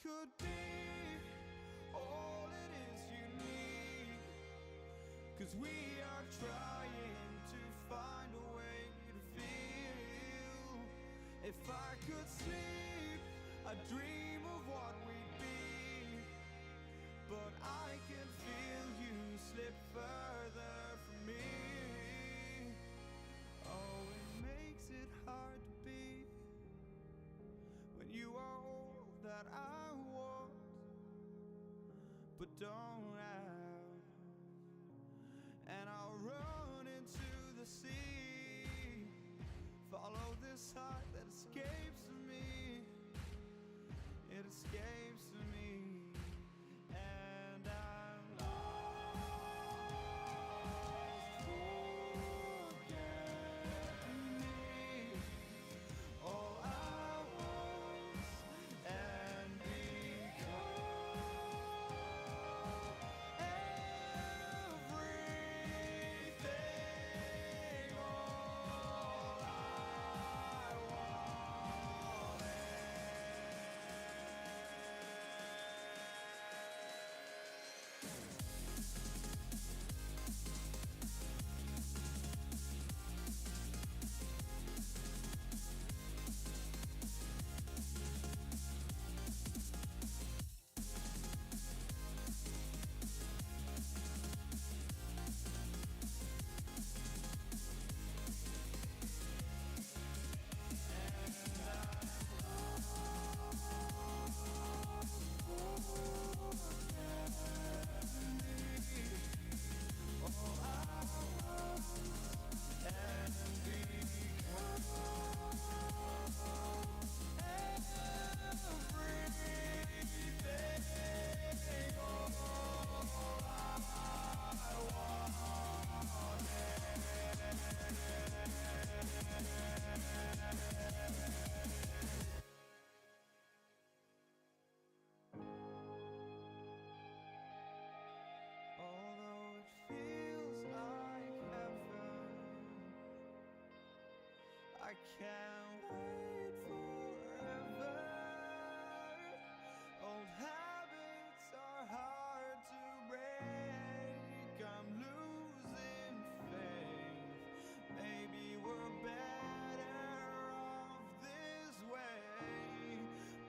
could be all it is you need, 'cause we are trying to find a way to feel. If I could sleep, I'd dream of what we'd be, but I can feel you slip further from me. Oh, it makes it hard to be when you are all that I want but don't have. And I'll run into the sea, follow this heart that escapes me. It escapes me, and I'm lost. Forget me, all I was and become everything, all I wanted. Although it feels like heaven, I can't wait forever. Old habits are hard to break. I'm losing faith. Maybe we're better off this way,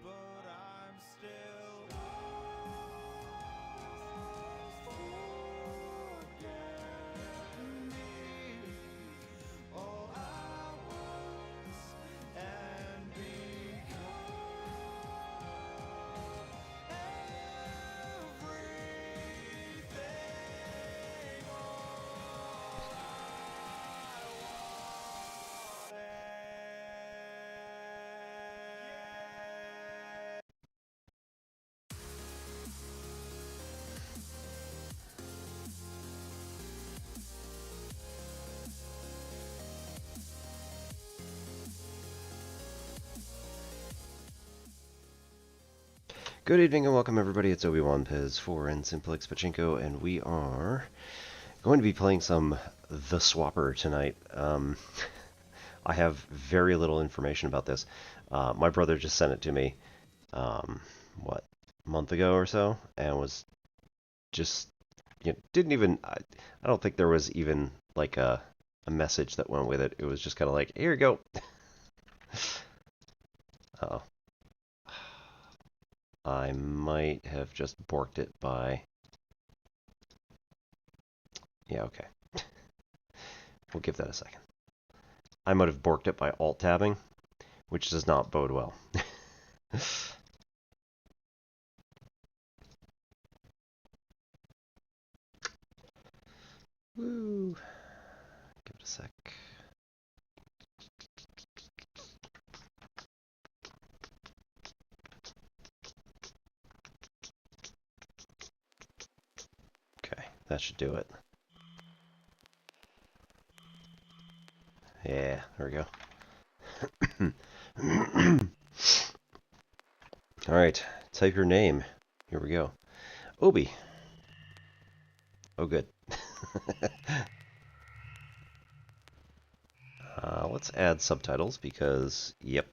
but I'm still lost. Forget me, all I was and become everything, all I wanted. Good evening and welcome everybody, it's Obi-Wan Pez for and Simplex Pachinko, and we are going to be playing some The Swapper tonight. I have very little information about this. My brother just sent it to me, what, a month ago or so, and was just, didn't even, I don't think there was even like a message that went with it. It was just kind of like, here you go. Uh-oh. I might have just borked it by... Yeah, okay. We'll give that a second. I might have borked it by alt-tabbing, which does not bode well. Woo! Give it a sec. Okay, that should do it. Yeah, there we go. Alright, type your name. Here we go. Obi. Oh, good. Let's add subtitles because, yep.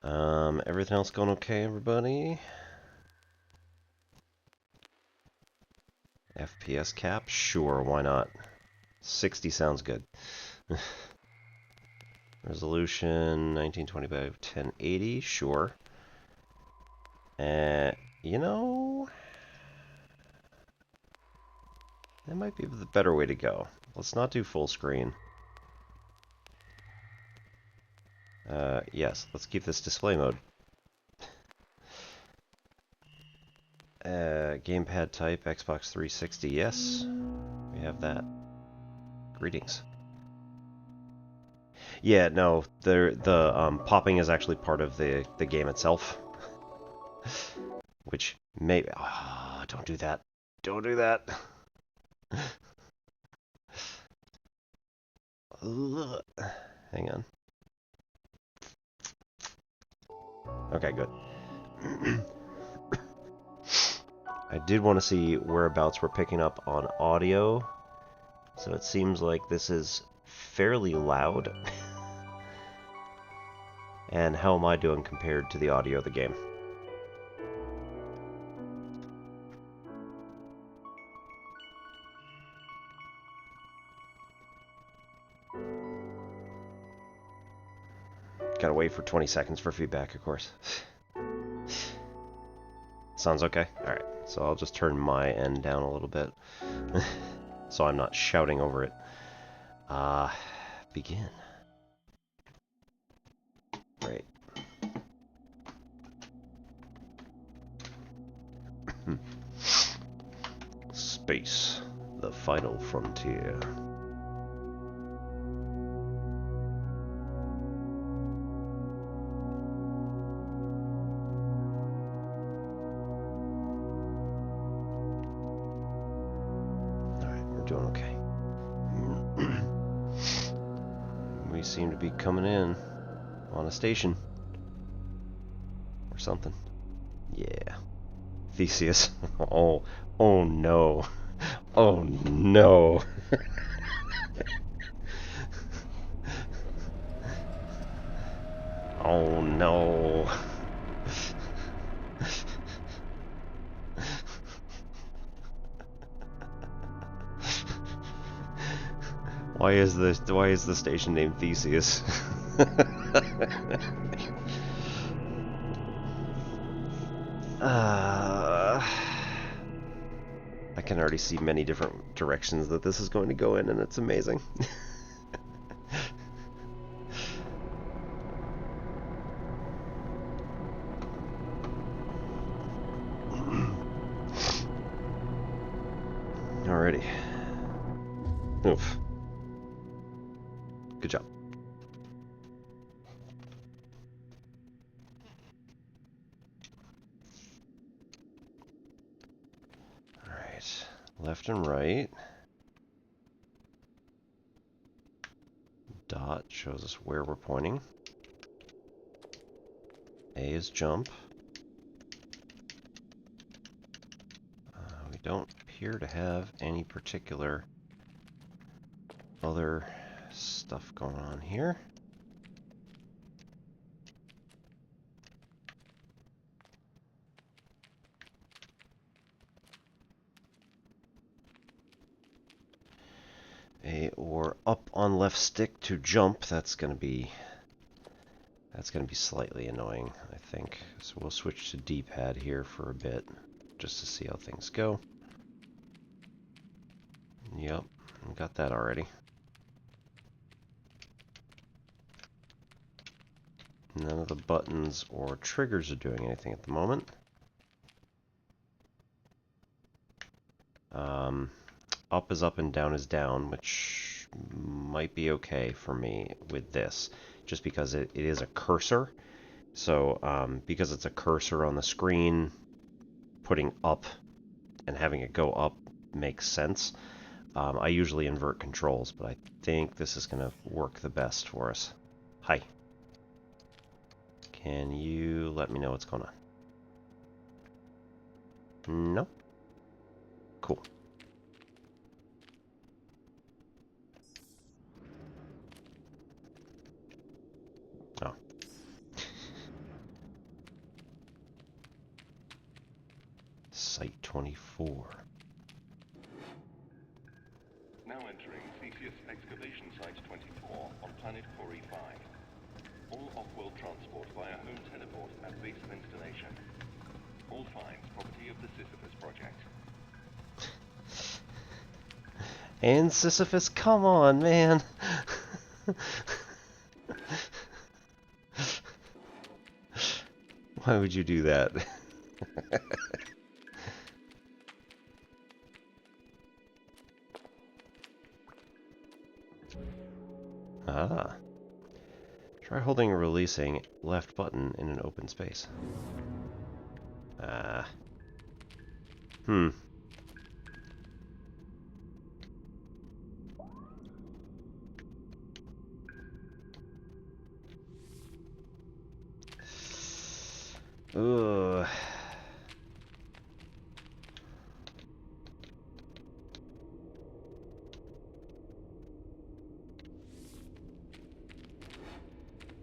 Everything else going okay, everybody? FPS cap? Sure, why not? 60 sounds good. Resolution 1920 by 1080, sure. You know, that might be the better way to go. Let's not do full screen. Yes, let's keep this display mode. Gamepad type, Xbox 360, yes. We have that. Greetings. Yeah, no, the popping is actually part of the game itself. Which may... Oh, don't do that. Don't do that. Hang on. Okay, good. I did want to see whereabouts we're picking up on audio. So it seems like this is fairly loud. And how am I doing compared to the audio of the game? Gotta wait for 20 seconds for feedback, of course. Sounds okay? Alright, so I'll just turn my end down a little bit. So I'm not shouting over it. Begin. Right. Space, the final frontier. Doing okay. We seem to be coming in on a station or something. Yeah. Theseus. Oh no. Oh no. Oh no. Why is the station named Theseus? I can already see many different directions that this is going to go in, and it's amazing. Alrighty. Oof. Good job. Alright. Left and right. Dot shows us where we're pointing. A is jump. We don't appear to have any particular other stuff going on here. A or up on left stick to jump. That's gonna be slightly annoying, I think. So we'll switch to D-pad here for a bit, just to see how things go. Yep, we got that already. None of the buttons or triggers are doing anything at the moment. Up is up and down is down, which might be okay for me with this, just because it is a cursor. So because it's a cursor on the screen, putting up and having it go up makes sense. I usually invert controls, but I think this is going to work the best for us. Hi. Can you let me know what's going on? No? Cool. Oh. Site 24. Now entering Theseus excavation site 24 on planet Cori 5. All off-world transport via home teleport at base of installation. All finds property of the Sisyphus project. And Sisyphus, come on, man! Why would you do that? Ah. Try holding and releasing left button in an open space. Ah. Hmm. Ugh.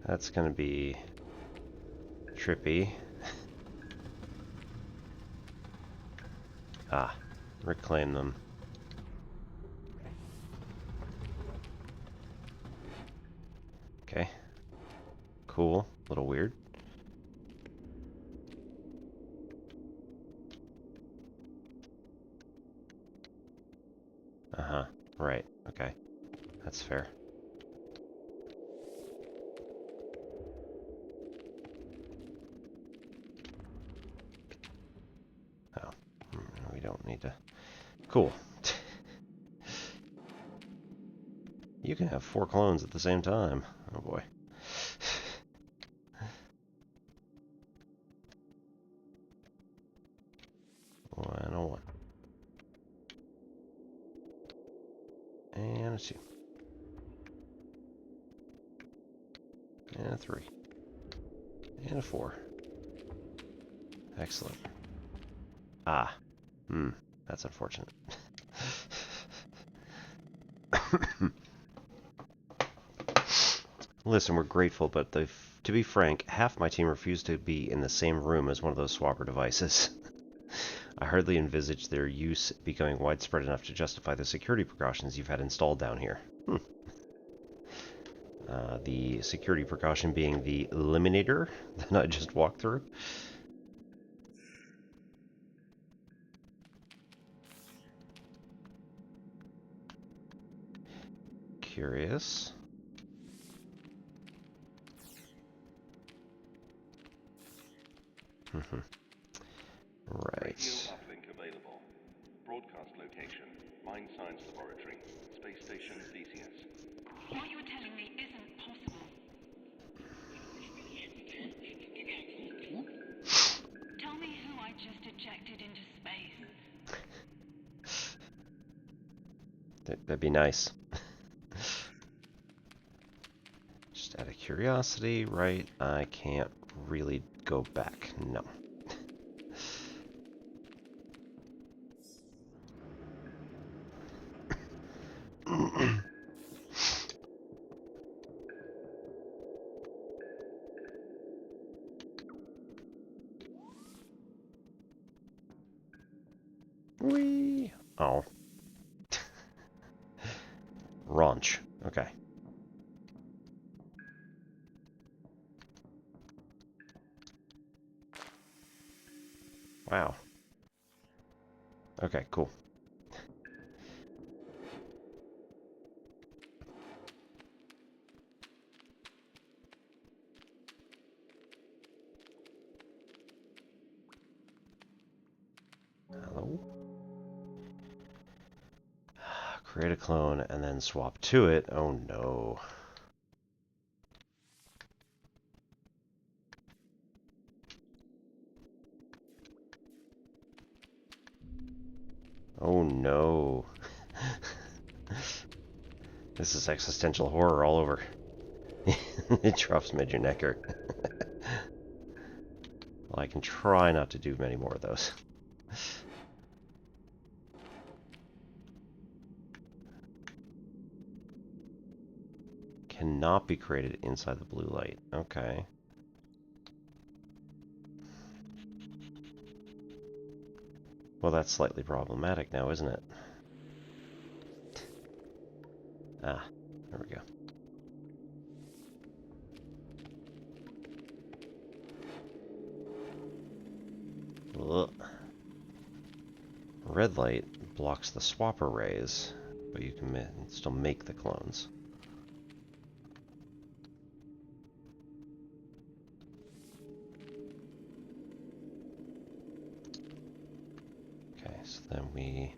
That's gonna be trippy. Ah, reclaim them. Okay. Cool. A little weird. Uh-huh. Right. Okay. That's fair. Oh. We don't need to... Cool. You can have 4 clones at the same time. Oh boy. One, oh, one. And a 2. And a 3. And a 4. Excellent. Ah. That's unfortunate. Listen, we're grateful, but to be frank, half my team refused to be in the same room as one of those swapper devices. I hardly envisage their use becoming widespread enough to justify the security precautions you've had installed down here. The security precaution being the eliminator that I just walked through. Curious. Right. Radio uplink available. Broadcast location: Mine Science Laboratory, Space Station Theseus. What you're telling me isn't possible. Tell me who I just ejected into space. That'd be nice. Just out of curiosity, right? I can't really go back. No. Whee! Oh. Raunch. Okay. Wow. Okay, cool. Hello? Create a clone and then swap to it. Oh no. Oh no. This is existential horror all over. It drops mid your necker. Well, I can try not to do many more of those. Cannot be created inside the blue light. Okay. Well, that's slightly problematic now, isn't it? Ah, there we go. Ugh. Red light blocks the swapper rays, but you can still make the clones. Okay, so then we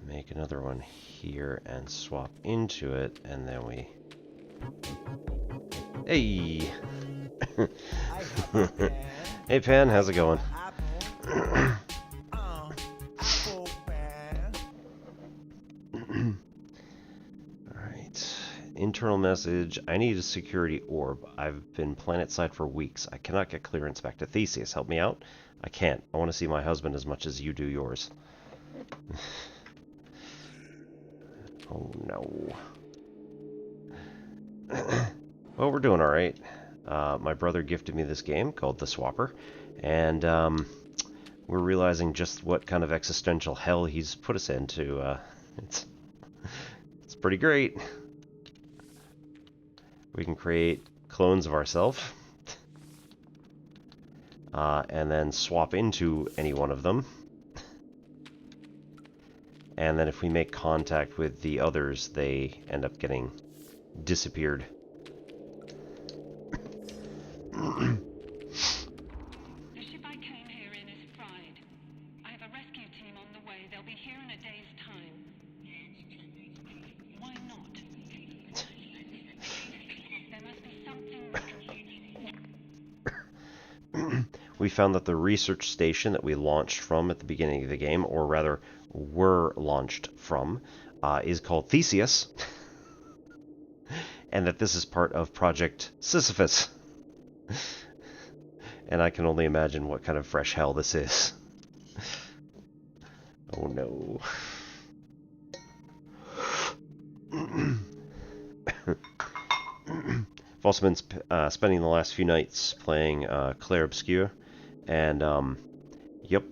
make another one here and swap into it, and then we... Hey! Hey Pan, how's it going? Alright. Internal message. I need a security orb. I've been planetside for weeks. I cannot get clearance back to Theseus. Help me out? I can't. I want to see my husband as much as you do yours. Oh no. Well, we're doing alright. My brother gifted me this game called The Swapper, and we're realizing just what kind of existential hell he's put us into. It's pretty great. We can create clones of ourselves, and then swap into any one of them. And then if we make contact with the others, they end up getting disappeared. The ship I came here in is fried. I have a rescue team on the way. They'll be here in a day's time. Why not? There must be something we can... We found that the research station that we launched from at the beginning of the game, or rather were launched from, is called Theseus, and that this is part of Project Sisyphus. And I can only imagine what kind of fresh hell this is. Oh no. I've also been spending the last few nights playing Clair Obscur, and yep,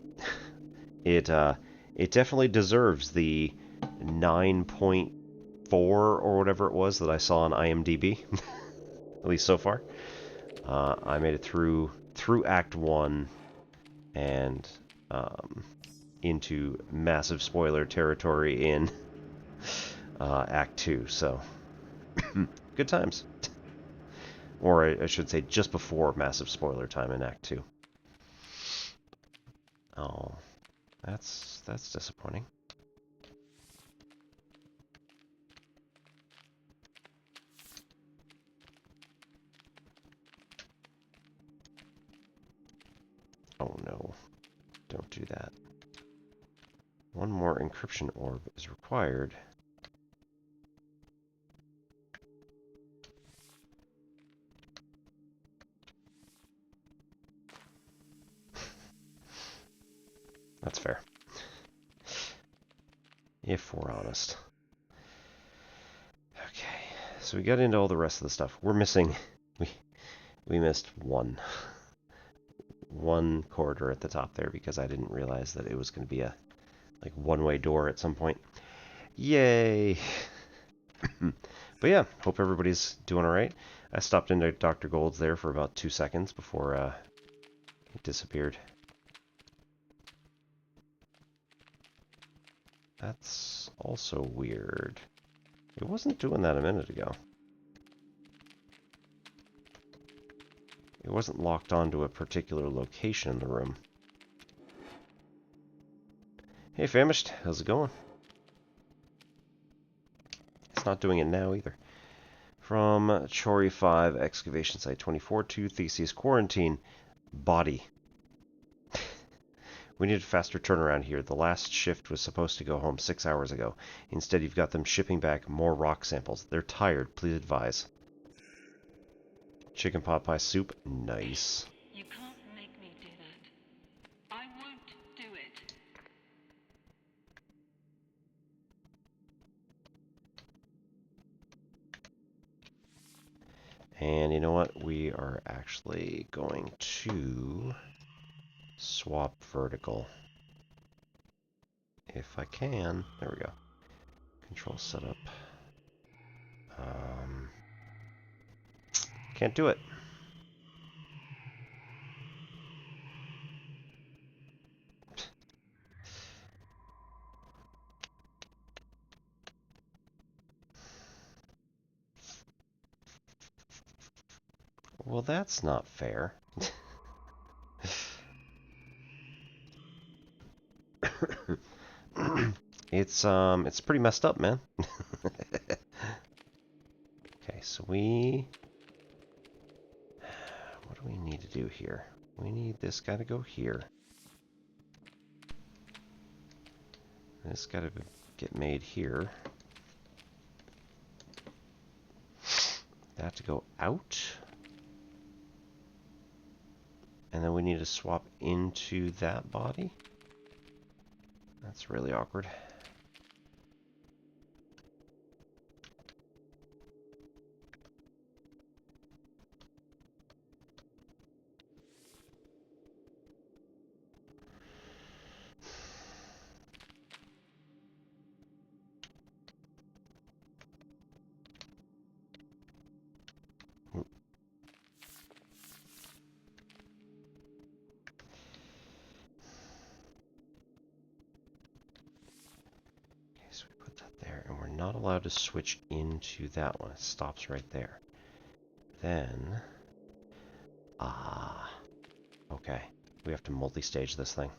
it definitely deserves the 9.4 or whatever it was that I saw on IMDb, at least so far. I made it through Act 1 and into massive spoiler territory in Act 2, so good times. Or I should say just before massive spoiler time in Act 2. Oh, that's disappointing. Oh no, don't do that. One more encryption orb is required. That's fair. If we're honest. Okay, so we got into all the rest of the stuff. We're missing... We missed one corridor at the top there because I didn't realize that it was going to be a like one-way door at some point. Yay! But yeah, hope everybody's doing alright. I stopped into Dr. Gold's there for about 2 seconds before it disappeared. That's also weird. It wasn't doing that a minute ago. It wasn't locked onto a particular location in the room. Hey Famished, how's it going? It's not doing it now either. From Chori 5, Excavation Site 24 to Theseus Quarantine. Body. We need a faster turnaround here. The last shift was supposed to go home 6 hours ago. Instead, you've got them shipping back more rock samples. They're tired. Please advise. Chicken pot pie soup. Nice. You can't make me do that. I won't do it. And you know what? We are actually going to swap vertical. if I can. There we go. Control setup. Can't do it. Well, that's not fair. It's pretty messed up, man. Okay, so what do we need to do here? We need this guy to go here. This got to get made here. That to go out. And then we need to swap into that body. That's really awkward. Not allowed to switch into that one. It stops right there. Then, okay. We have to multi-stage this thing.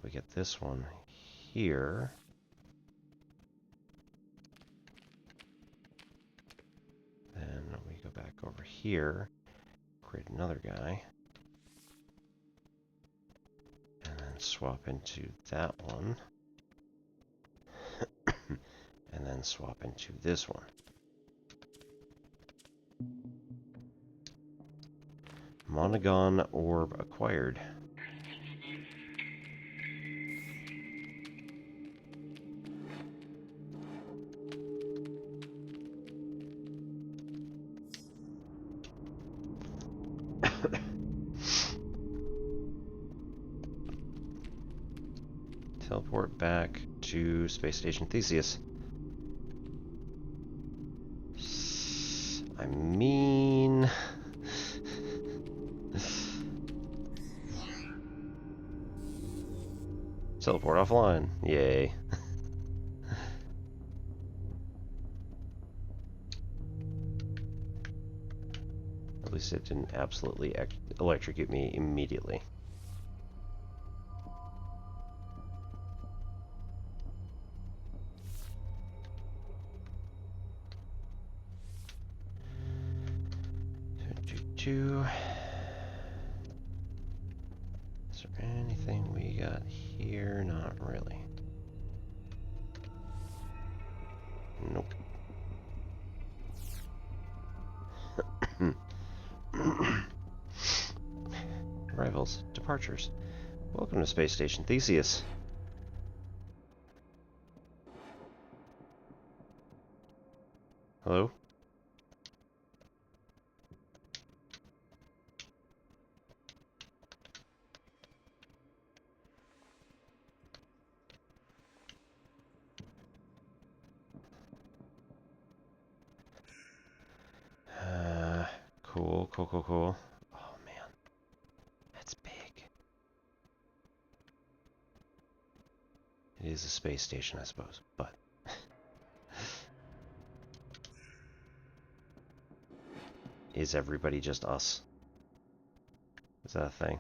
We get this one here. Then we go back over here, create another guy, and then swap into that one. And then swap into this one. Monogon orb acquired. Teleport back to Space Station Theseus. I mean... Teleport offline. Yay. At least it didn't absolutely electrocute me immediately. Is there anything we got here? Not really. Nope. Arrivals, departures. Welcome to Space Station Theseus. Hello? Cool. Oh man, that's big. It is a space station, I suppose, but is everybody just us? Is that a thing?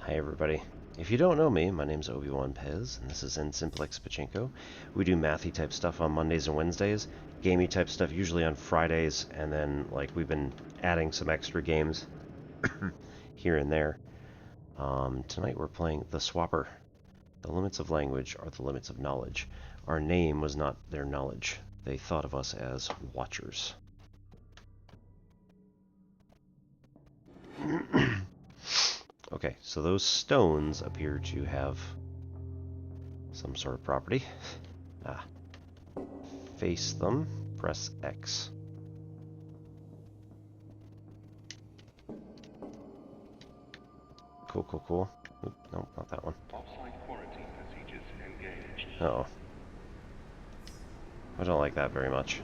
Hi everybody. If you don't know me, my name's Obi-Wan Pez, and this is Simplex Pachinko. We do mathy type stuff on Mondays and Wednesdays, gamey type stuff usually on Fridays, and then like we've been adding some extra games here and there. Tonight we're playing The Swapper. The limits of language are the limits of knowledge. Our name was not their knowledge. they thought of us as watchers. Okay, so those stones appear to have some sort of property. Ah. Face them, press X. Cool, cool, cool. Oop, no, not that one. Offsite quarantine procedures engaged. Uh-oh. I don't like that very much.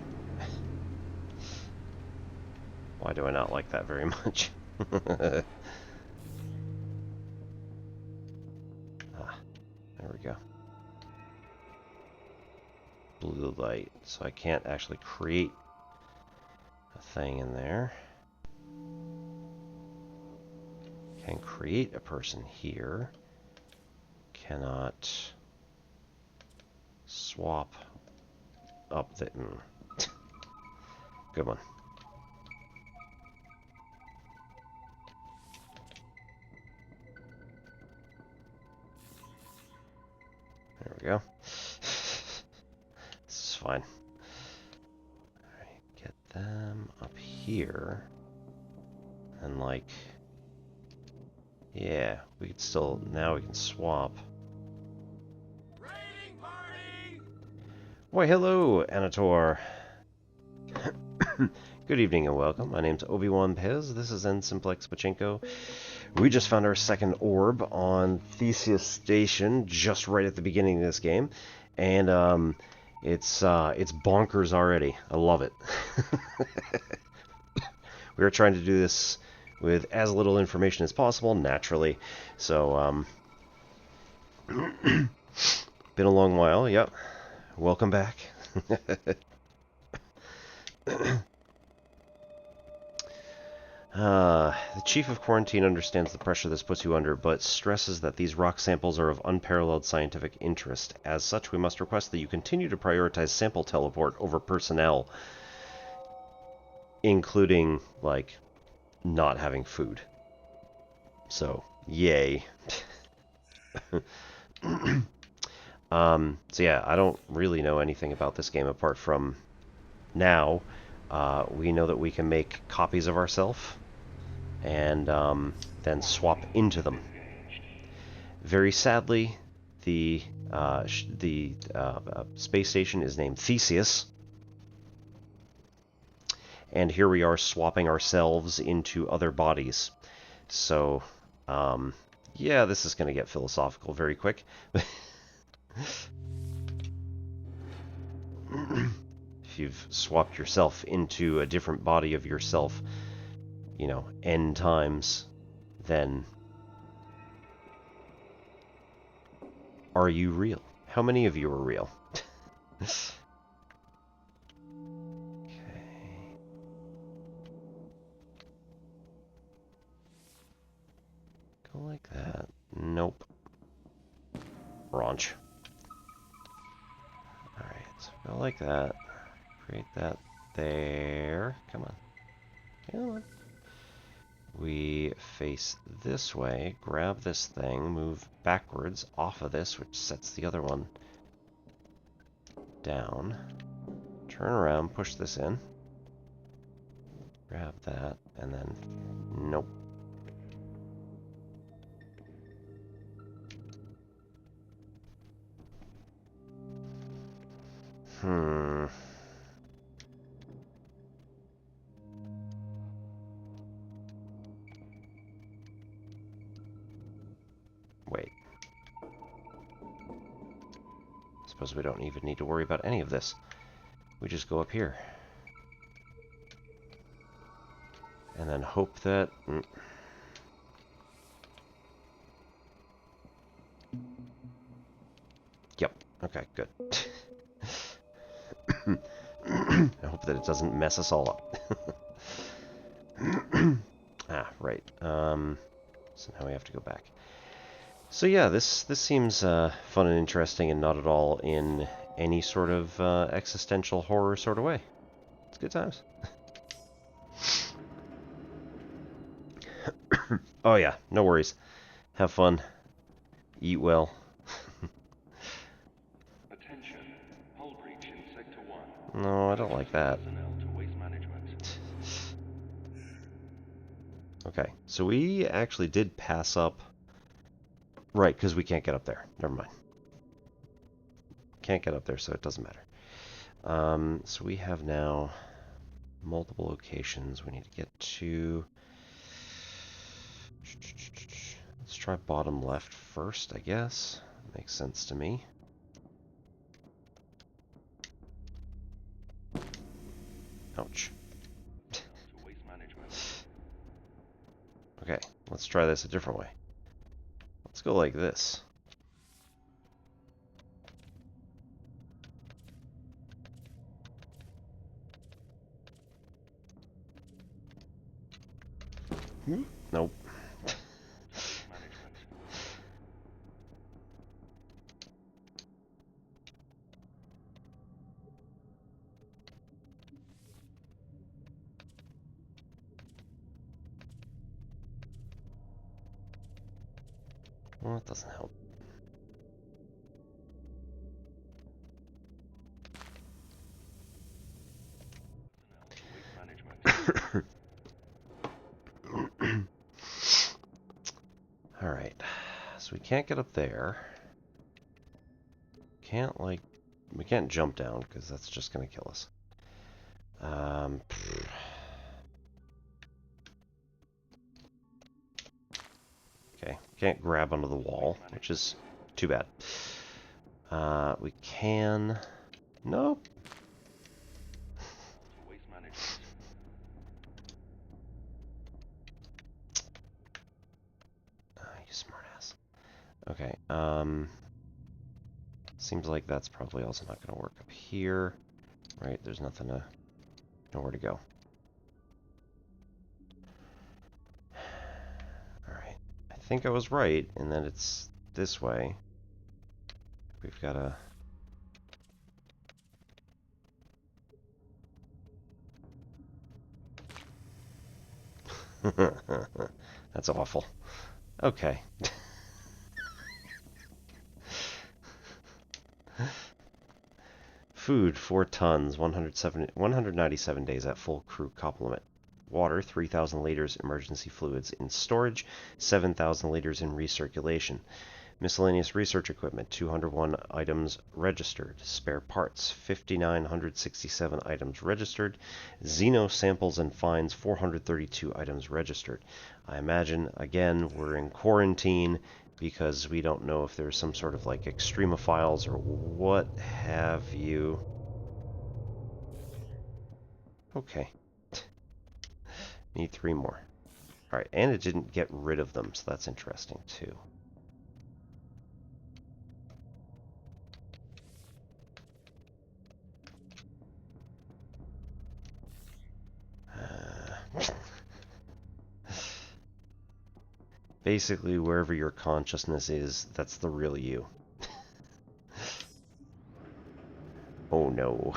Why do I not like that very much? There we go. Blue light, so I can't actually create a thing in there. Can create a person here. Cannot swap up the... Good one. There we go. This is fine. Alright, get them up here. And like... Yeah, we could still... Now we can swap. Raiding party! Why, hello, Anator. Good evening and welcome. My name's Obi-Wan Pez. This is Ensimplex Pachinko. We just found our second orb on Theseus Station just right at the beginning of this game, and it's bonkers already. I love it. We are trying to do this with as little information as possible, naturally. So, been a long while. Yep. Welcome back. The chief of quarantine understands the pressure this puts you under, but stresses that these rock samples are of unparalleled scientific interest. As such, we must request that you continue to prioritize sample teleport over personnel, including, like, not having food. So, yay. So yeah, I don't really know anything about this game apart from now. We know that we can make copies of ourselves and then swap into them. Very sadly, the space station is named Theseus, and here we are swapping ourselves into other bodies. So, yeah, this is going to get philosophical very quick. If you've swapped yourself into a different body of yourself, you know, n times, then are you real? How many of you are real? Okay. Go like that. Nope. Branch. Alright, so go like that. Create that there. Come on. Come on. We face this way, grab this thing, move backwards off of this, which sets the other one down. Turn around, push this in. Grab that, and then... Nope. Wait. Suppose we don't even need to worry about any of this. We just go up here. And then hope that... Yep. Okay, good. I hope that it doesn't mess us all up. Ah, right. So now we have to go back. So yeah, this seems fun and interesting, and not at all in any sort of existential horror sort of way. It's good times. Oh yeah, no worries. Have fun. Eat well. Attention. Hull breach in Sector 1. No, I don't like that. Personnel to waste management. Okay, so we actually did pass up... Right, because we can't get up there. Never mind. Can't get up there, so it doesn't matter. So we have now multiple locations we need to get to. Let's try bottom left first, I guess. Makes sense to me. Ouch. To waste management. Okay, let's try this a different way. Let's go like this. Nope. Management. Well, that doesn't help. Personnel to waste management. Alright, so we can't get up there. We can't jump down, because that's just going to kill us. Okay, can't grab onto the wall, which is too bad. We can... Nope. To waste management. You smartass. Okay, seems like that's probably also not going to work up here. Right, there's nowhere to go. Alright, I think I was right in that it's this way. We've got a... That's awful. Okay. Food, 4 tons, 197 days at full crew complement. Water, 3,000 liters emergency fluids in storage, 7,000 liters in recirculation. Miscellaneous research equipment, 201 items registered. Spare parts, 5,967 items registered. Xeno samples and finds, 432 items registered. I imagine, again, we're in quarantine because we don't know if there's some sort of like extremophiles or what have you. Okay. Need 3 more. Alright, and it didn't get rid of them, so that's interesting too. Basically, wherever your consciousness is, that's the real you. Oh no.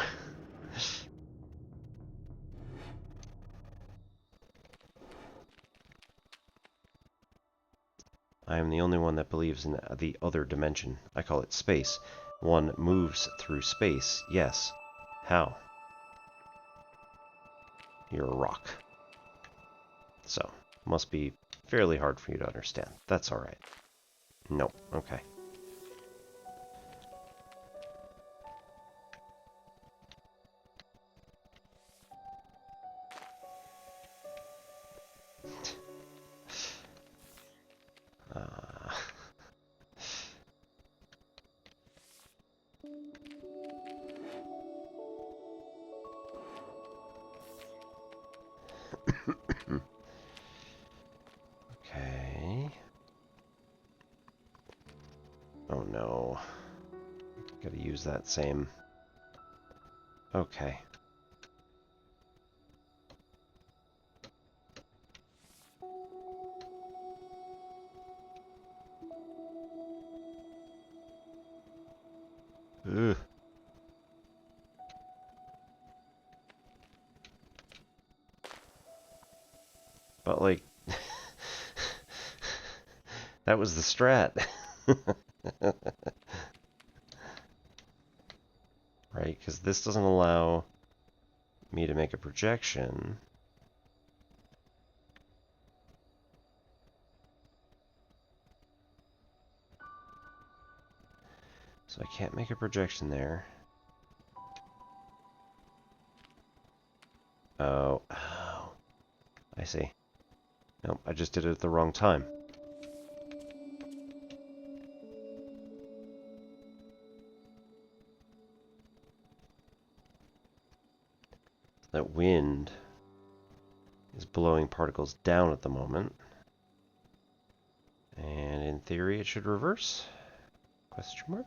I am the only one that believes in the other dimension. I call it space. One moves through space, yes. How? You're a rock. So, must be fairly hard for you to understand. That's alright. Nope, okay. Okay. Oh no. Gotta use that same... Okay. Ugh. But like... that was the strat. Right, because this doesn't allow me to make a projection. So I can't make a projection there. Oh, I see. Nope, I just did it at the wrong time. That wind is blowing particles down at the moment. And in theory it should reverse? Question mark?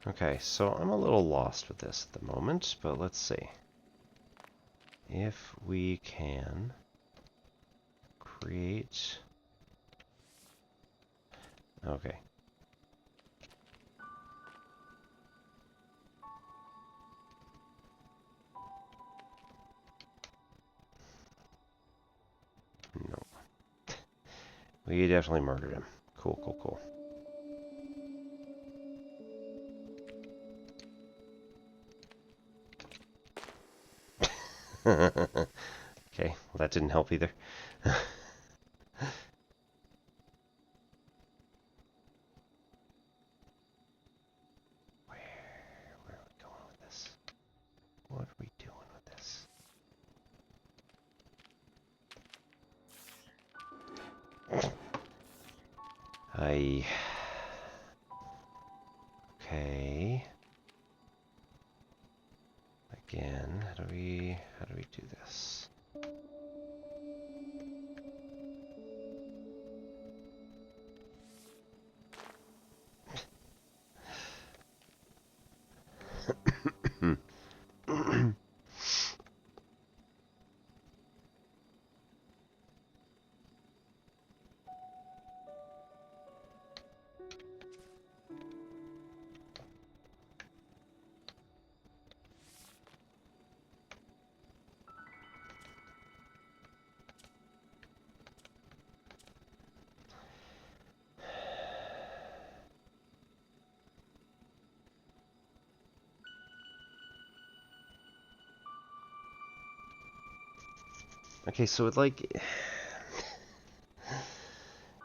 Okay, so I'm a little lost with this at the moment, but let's see. If we can create... Okay. No. We definitely murdered him. Cool, cool, cool. Okay, well that didn't help either. Where are we going with this? What are we doing with this? Okay. Again, how do we do this? Okay, so it's like...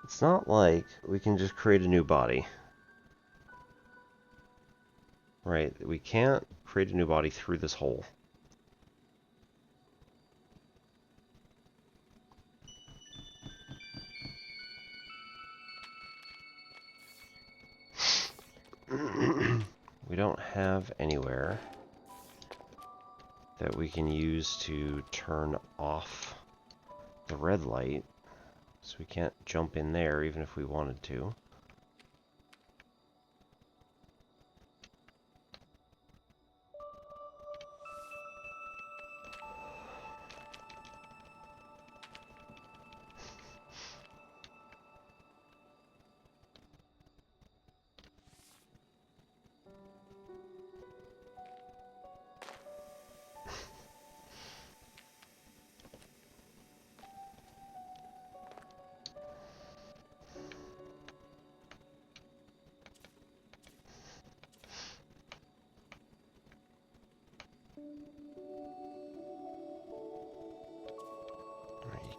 It's not like we can just create a new body. Right, we can't create a new body through this hole. We don't have anywhere that we can use to turn off the red light, so we can't jump in there even if we wanted to.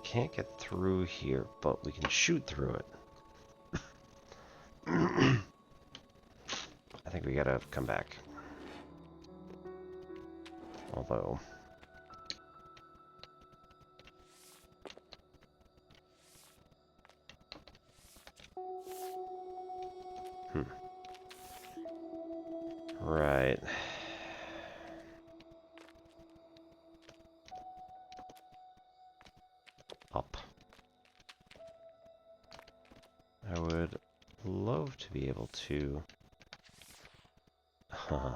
Can't get through here, but we can shoot through it. I think we gotta come back. Although... Right. Up. I would love to be able to... Huh.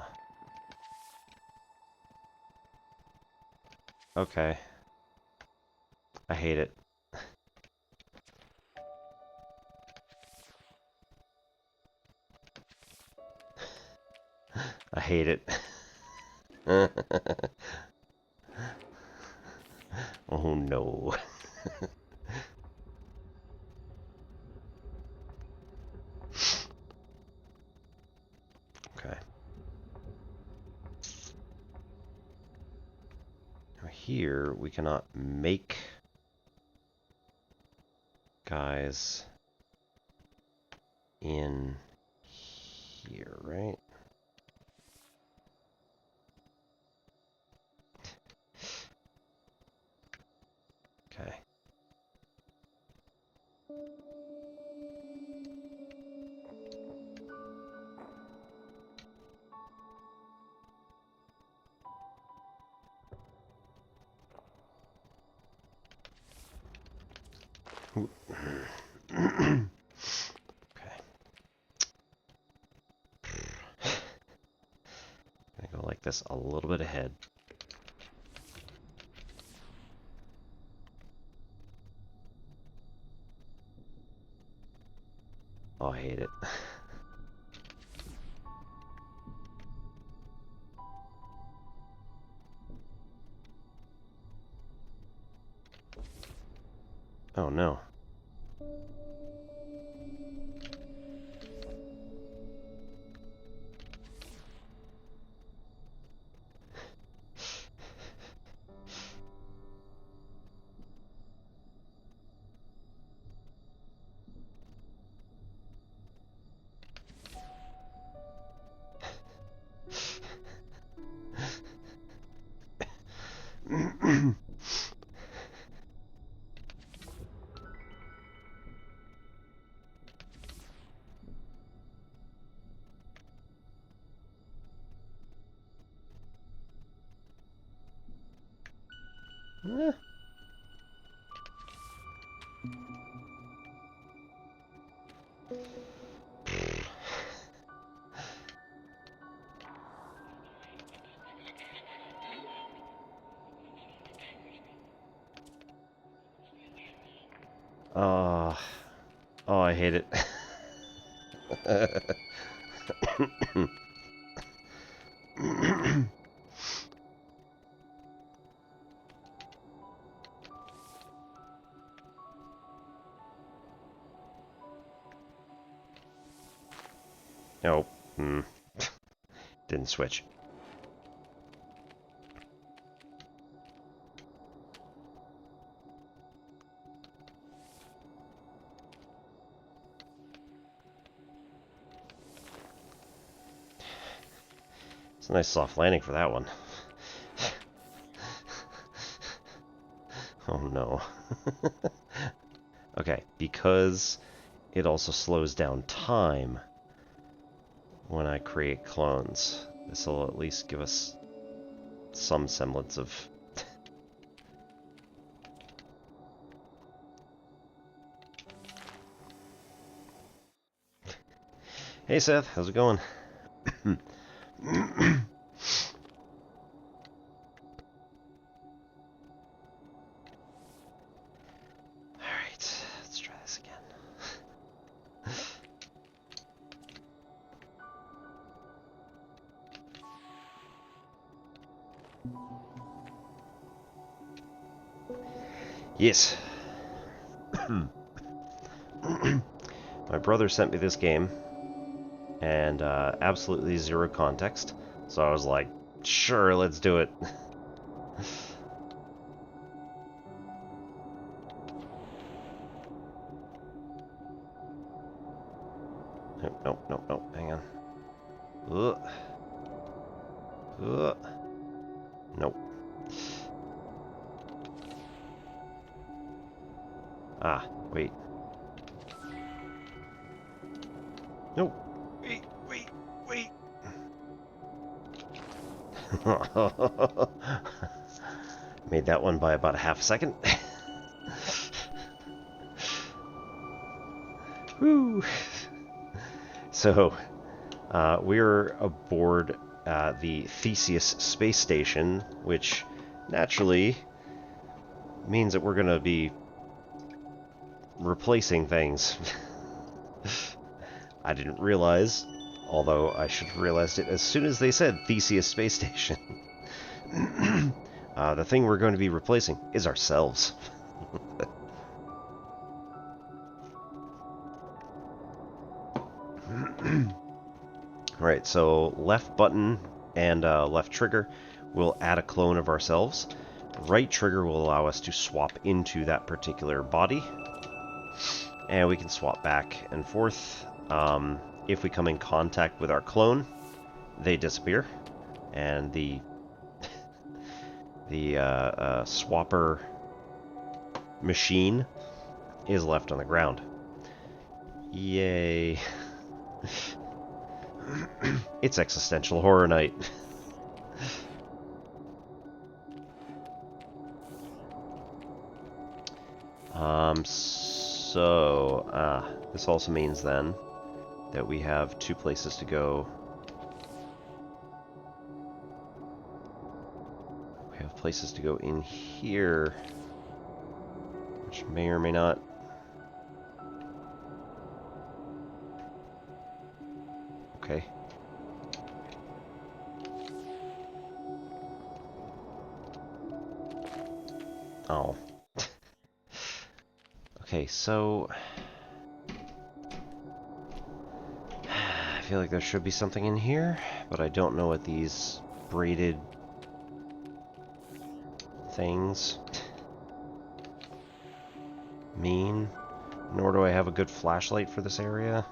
Okay. I hate it. I hate it. Oh no. Okay. Now here we cannot make guys in here, right? Okay. Okay. Gonna go like this a little bit ahead. Oh, I hate it. Oh no. Eh. Oh, oh, I hate it. Nope. Didn't switch. It's a nice soft landing for that one. Oh no. Okay, because it also slows down time when I create clones. This will at least give us some semblance of... Hey Seth, how's it going? Alright, let's try this again. Yes. My brother sent me this game, and absolutely zero context, so I was like, sure, let's do it. No, hang on. Nope. Ah, wait. No. Wait. Made that one by about a half a second. Woo. So, we're aboard the Theseus space station, which naturally means that we're going to be replacing things. I didn't realize Although I should have realized it as soon as they said Theseus Space Station. The thing we're going to be replacing is ourselves. Alright, so left button and left trigger will add a clone of ourselves. Right trigger will allow us to swap into that particular body. And we can swap back and forth. If we come in contact with our clone, they disappear. And the swapper machine is left on the ground. Yay. It's Existential Horror Night. This also means then that we have 2 places to go. We have places to go in here, which may or may not. Okay. Oh. Okay, so I feel like there should be something in here, but I don't know what these braided things mean, nor do I have a good flashlight for this area.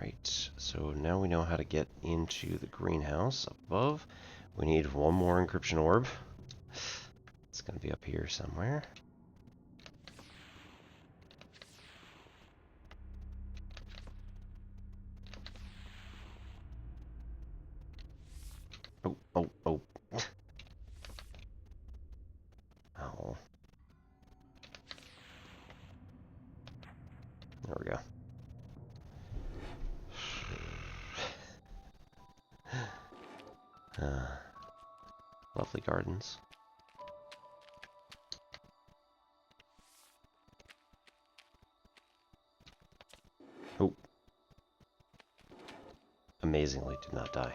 Right, so now we know how to get into the greenhouse above. We need 1 more encryption orb. It's going to be up here somewhere. Oh, oh, oh. Oh. There we go. Lovely gardens. Oh. Amazingly did not die.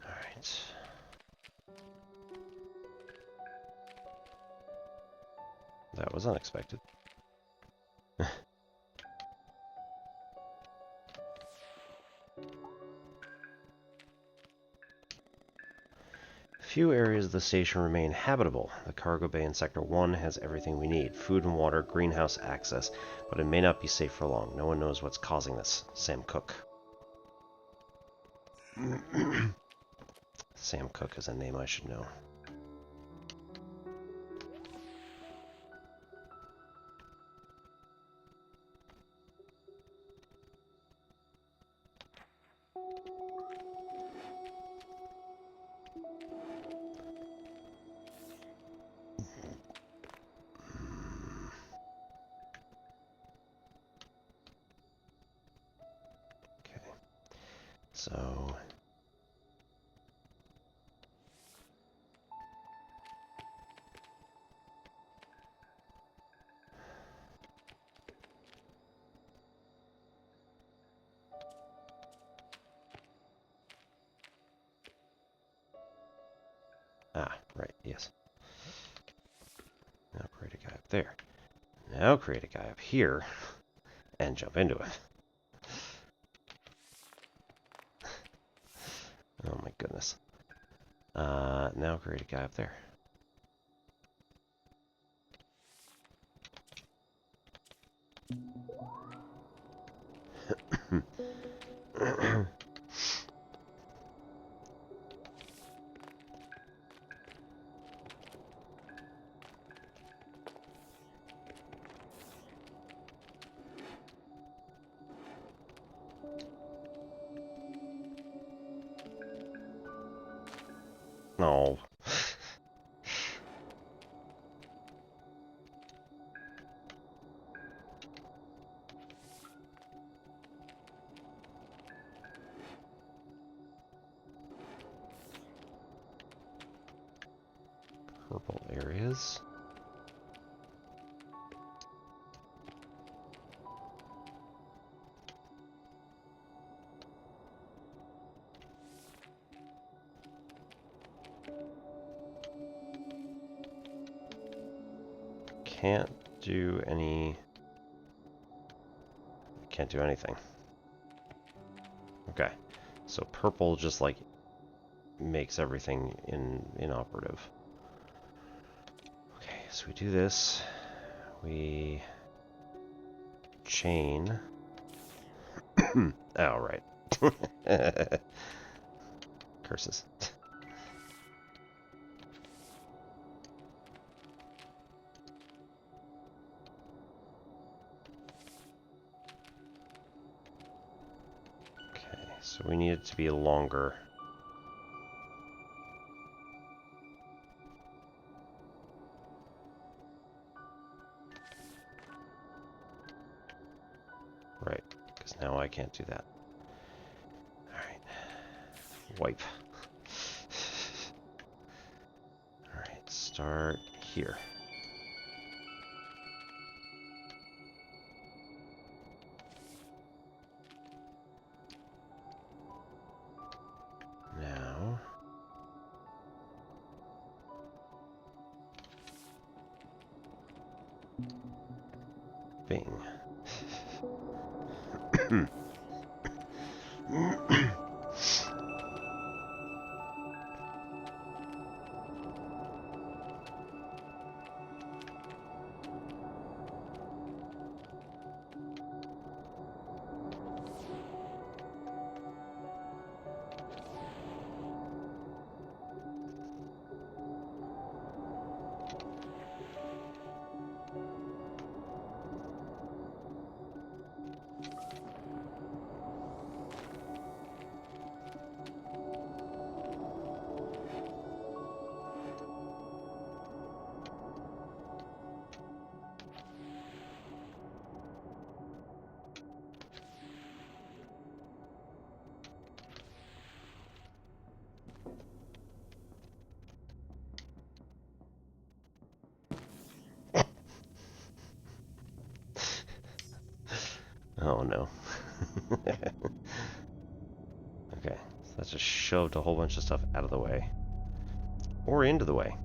Alright. That was unexpected. Few areas of the station remain habitable. The cargo bay in Sector 1 has everything we need. Food and water, greenhouse access, but it may not be safe for long. No one knows what's causing this. Sam Cook. Sam Cook is a name I should know. So right, yes. Now create a guy up there. Now create a guy up here and jump into it. Oh my goodness. Now create a guy up there. No. Purple areas. Can't do anything. Okay. So purple just like makes everything inoperative. Okay, so we do this. We chain. Oh, right. Curses. Okay, so we need it to be longer. Right, because now I can't do that. Alright. Wipe. Alright, start here. Now... Bing. Oh no. Okay, so that just shoved a whole bunch of stuff out of the way. Or into the way.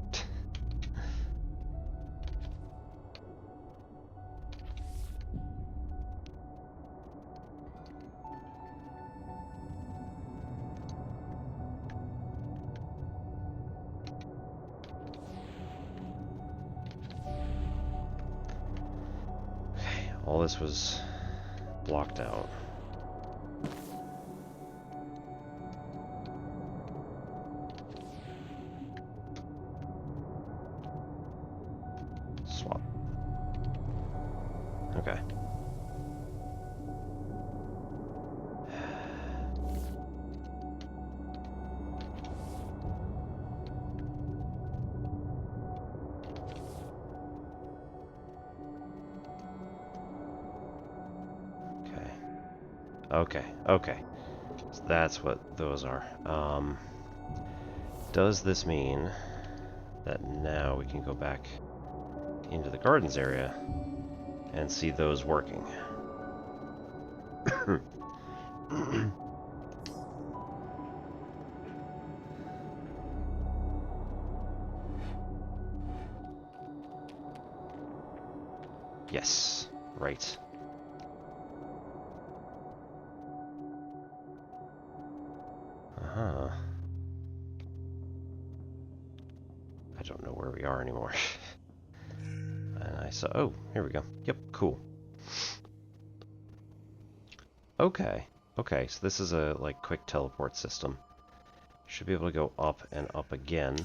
Okay, all this was blocked out. Swap. Okay. Okay. So that's what those are. Does this mean that now we can go back into the gardens area and see those working? Yes, right. Uh-huh. I don't know where we are anymore. And I saw, oh, here we go. Yep, cool. Okay, okay, so this is a, like, quick teleport system. Should be able to go up and up again.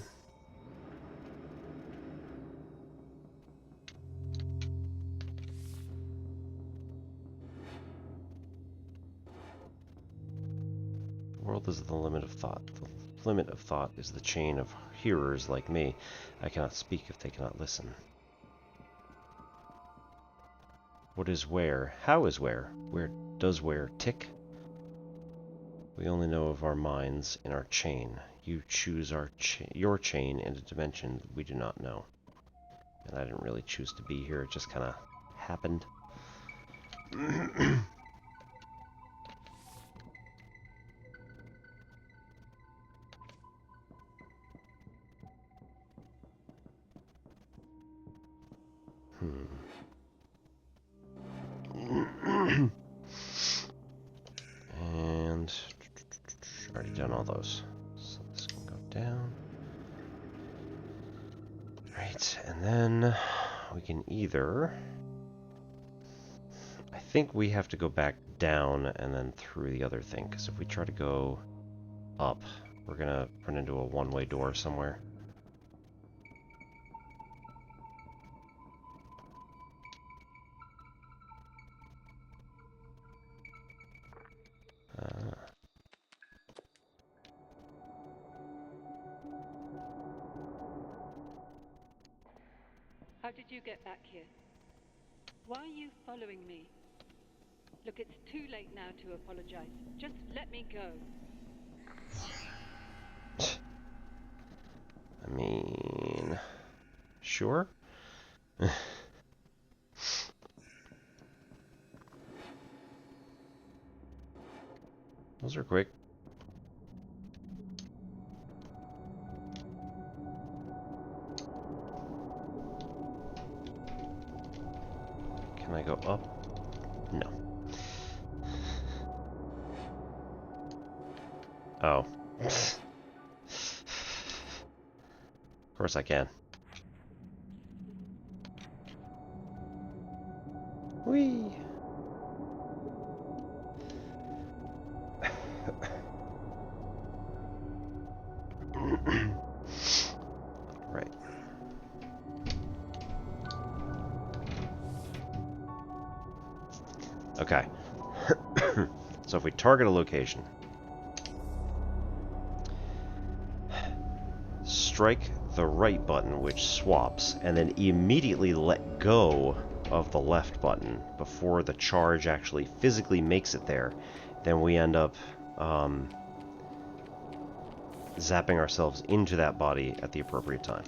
The world is the limit of thought. The limit of thought is the chain of hearers like me. I cannot speak if they cannot listen. What is where? How is where? Where does where tick? We only know of our minds in our chain. You choose your chain in a dimension we do not know. And I didn't really choose to be here, it just kind of happened. And already done all those. So this can go down. Right, and then we can either... I think we have to go back down and then through the other thing, because if we try to go up, we're gonna run into a one-way door somewhere. How did you get back here? Why are you following me? Look, it's too late now to apologize. Just let me go. I mean... Sure? Those are quick. Can I go up? No. Oh. Of course I can. Whee! Right. Okay. So if we target a location, strike the right button, which swaps, and then immediately let go of the left button before the charge actually physically makes it there, then we end up zapping ourselves into that body at the appropriate time.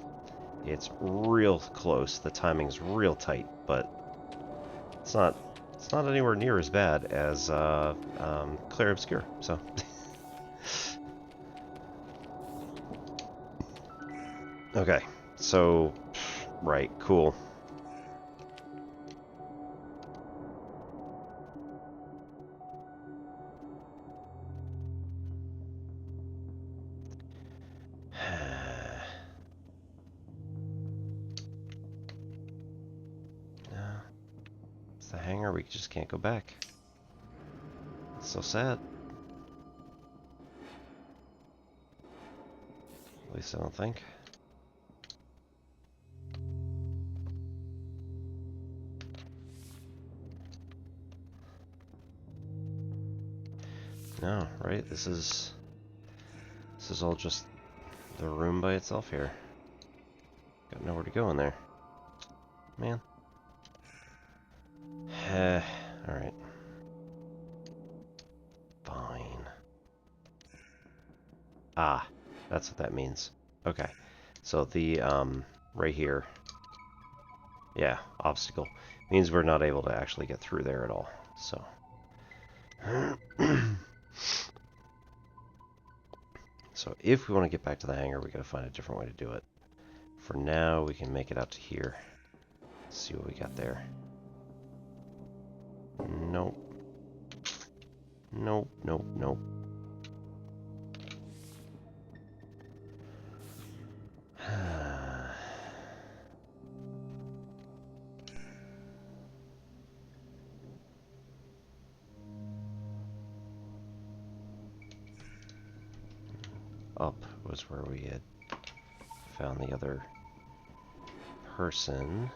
It's real close, the timing's real tight, but it's not anywhere near as bad as Clair Obscure, so... Okay, so... Right, cool. It's the hangar, we just can't go back. It's so sad. At least I don't think. No, right? This is all just the room by itself here. Got nowhere to go in there. Man. Alright. Fine. Ah, that's what that means. Okay. So the, right here. Yeah, obstacle. Means we're not able to actually get through there at all. So. So if we want to get back to the hangar, we gotta find a different way to do it. For now, we can make it out to here. Let's see what we got there. Nope. Nope, nope, nope. up was where we had found the other person.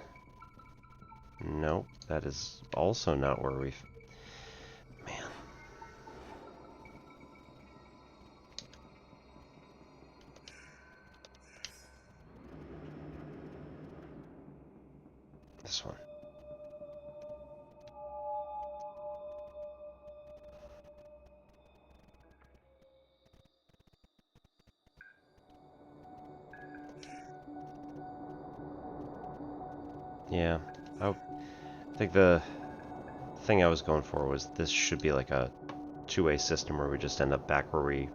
Nope, that is also not where we've... Man. This one. Yeah, I think the thing I was going for was this should be like a two-way system where we just end up back where we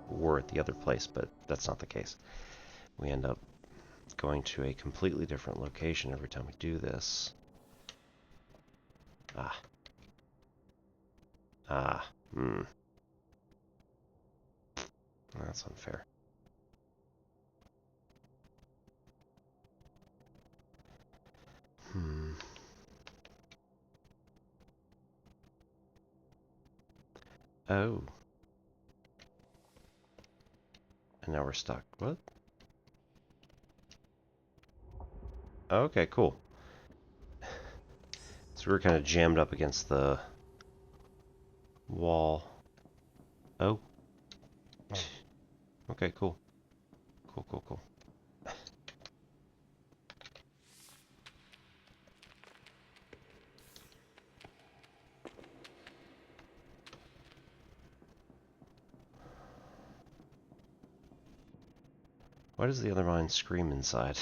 were at the other place, but that's not the case. We end up going to a completely different location every time we do this. That's unfair. Oh. And now we're stuck. What? Okay, cool. So we're kind of jammed up against the wall. Oh. Okay, cool. Cool. Why does the other mine scream inside?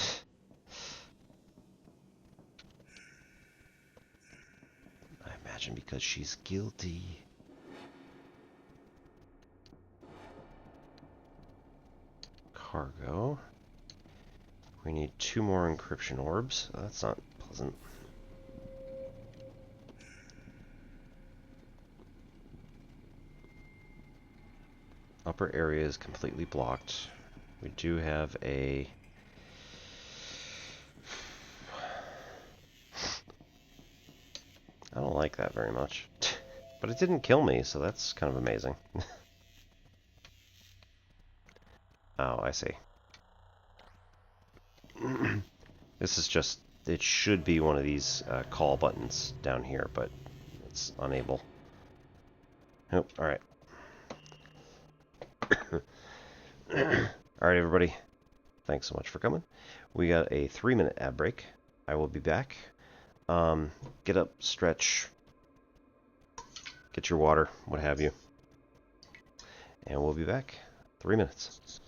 I imagine because she's guilty. Cargo. We need 2 more encryption orbs. That's not pleasant. Upper area is completely blocked. We do have a... I don't like that very much. But it didn't kill me, so that's kind of amazing. Oh, I see. This is just... It should be one of these call buttons down here, but it's unable. Nope, alright. Alright, everybody. Thanks so much for coming. We got a 3-minute ad break. I will be back. Get up, stretch, get your water, what have you. And we'll be back. 3 minutes.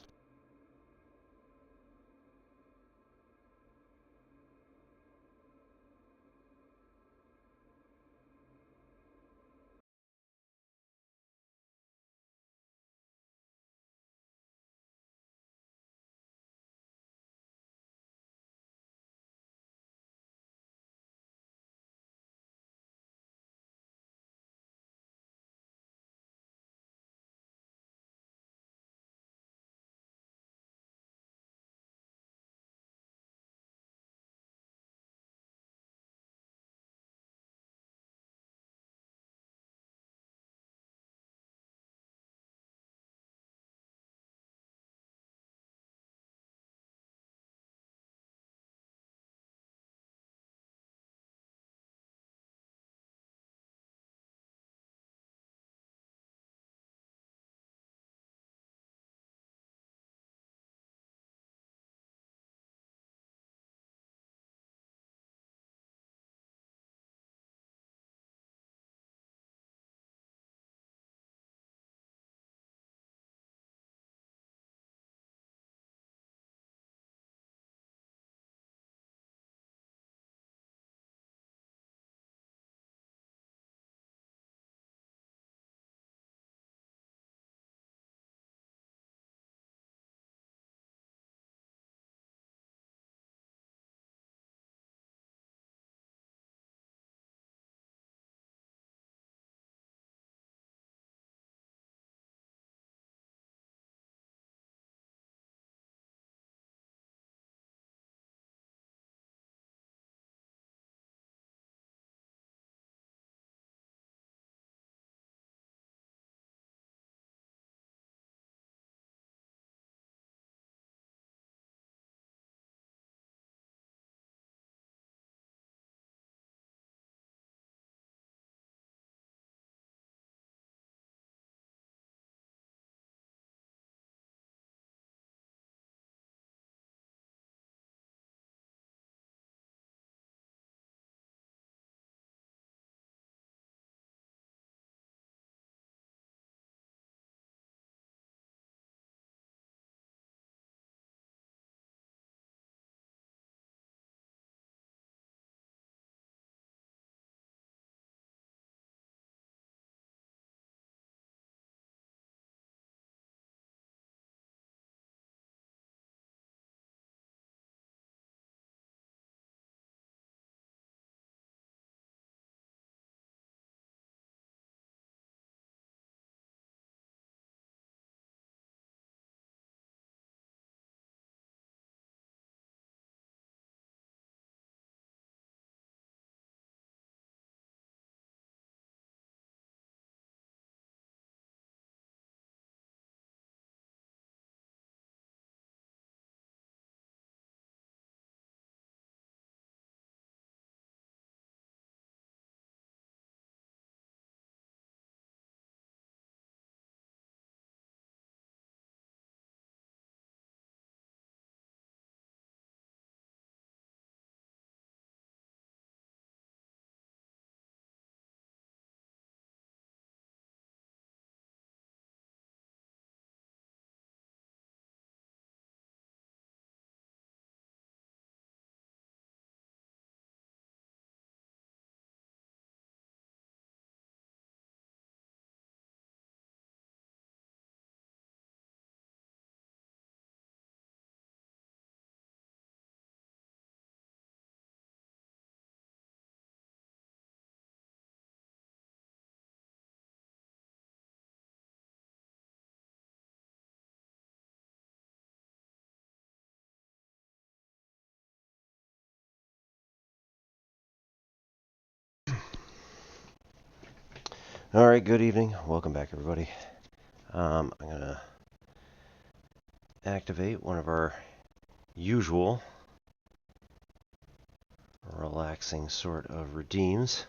Alright, good evening. Welcome back, everybody. I'm going to activate one of our usual relaxing sort of redeems.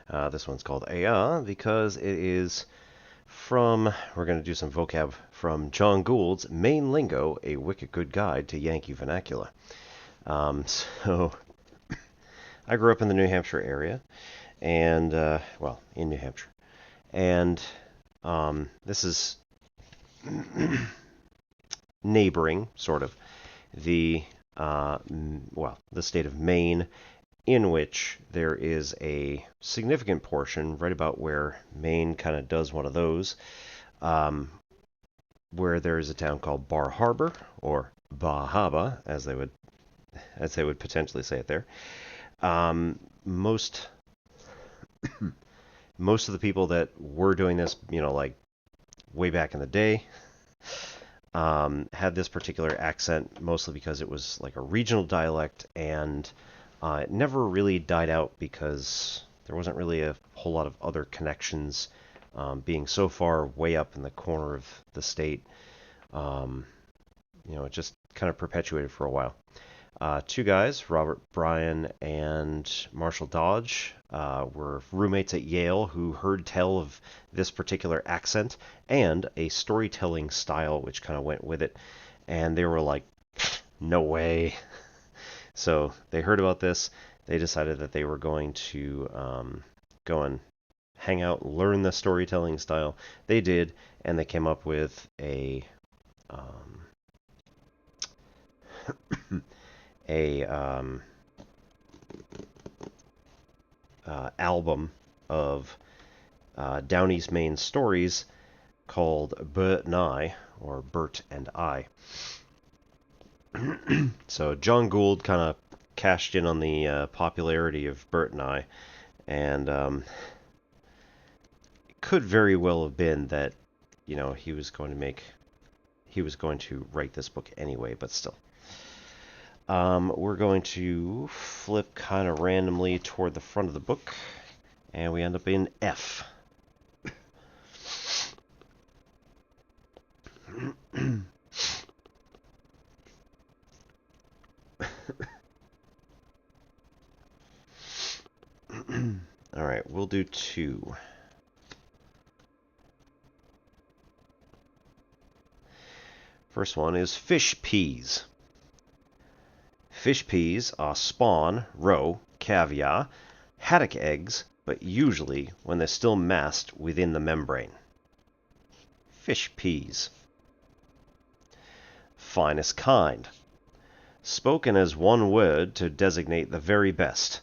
This one's called Aya because it is from, we're going to do some vocab from John Gould's Maine Lingo, A Wicked Good Guide to Yankee Vernacular. So, I grew up in the New Hampshire area, and, well, in New Hampshire. And this is neighboring, sort of, the, well, the state of Maine, in which there is a significant portion, right about where Maine kind of does one of those, where there is a town called Bar Harbor, or Bar Harbor, as they would potentially say it there. Most of the people that were doing this, you know, like way back in the day, had this particular accent mostly because it was like a regional dialect, and it never really died out because there wasn't really a whole lot of other connections, being so far way up in the corner of the state. You know, it just kind of perpetuated for a while. Two guys, Robert Bryan and Marshall Dodge, were roommates at Yale who heard tell of this particular accent and a storytelling style which kind of went with it. And they were like, no way. So they heard about this. They decided that they were going to go and hang out and learn the storytelling style. They did, and they came up with a album of Down East Maine stories called Bert and I, or Bert and I. So John Gould kind of cashed in on the popularity of Bert and I, and it could very well have been that, you know, he was going to write this book anyway, but still. We're going to flip kind of randomly toward the front of the book, and we end up in F. All right, we'll do 2. First one is fish peas. Fish peas are spawn, roe, caviar, haddock eggs, but usually when they're still massed within the membrane. Fish peas. Finest kind. Spoken as one word to designate the very best.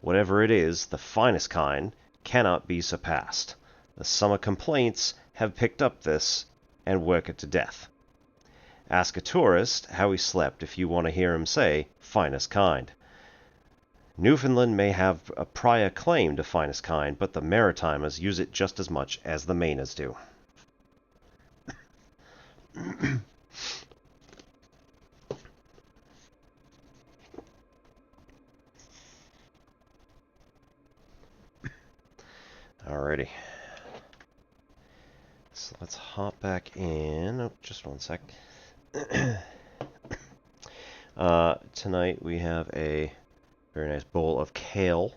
Whatever it is, the finest kind cannot be surpassed. The summer complaints have picked up this and work it to death. Ask a tourist how he slept if you want to hear him say, finest kind. Newfoundland may have a prior claim to finest kind, but the Maritimers use it just as much as the Mainers do. Alrighty. So let's hop back in. Oh, just one sec. Tonight we have a very nice bowl of kale.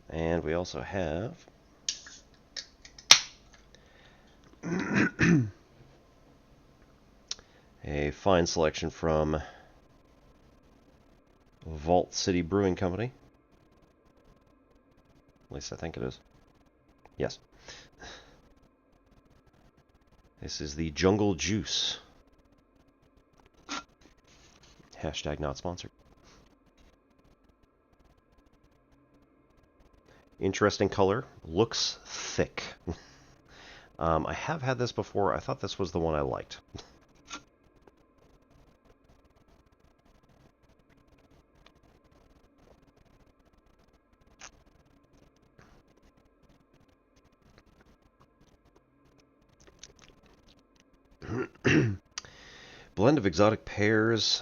And we also have a fine selection from Vault City Brewing Company. At least I think it is. Yes. This is the Jungle Juice. Hashtag not sponsored. Interesting color. Looks thick. I have had this before. I thought this was the one I liked. Blend of exotic pears,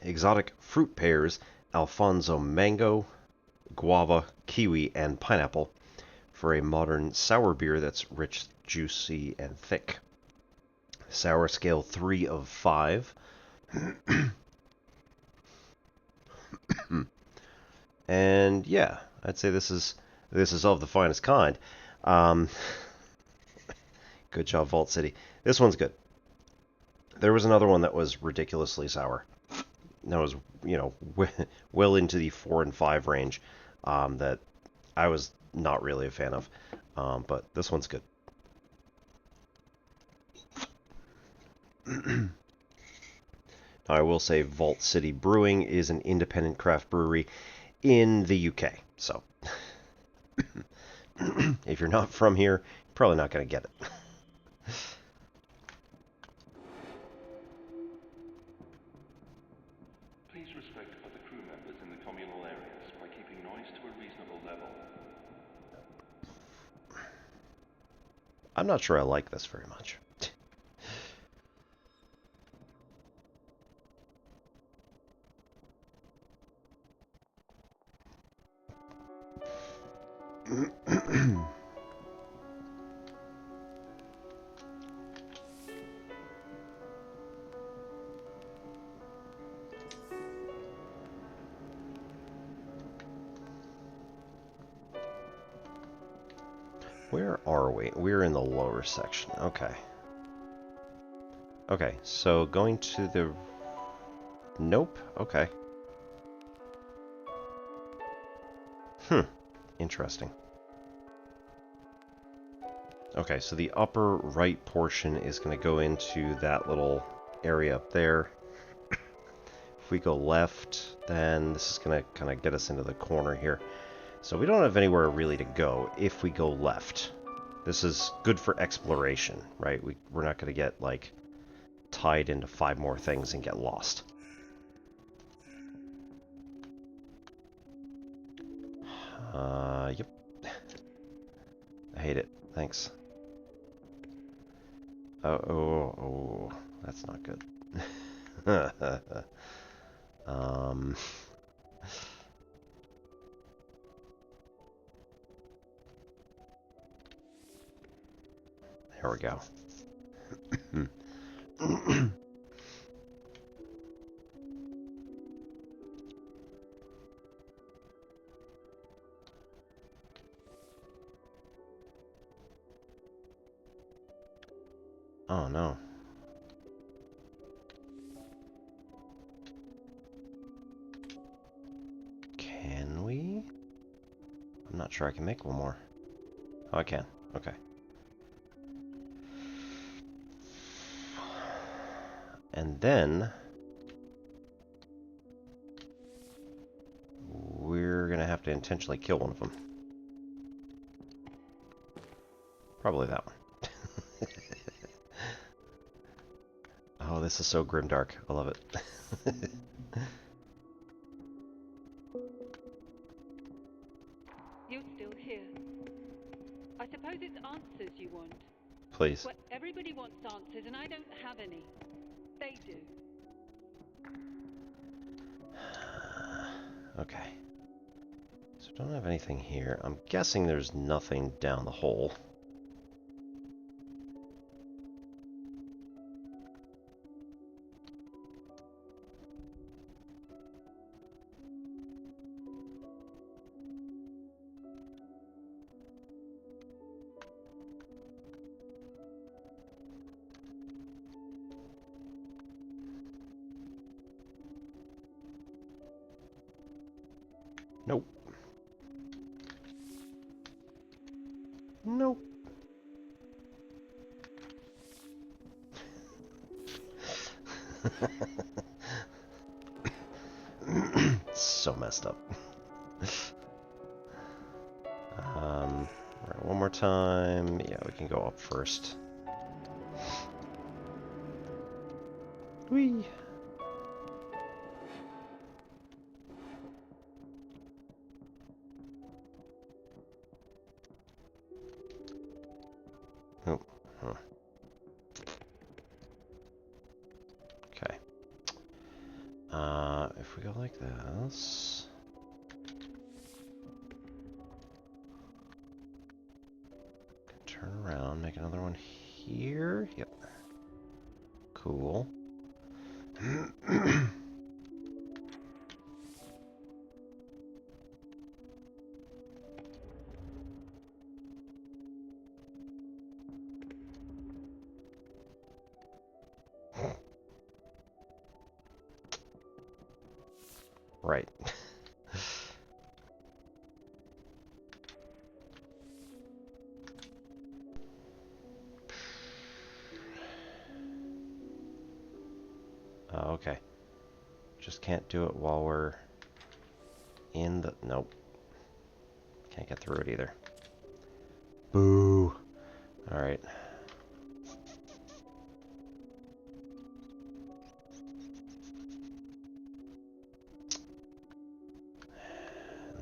exotic fruit pears, Alfonso mango, guava, kiwi, and pineapple for a modern sour beer that's rich, juicy, and thick. Sour scale 3 of 5. And yeah, I'd say this is of the finest kind. Good job, Vault City. This one's good. There was another one that was ridiculously sour. That was, you know, well into the 4 and 5 range, that I was not really a fan of. But this one's good. Now, I will say Vault City Brewing is an independent craft brewery in the UK. So, if you're not from here, you're probably not going to get it. Please respect other crew members in the communal areas by keeping noise to a reasonable level. I'm not sure I like this very much. Where are we? We're in the lower section. Okay. Okay, so going to the... Nope. Okay. Interesting. Okay, so the upper right portion is going to go into that little area up there. If we go left, then this is going to kind of get us into the corner here. So we don't have anywhere really to go if we go left. This is good for exploration, right? We're not going to get, like, tied into 5 more things and get lost. Yep. I hate it. Thanks. Oh, that's not good. There we go. Oh no. Can we? I'm not sure I can make one more. Oh, I can. Okay. And then we're gonna have to intentionally kill one of them. Probably that one. Oh, this is so grimdark. I love it. You're still here. I suppose it's answers you want. Please. Well, everybody wants answers, and I don't have any. They do. Okay. So don't have anything here. I'm guessing there's nothing down the hole. Nope. Nope. So messed up. Right, one more time. Yeah, we can go up first. Whee! Oh, huh. Okay. If we go like this... Turn around, make another one here. Yep. Cool. Right. Okay. Just can't do it while we're in the... Nope. Can't get through it either. Boo! Alright.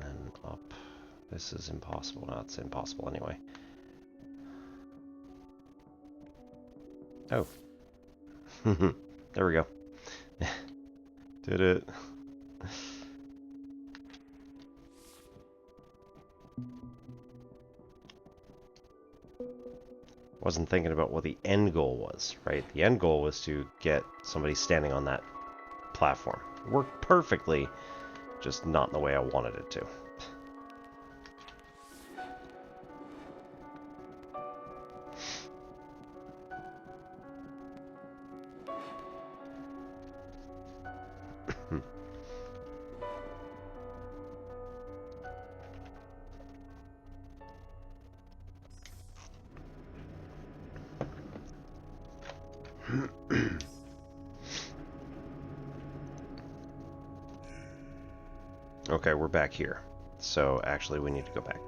And then up. This is impossible. No, it's impossible anyway. Oh. There we go. Did it. Wasn't thinking about what the end goal was, right? The end goal was to get somebody standing on that platform. Worked perfectly, just not in the way I wanted it to. Okay, we're back here. So actually we need to go back.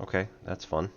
Okay, that's fun.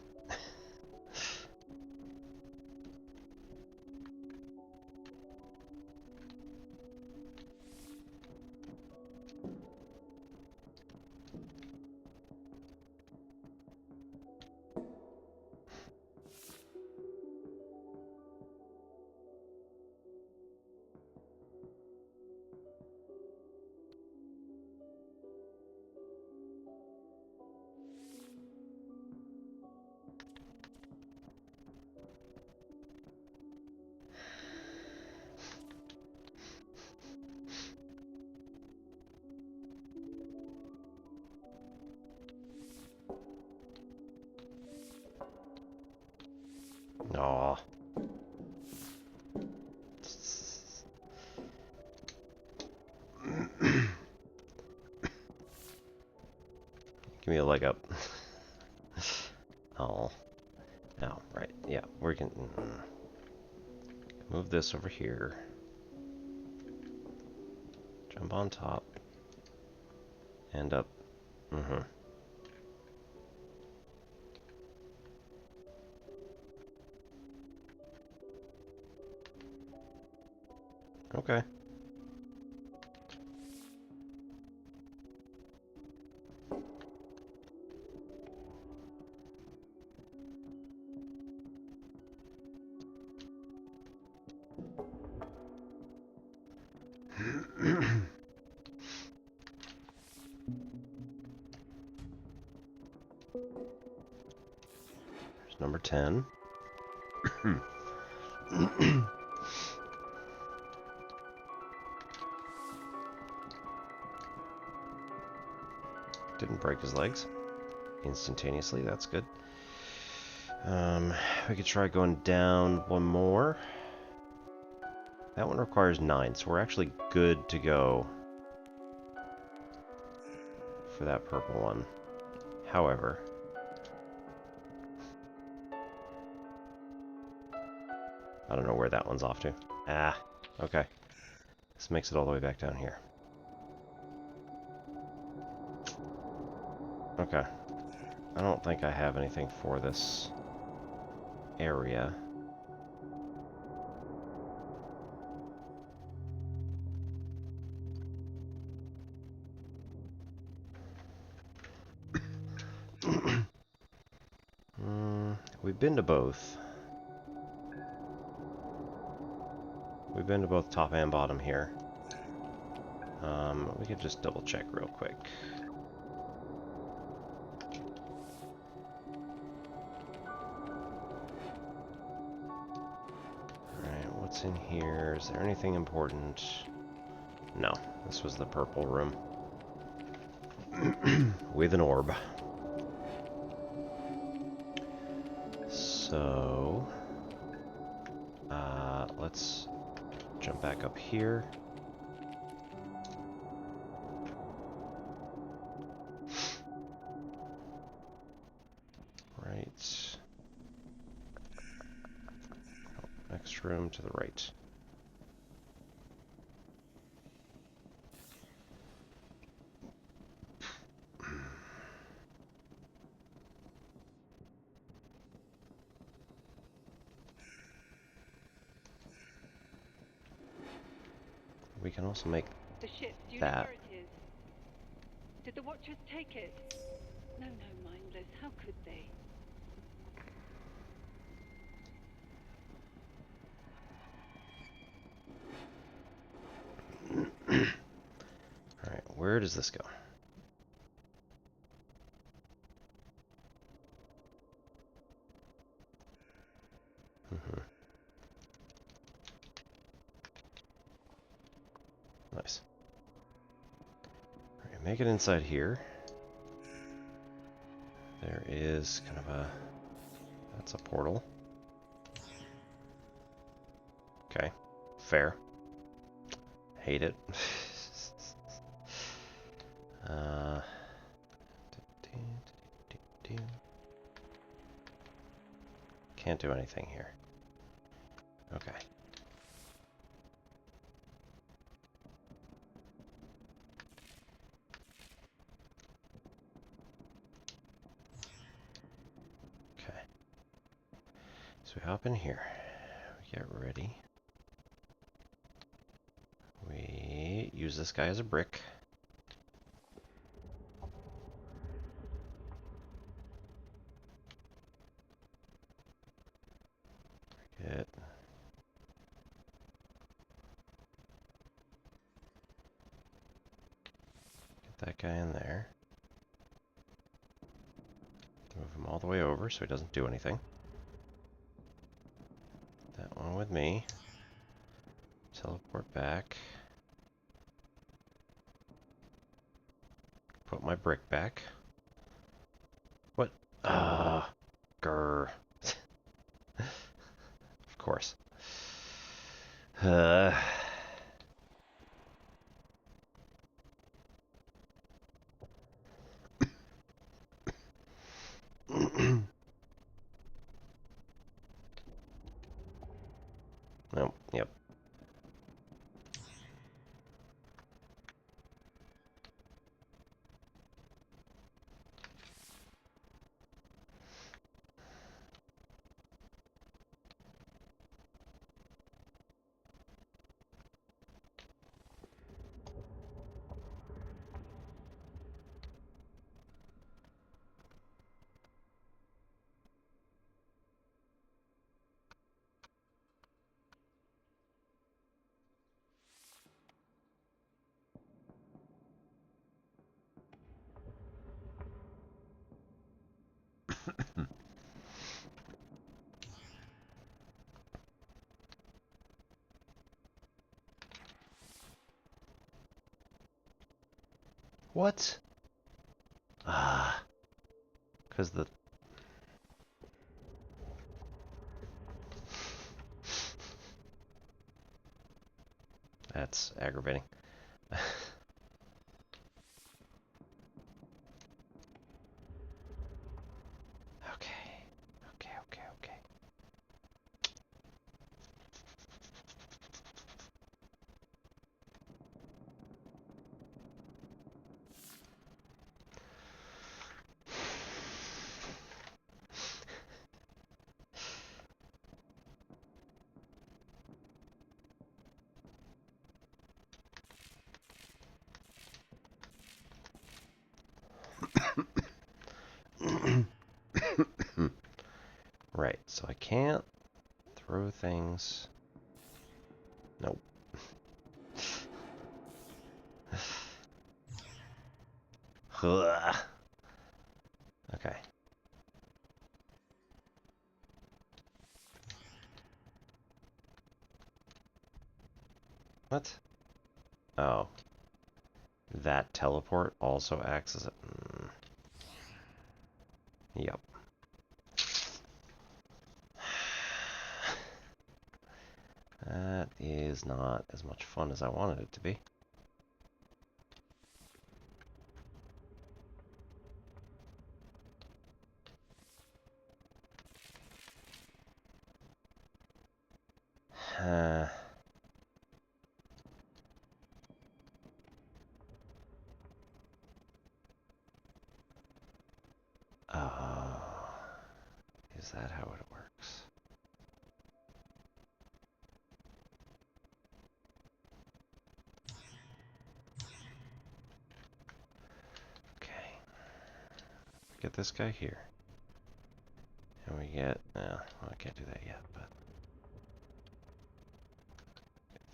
Aw. Give me a leg up. Oh. No, right. Yeah, we can move this over here. Jump on top. And up. Okay. There's number 10. Didn't break his legs instantaneously, that's good. We could try going down one more. That one requires 9, so we're actually good to go for that purple one. However, I don't know where that one's off to. Ah, okay. This makes it all the way back down here. Okay. I don't think I have anything for this area. We've been to both. We've been to both top and bottom here. We could just double check real quick. Alright, what's in here? Is there anything important? No, this was the purple room. With an orb. So, let's jump back up here. Right. Oh, next room to the right. We can also make The ship, do you that. know where it is? Did the Watchers take it? No, mindless. How could they? Alright, where does this go? Nice. Alright, make it inside here. There is kind of a... That's a portal. Okay. Fair. Hate it. Can't do anything here. Okay. Okay. So we hop in here. We get ready. We use this guy as a brick. Get that guy in there. Move him all the way over so he doesn't do anything. That one with me. Teleport back. Put my brick back. What? Grr. Of course. Nope, yep. What? Because the... That's aggravating. Okay. can't throw things. Nope. Okay. What? Oh. That teleport also acts as a... Yep. That is not as much fun as I wanted it to be. Is that how it works? Okay. Get this guy here. And we get... well, I can't do that yet, but...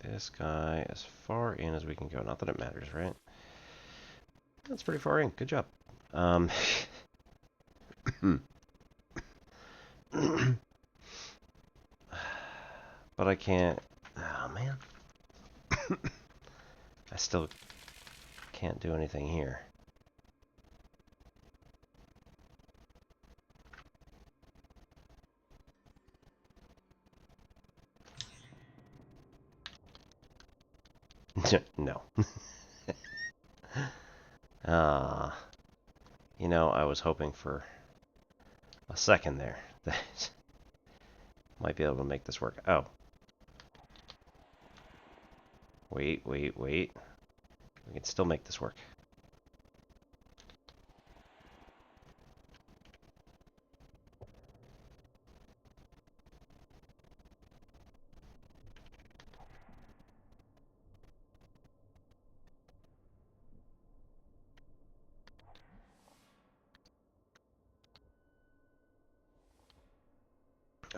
Get this guy as far in as we can go. Not that it matters, right? That's pretty far in. Good job. But I can't... Oh, man. I still can't do anything here. No. You know, I was hoping for a second there that might be able to make this work. Oh. Wait. We can still make this work.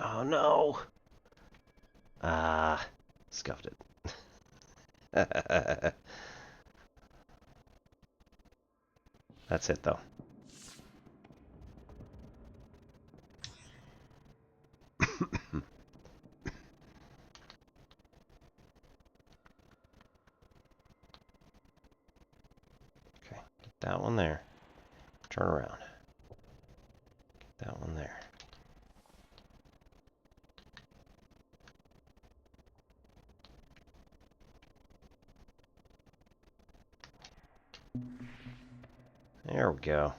Oh no! Scuffed it. That's it though. Okay, get that one there. Turn around. Get that one there. There we go.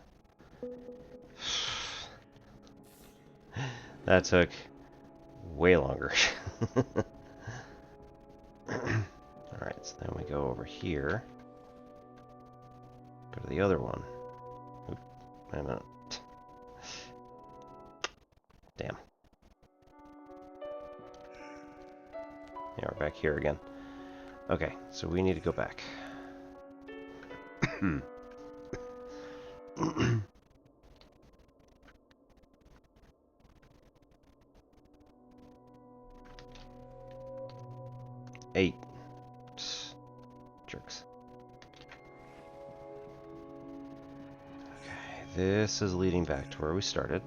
That took way longer. Alright, so then we go over here. Go to the other one. Oop, wait a minute. Damn. Yeah, we're back here again. Okay, so we need to go back. 8. Jerks. Okay, this is leading back to where we started.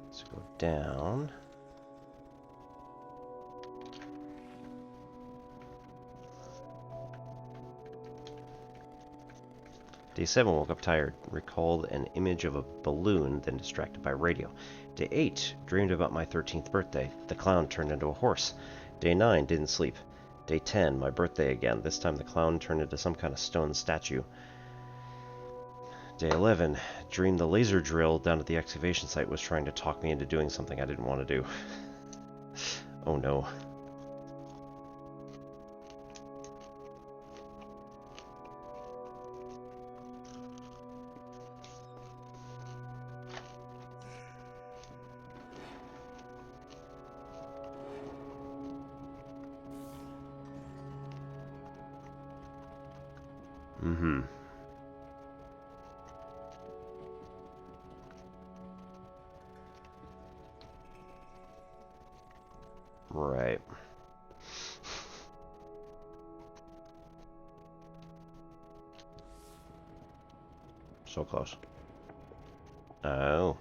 Let's go down. Day 7 woke up tired, recalled an image of a balloon, then distracted by radio. Day 8 dreamed about my 13th birthday. The clown turned into a horse. Day 9 didn't sleep. Day 10, my birthday again. This time the clown turned into some kind of stone statue. Day 11, dreamed the laser drill down at the excavation site was trying to talk me into doing something I didn't want to do. Oh no. Mm-hmm. Right. So close. Oh.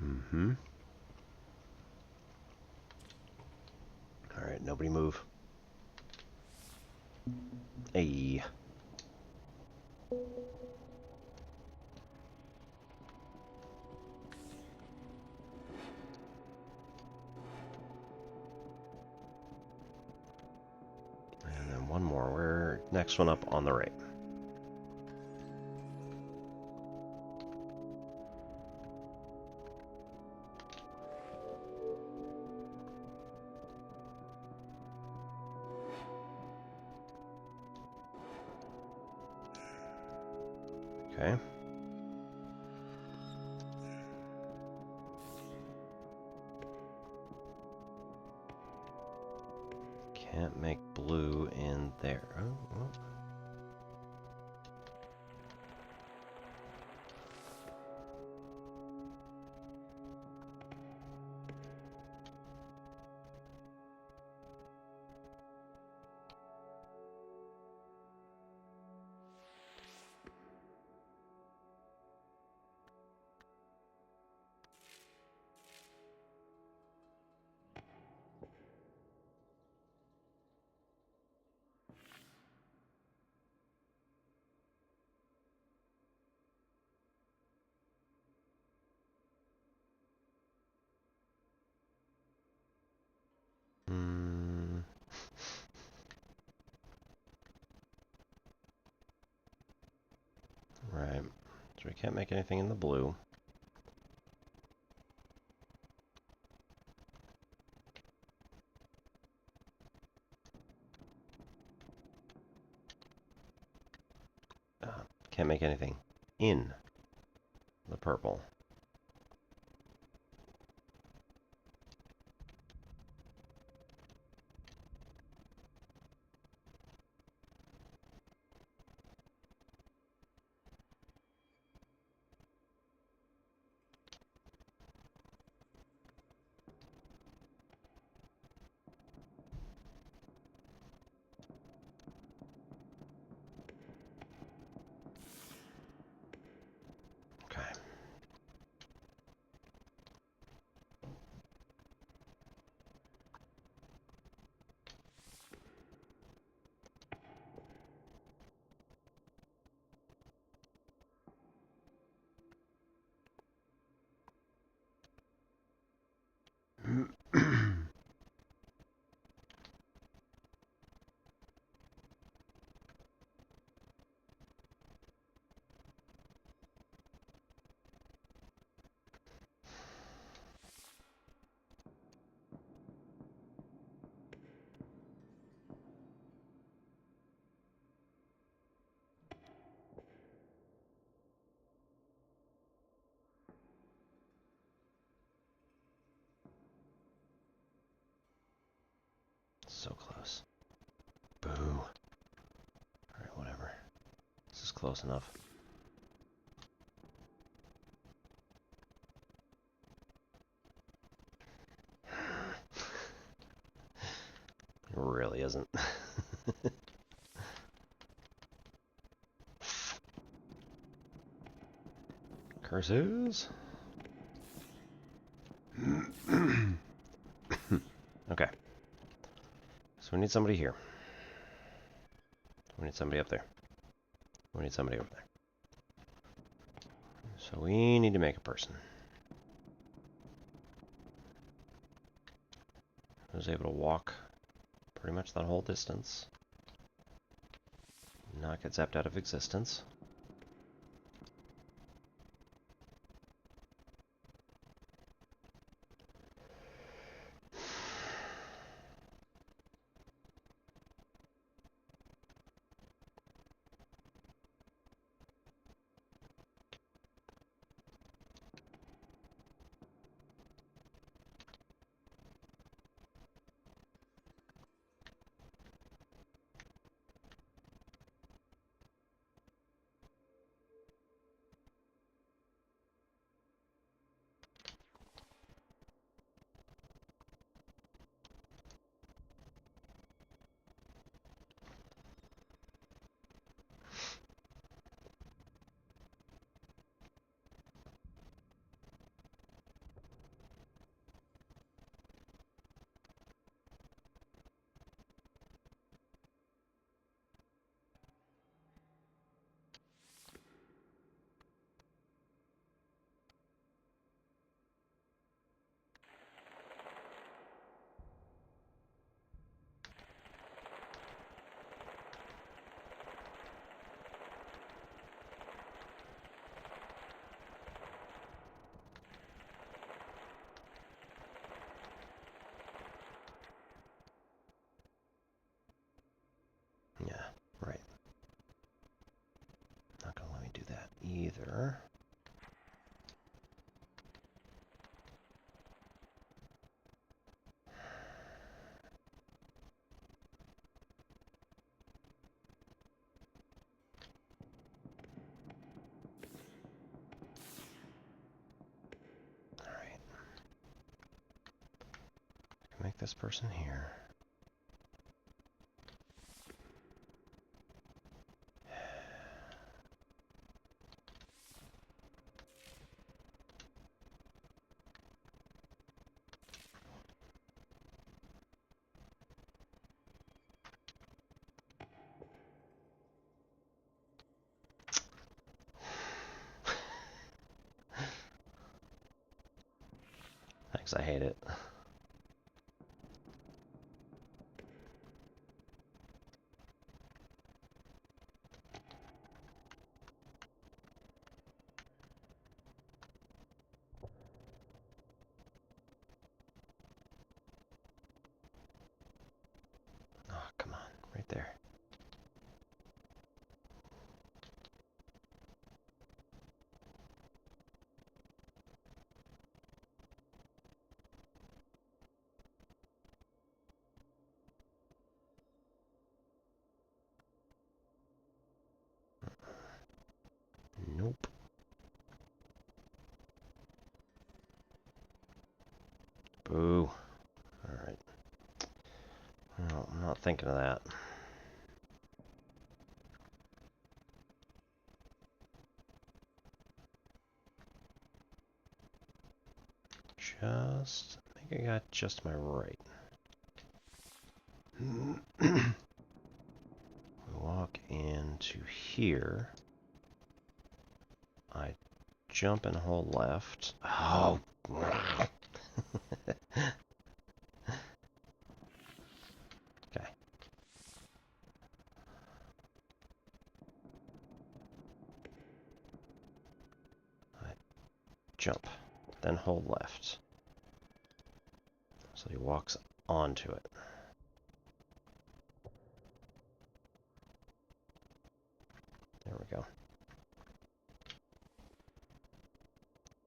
Mm-hmm. Alright, nobody move. Hey. And then one more. We're next one up on the right. Okay. Can't make blue in there. Oh, well. Right. So we can't make anything in the blue. Can't make anything in the purple. Okay. So close. Boo. Alright, whatever. This is close enough. It really isn't. Curses. Okay. So we need somebody here. We need somebody up there. We need somebody over there. So we need to make a person. Who's able to walk pretty much that whole distance not get zapped out of existence. Yeah, right. Not gonna let me do that either. Alright. Make this person here. Thanks, I hate it. Oh, come on, right there. Nope. Boo. Alright. Well, I'm not thinking of that. Just, I think I got just my right. We walk into here. I jump and hold left. Oh. Okay. I jump, then hold left. So he walks onto it. There we go.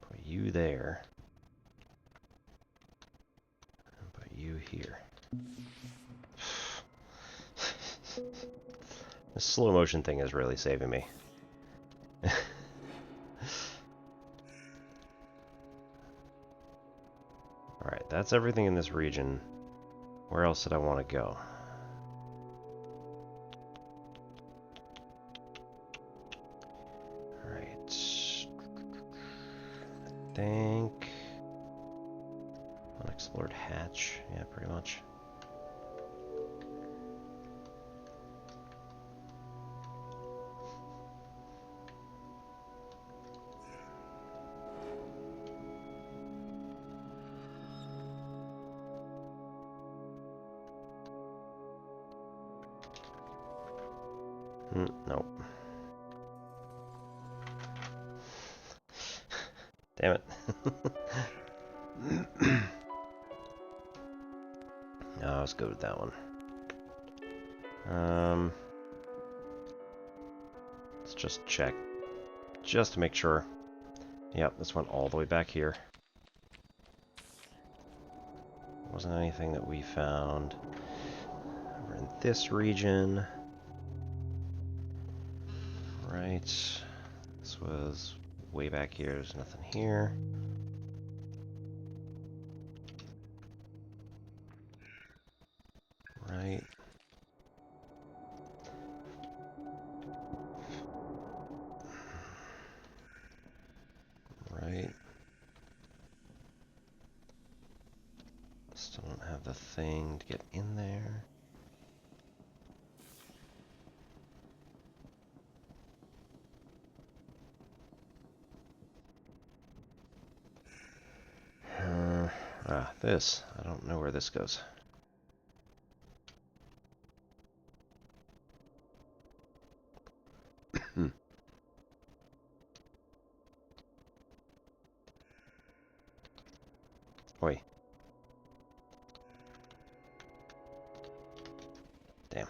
Put you there. And put you here. This slow motion thing is really saving me. Alright, that's everything in this region. Where else did I want to go? Alright. I think... unexplored hatch. Yeah, pretty much. Nope. Damn it. No, let's go with that one. Let's just check. Just to make sure. Yep, this went all the way back here. Wasn't anything that we found over in this region. Right. This was way back here. There's nothing here. Right. Right. Still don't have the thing to get in there. This. I don't know where this goes. Oi. Damn.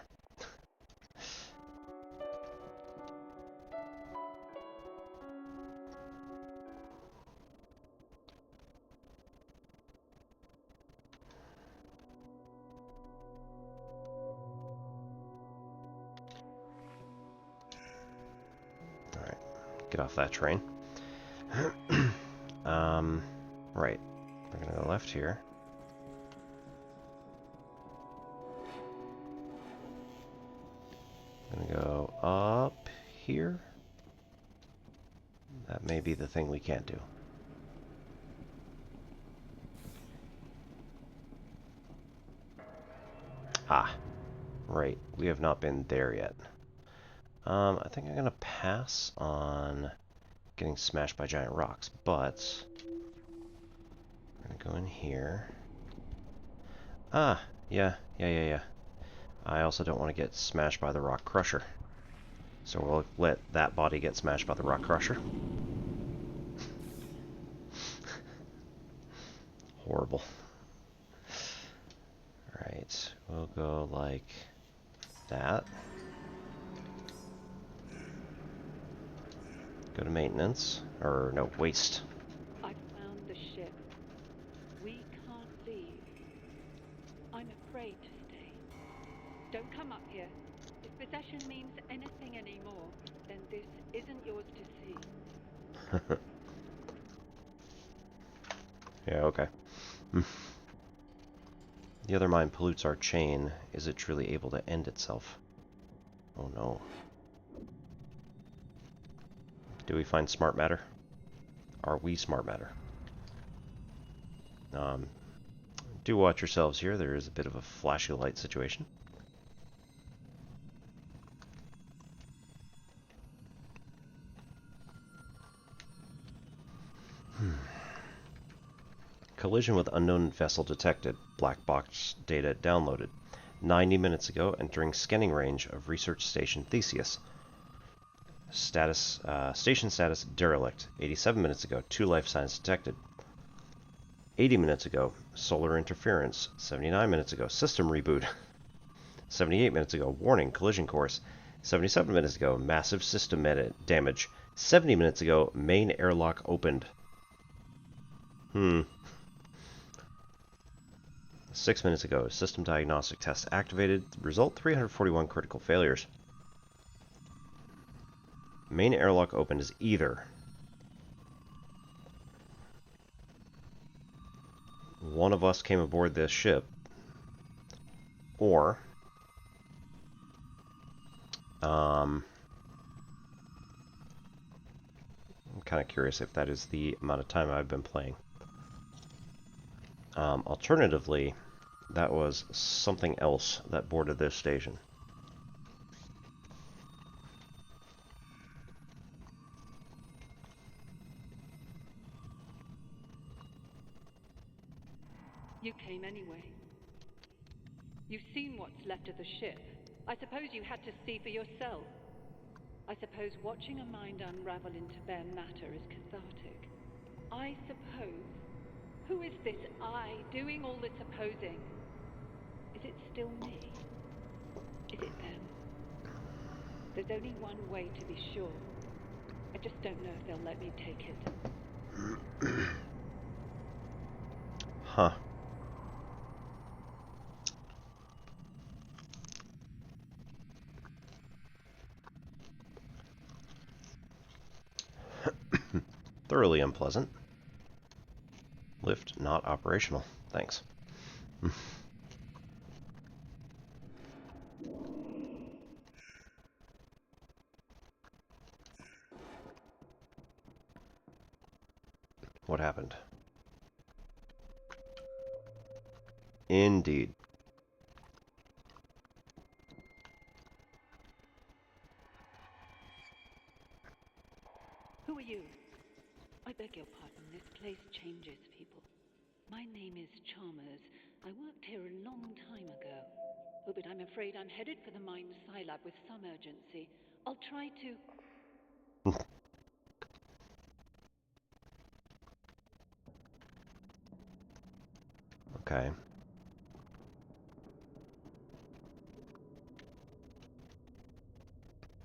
Alright. Get off that train. Right. We're gonna go left here. I'm gonna go up here. That may be the thing we can't do. Ah, right. We have not been there yet. I think I'm gonna pass on getting smashed by giant rocks, but we're gonna go in here. Ah, yeah. I also don't want to get smashed by the rock crusher. So we'll let that body get smashed by the rock crusher. Horrible. Alright, we'll go like that. Go to maintenance. Or, no, waste. I found the ship. We can't leave. I'm afraid to stay. Don't come up here. If possession means anything anymore, then this isn't yours to see. Yeah, okay. The other mind pollutes our chain. Is it truly able to end itself? Oh no. Do we find smart matter? Are we smart matter? Do watch yourselves here. There is a bit of a flashy light situation. Collision with unknown vessel detected. Black box data downloaded. 90 minutes ago, entering scanning range of research station Theseus. Status, station status derelict. 87 minutes ago, 2 life signs detected. 80 minutes ago, solar interference. 79 minutes ago, system reboot. 78 minutes ago, warning, collision course. 77 minutes ago, massive system damage. 70 minutes ago, main airlock opened. 6 minutes ago, system diagnostic test activated. Result 341 critical failures. Main airlock opened is either one of us came aboard this ship, or I'm kind of curious if that is the amount of time I've been playing. Alternatively, that was something else that boarded this station. You came anyway. You've seen what's left of the ship. I suppose you had to see for yourself. I suppose watching a mind unravel into bare matter is cathartic. I suppose. Who is this I doing all the supposing? Is it still me? Is it them? There's only one way to be sure. I just don't know if they'll let me take it. Huh. Thoroughly unpleasant. Lift not operational. Thanks. What happened? Indeed. Who are you? I beg your pardon, this place changes people. My name is Chalmers. I worked here a long time ago. Oh, but I'm afraid I'm headed for the mine Scilab with some urgency. I'll try to... Okay.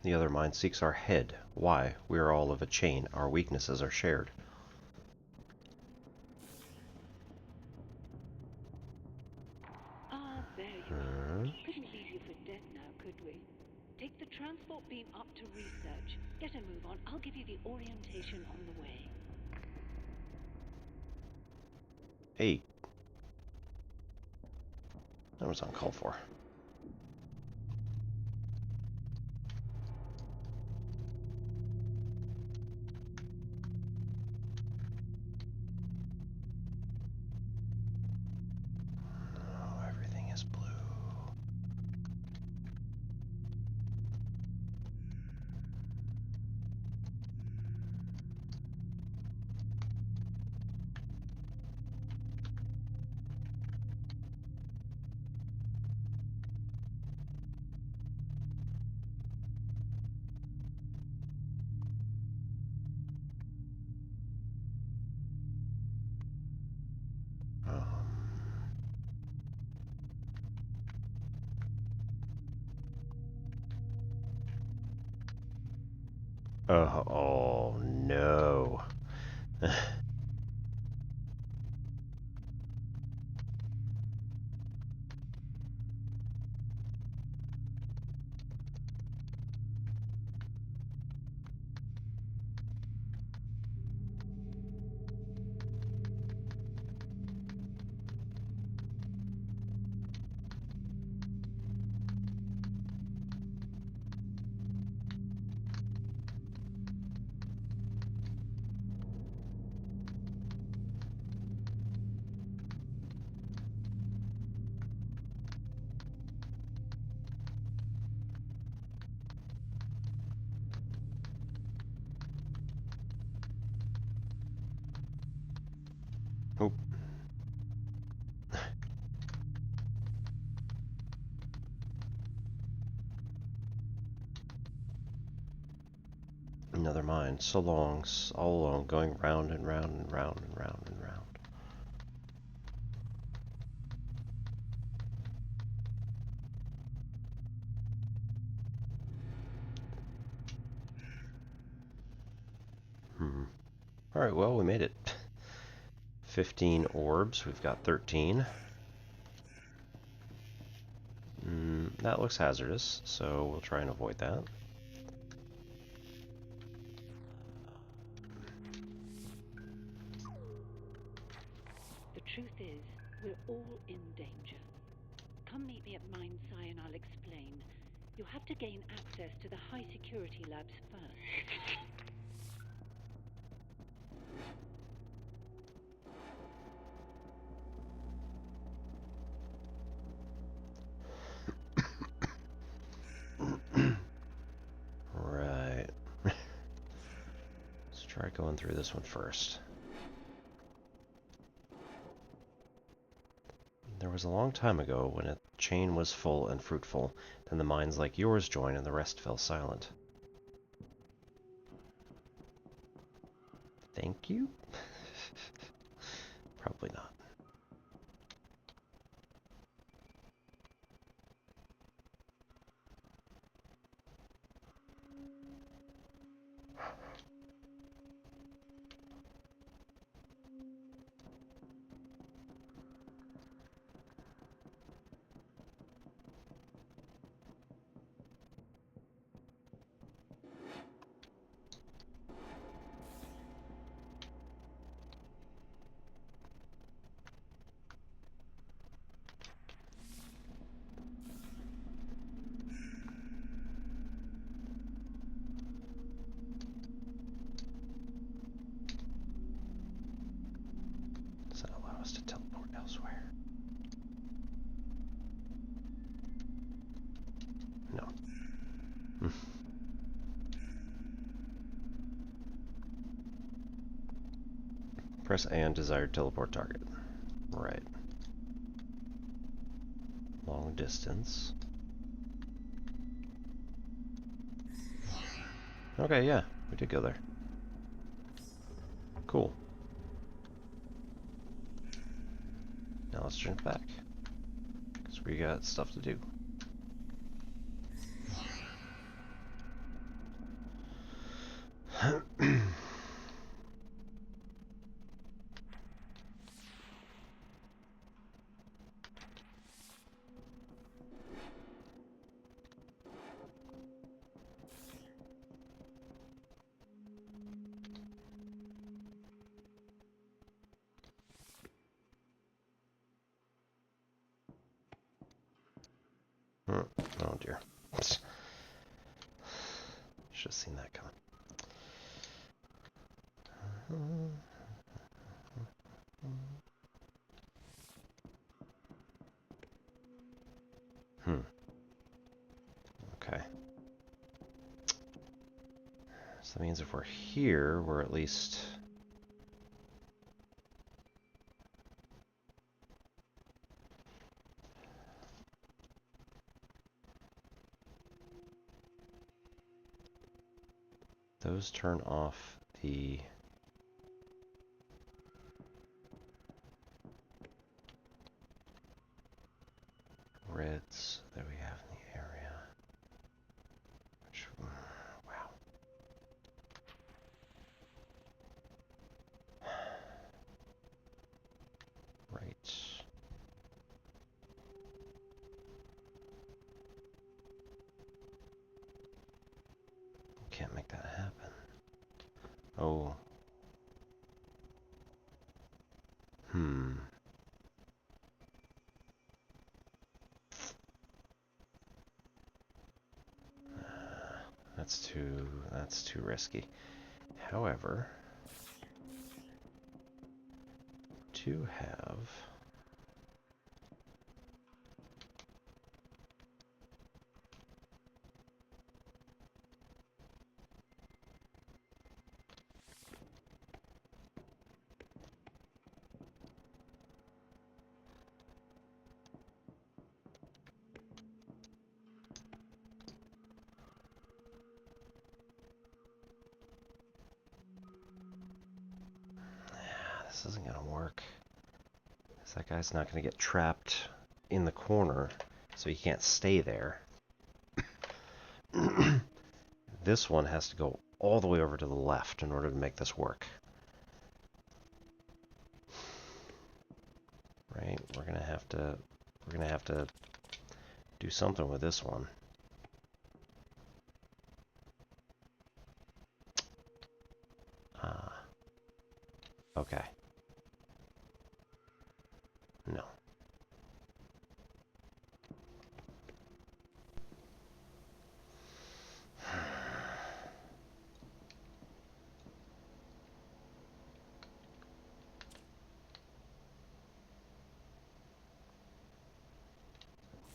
The other mind seeks our head. Why? We are all of a chain. Our weaknesses are shared. Ah, there you are. Couldn't leave you for dead now, could we? Take the transport beam up to research. Get a move on. I'll give you the orientation on the way. Hey. That was uncalled for. Oh, everything is blue. Oh no. Oh. Another mine. So long, all alone, going round and round and round and round and round. Alright, well, we made it. 15 orbs. We've got 13. That looks hazardous, so we'll try and avoid that. The truth is, we're all in danger. Come meet me at Mine Sci and I'll explain. You'll have to gain access to the high security labs first. Right. Let's try going through this one first. There was a long time ago when a chain was full and fruitful, then the minds like yours joined and the rest fell silent. you? Probably not. Does that allow us to teleport elsewhere? No. Press A on desired teleport target. Right. Long distance. Okay, yeah, we did go there. Cool. Now let's jump back, because we got stuff to do. Oh dear. Should have seen that coming. Okay. So that means if we're here, we're at least... Those turn off the... reds that we have in the area. Which, wow. Right. Can't make that happen. Oh. That's too risky. However, to have this isn't gonna work. That guy's not gonna get trapped in the corner, so he can't stay there. This one has to go all the way over to the left in order to make this work. Right? We're gonna have to do something with this one. Okay. No.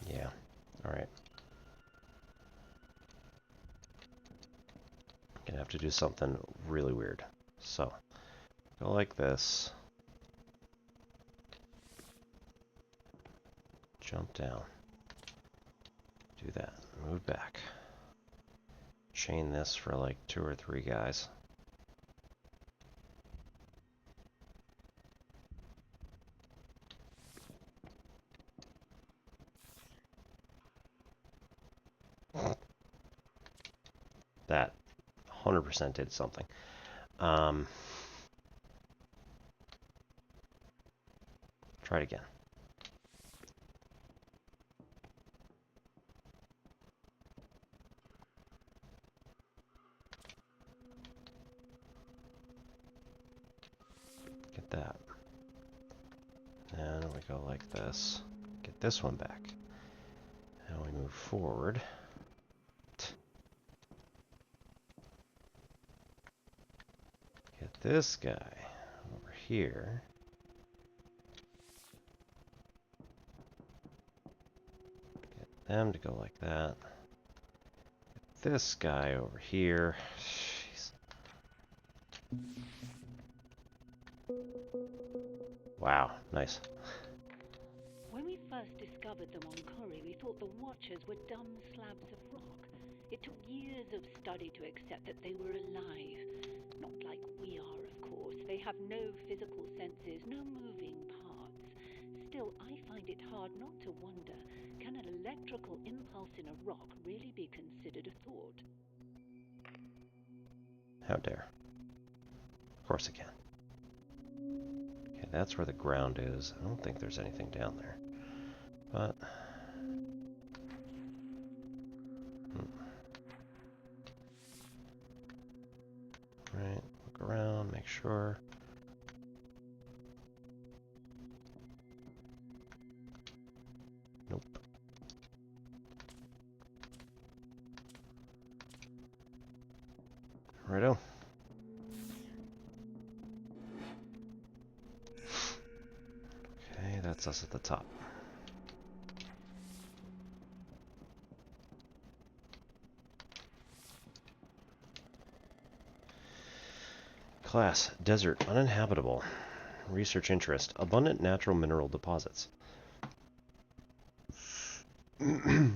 Yeah. All right. Gonna have to do something really weird. So, go like this. Jump down. Do that. Move back. Chain this for like 2 or 3 guys. That 100% did something. Try it again. Get that. And we go like this. Get this one back. And we move forward. Get this guy over here. Get them to go like that. Get this guy over here. Jeez. Wow, nice. When we first discovered them on Kori, we thought the Watchers were dumb slabs of rock. It took years of study to accept that they were alive. Not like we are, of course. They have no physical senses, no moving parts. Still, I find it hard not to wonder, can an electrical impulse in a rock really be considered a thought? How dare. Of course it can. Okay, that's where the ground is. I don't think there's anything down there. But... Right, look around, make sure. Nope. Righto. Okay, that's us at the top. Class, desert, uninhabitable. Research interest, abundant natural mineral deposits.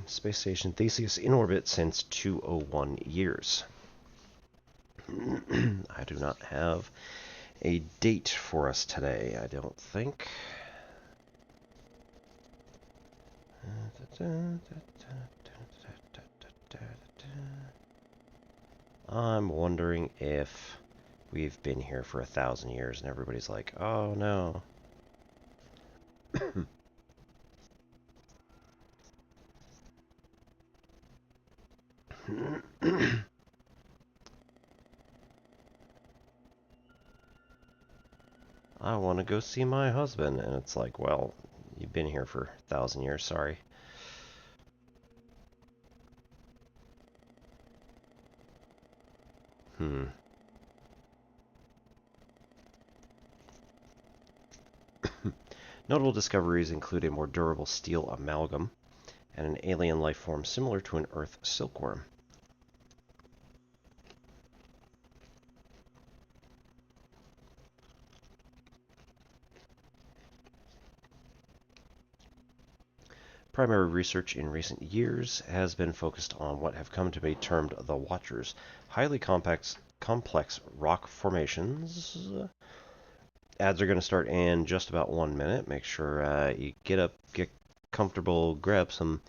Space Station Theseus in orbit since 201 years. I do not have a date for us today, I don't think. I'm wondering if we've been here for 1,000 years and everybody's like, oh no. I want to go see my husband. And it's like, well, you've been here for 1,000 years, sorry. Notable discoveries include a more durable steel amalgam and an alien life form similar to an Earth silkworm. Primary research in recent years has been focused on what have come to be termed the Watchers, highly complex rock formations. Ads are going to start in just about 1 minute. Make sure you get up, get comfortable, grab some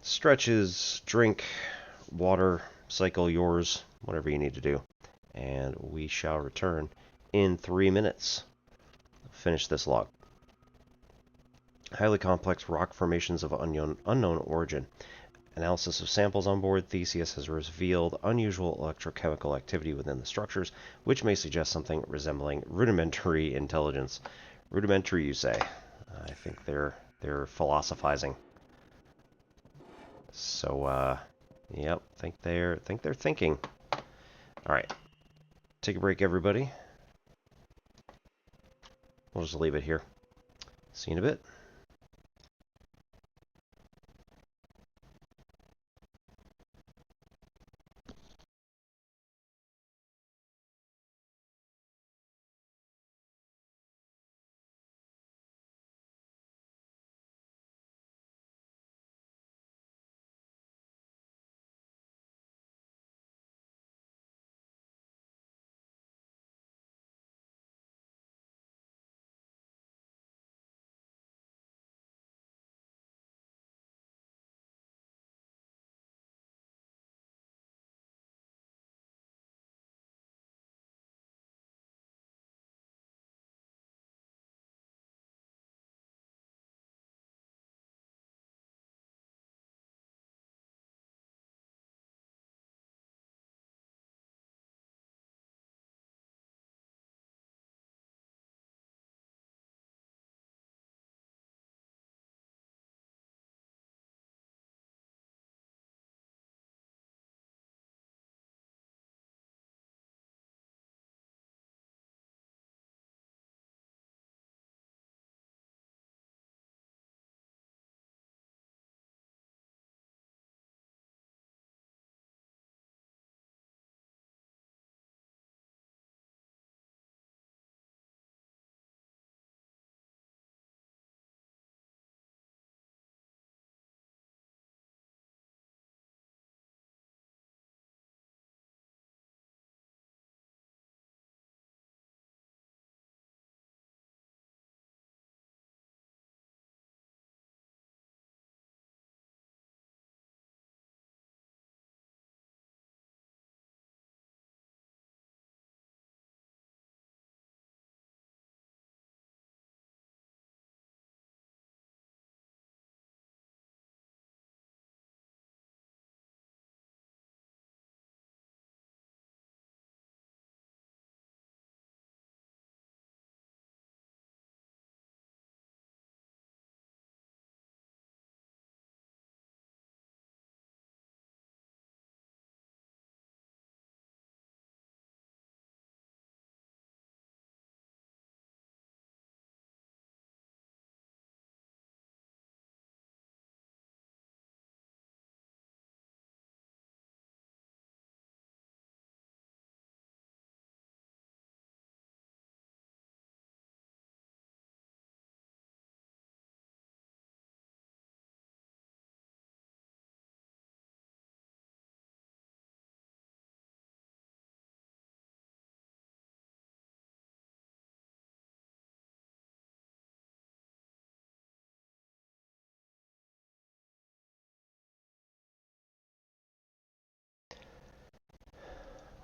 stretches, drink, water, cycle yours, whatever you need to do. And we shall return in 3 minutes. Finish this log. Highly complex rock formations of unknown origin. Analysis of samples on board Theseus has revealed unusual electrochemical activity within the structures, which may suggest something resembling rudimentary intelligence. Rudimentary, you say? I think they're philosophizing. So, yep, think they're thinking. All right, take a break, everybody. We'll just leave it here. See you in a bit.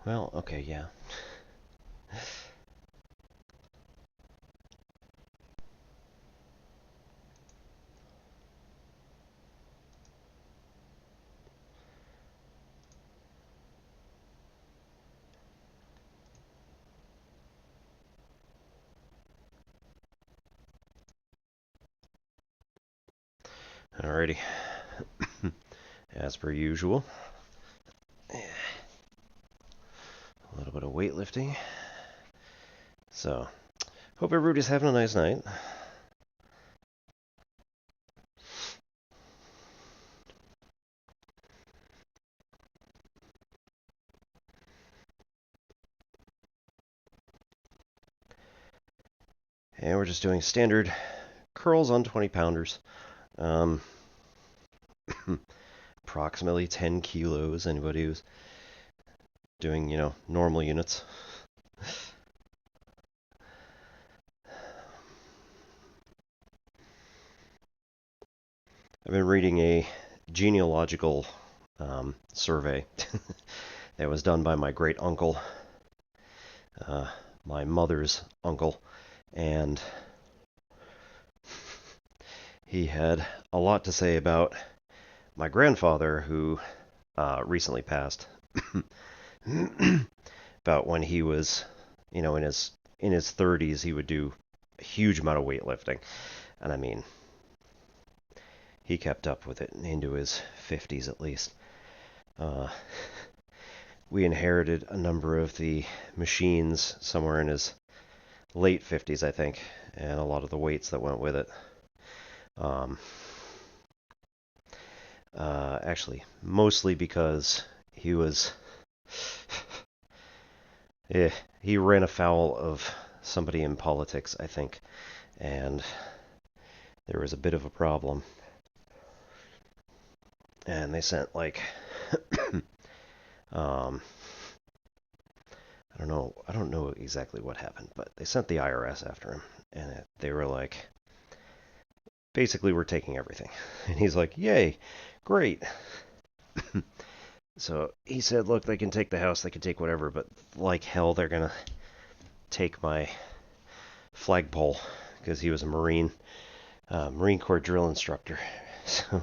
Well, okay, yeah. Alrighty. As per usual. A little bit of weightlifting. So, hope everybody's having a nice night. And we're just doing standard curls on 20-pounders. Approximately 10 kilos. Anybody who's doing, normal units. I've been reading a genealogical survey that was done by my great uncle, my mother's uncle, and he had a lot to say about my grandfather, who recently passed. About when he was, in his 30s, he would do a huge amount of weightlifting, and I mean, he kept up with it into his 50s at least. We inherited a number of the machines somewhere in his late 50s, I think, and a lot of the weights that went with it. Actually, mostly because he was... he ran afoul of somebody in politics, I think, and there was a bit of a problem. And they sent, like, I don't know exactly what happened, but they sent the IRS after him, and they were like, basically, we're taking everything. And he's like, yay, great. So he said, look, they can take the house, they can take whatever, but like hell, they're gonna take my flagpole, because he was a Marine Corps drill instructor. So...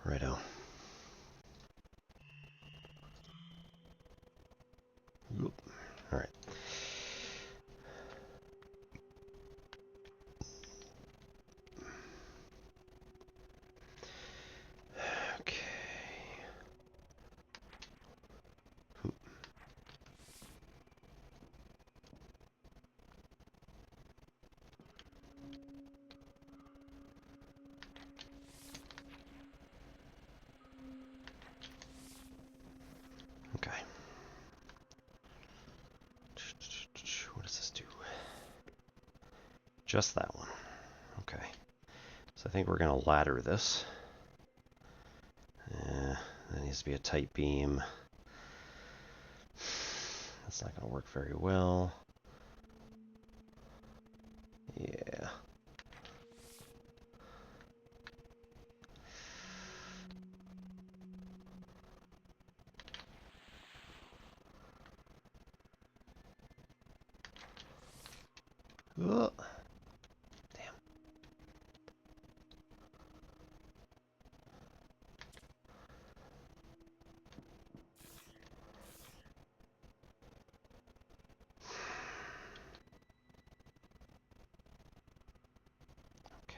righto. All right. Okay. Okay. What does this do? Just that one. Okay. So I think we're going to ladder this. That needs to be a tight beam. That's not going to work very well. Yeah. Ugh. Damn. Okay.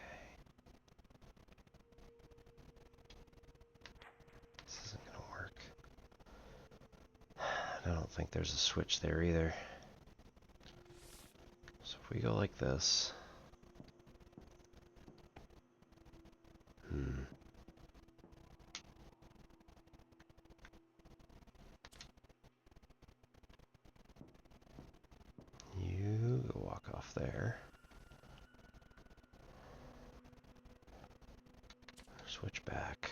This isn't going to work. I don't think there's a switch there either. So if we go like this... You go walk off there. Switch back.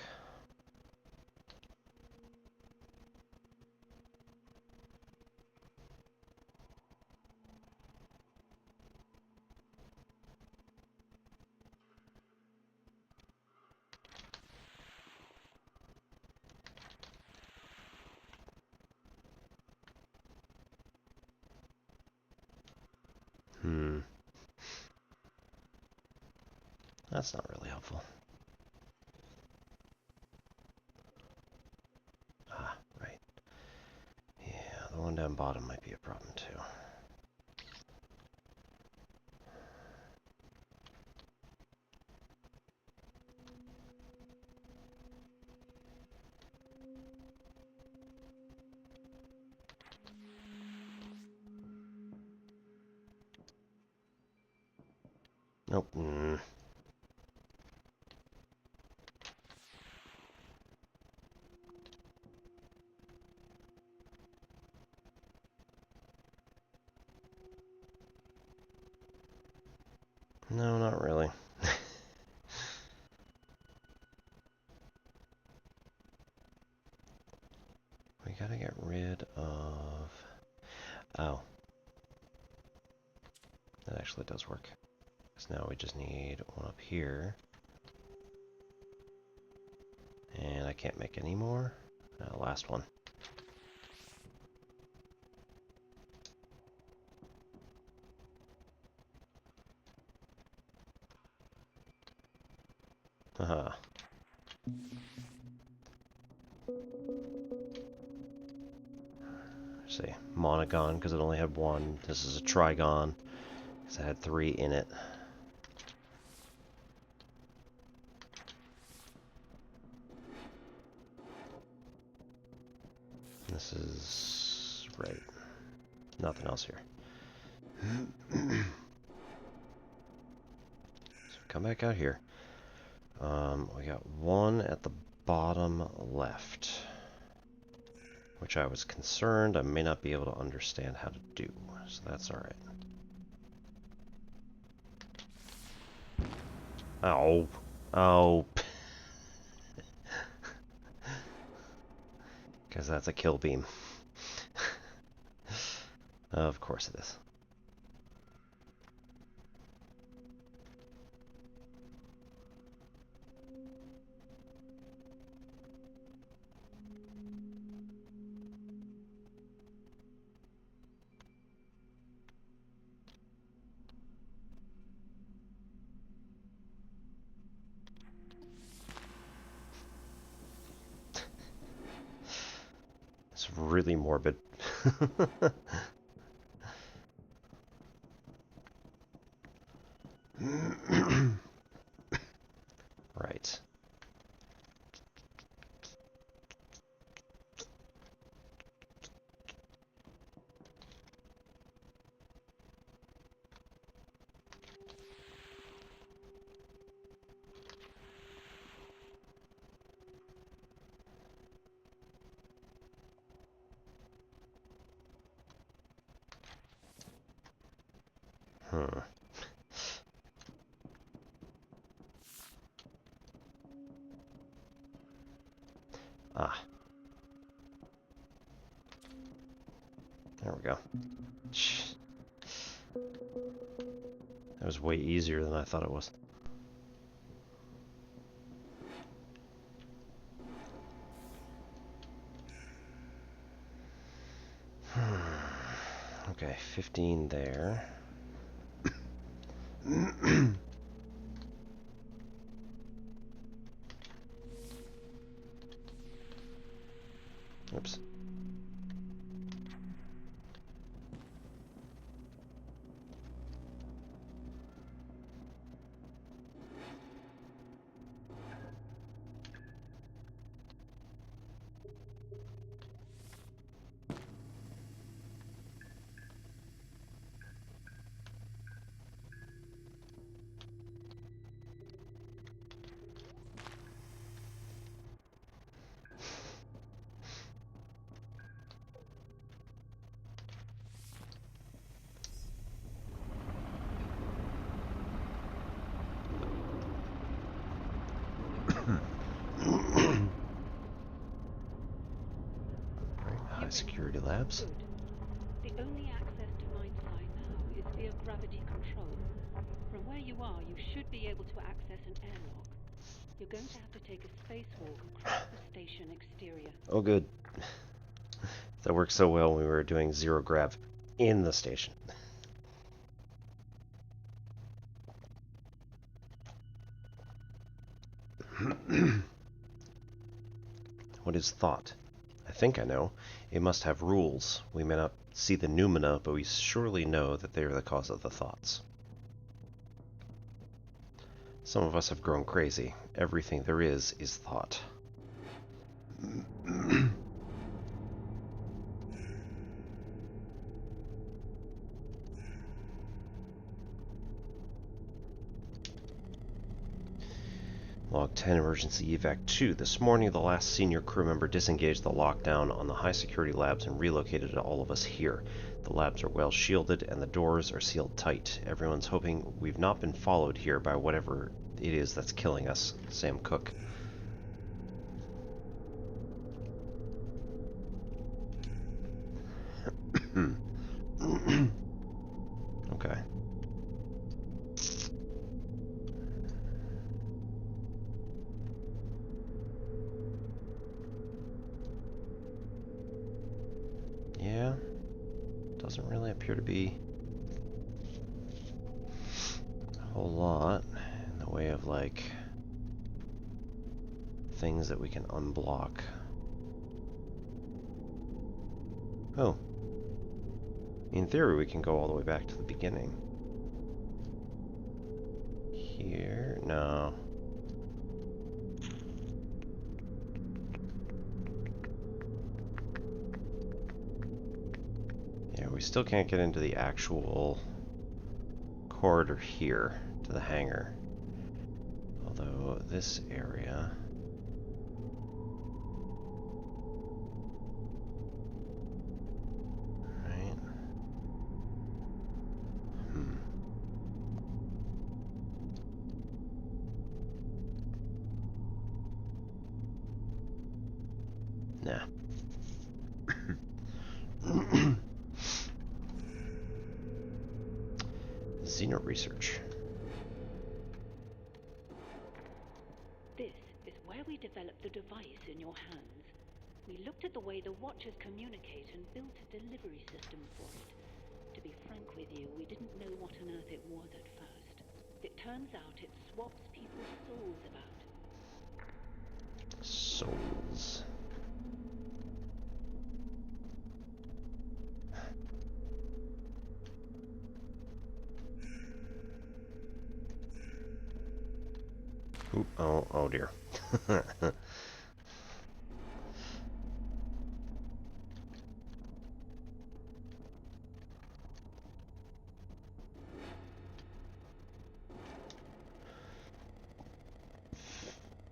That's not really helpful. Ah, right. Yeah, the one down bottom might be a problem too. Nope. No, not really. We gotta get rid of... Oh. That actually does work. Because now we just need one up here. And I can't make any more. Last one. Haha. See, monogon because it only had one. This is a trigon because it had 3 in it. This is right. Nothing else here. So come back out here. We got one at the bottom left, which I was concerned I may not be able to understand how to do, so that's all right. Oh, oh, because that's a kill beam. Of course it is. It's really morbid. Right. Ah. There we go. That was way easier than I thought it was. Okay, 15 there. Oops. High security labs. Good. The only access to Mindside now is via gravity control. From where you are, you should be able to access an airlock. You're going to have to take a spacewalk across the station exterior. Oh, good. That worked so well when we were doing zero grav in the station. What is thought? I think I know. It must have rules. We may not see the noumena, but we surely know that they are the cause of the thoughts. Some of us have grown crazy. Everything there is thought. Log 10, Emergency Evac 2. This morning, the last senior crew member disengaged the lockdown on the high-security labs and relocated all of us here. The labs are well shielded, and the doors are sealed tight. Everyone's hoping we've not been followed here by whatever it is that's killing us. Sam Cook. Okay. Yeah, doesn't really appear to be a whole lot in the way of, like, things that we can unblock. Oh. In theory, we can go all the way back to the beginning. Here? No. Yeah, we still can't get into the actual corridor here to the hangar. Although this area... Right. Nah. Xeno research. This is where we developed the device in your hands. We looked at the way the Watchers communicate and built a delivery system for it. To be frank with you, we didn't know what on earth it was at first. It turns out it swaps people's souls about. Souls. Oop, oh dear.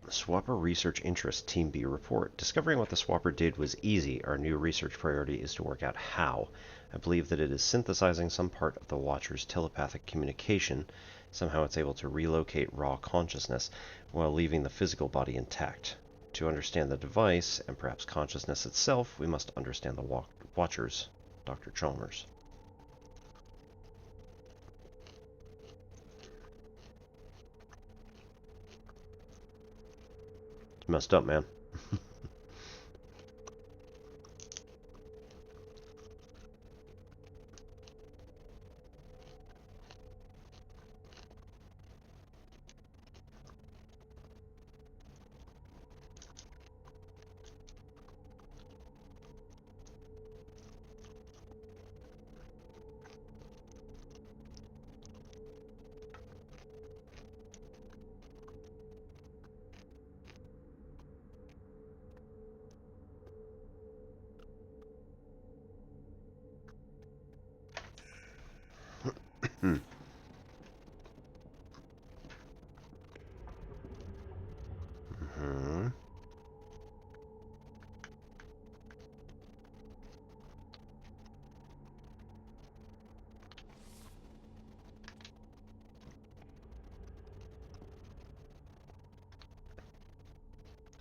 Swapper Research Interest Team B report. Discovering what the Swapper did was easy. Our new research priority is to work out how. I believe that it is synthesizing some part of the Watcher's telepathic communication. Somehow it's able to relocate raw consciousness while leaving the physical body intact. To understand the device, and perhaps consciousness itself, we must understand the Watchers. Dr. Chalmers. It's messed up, man.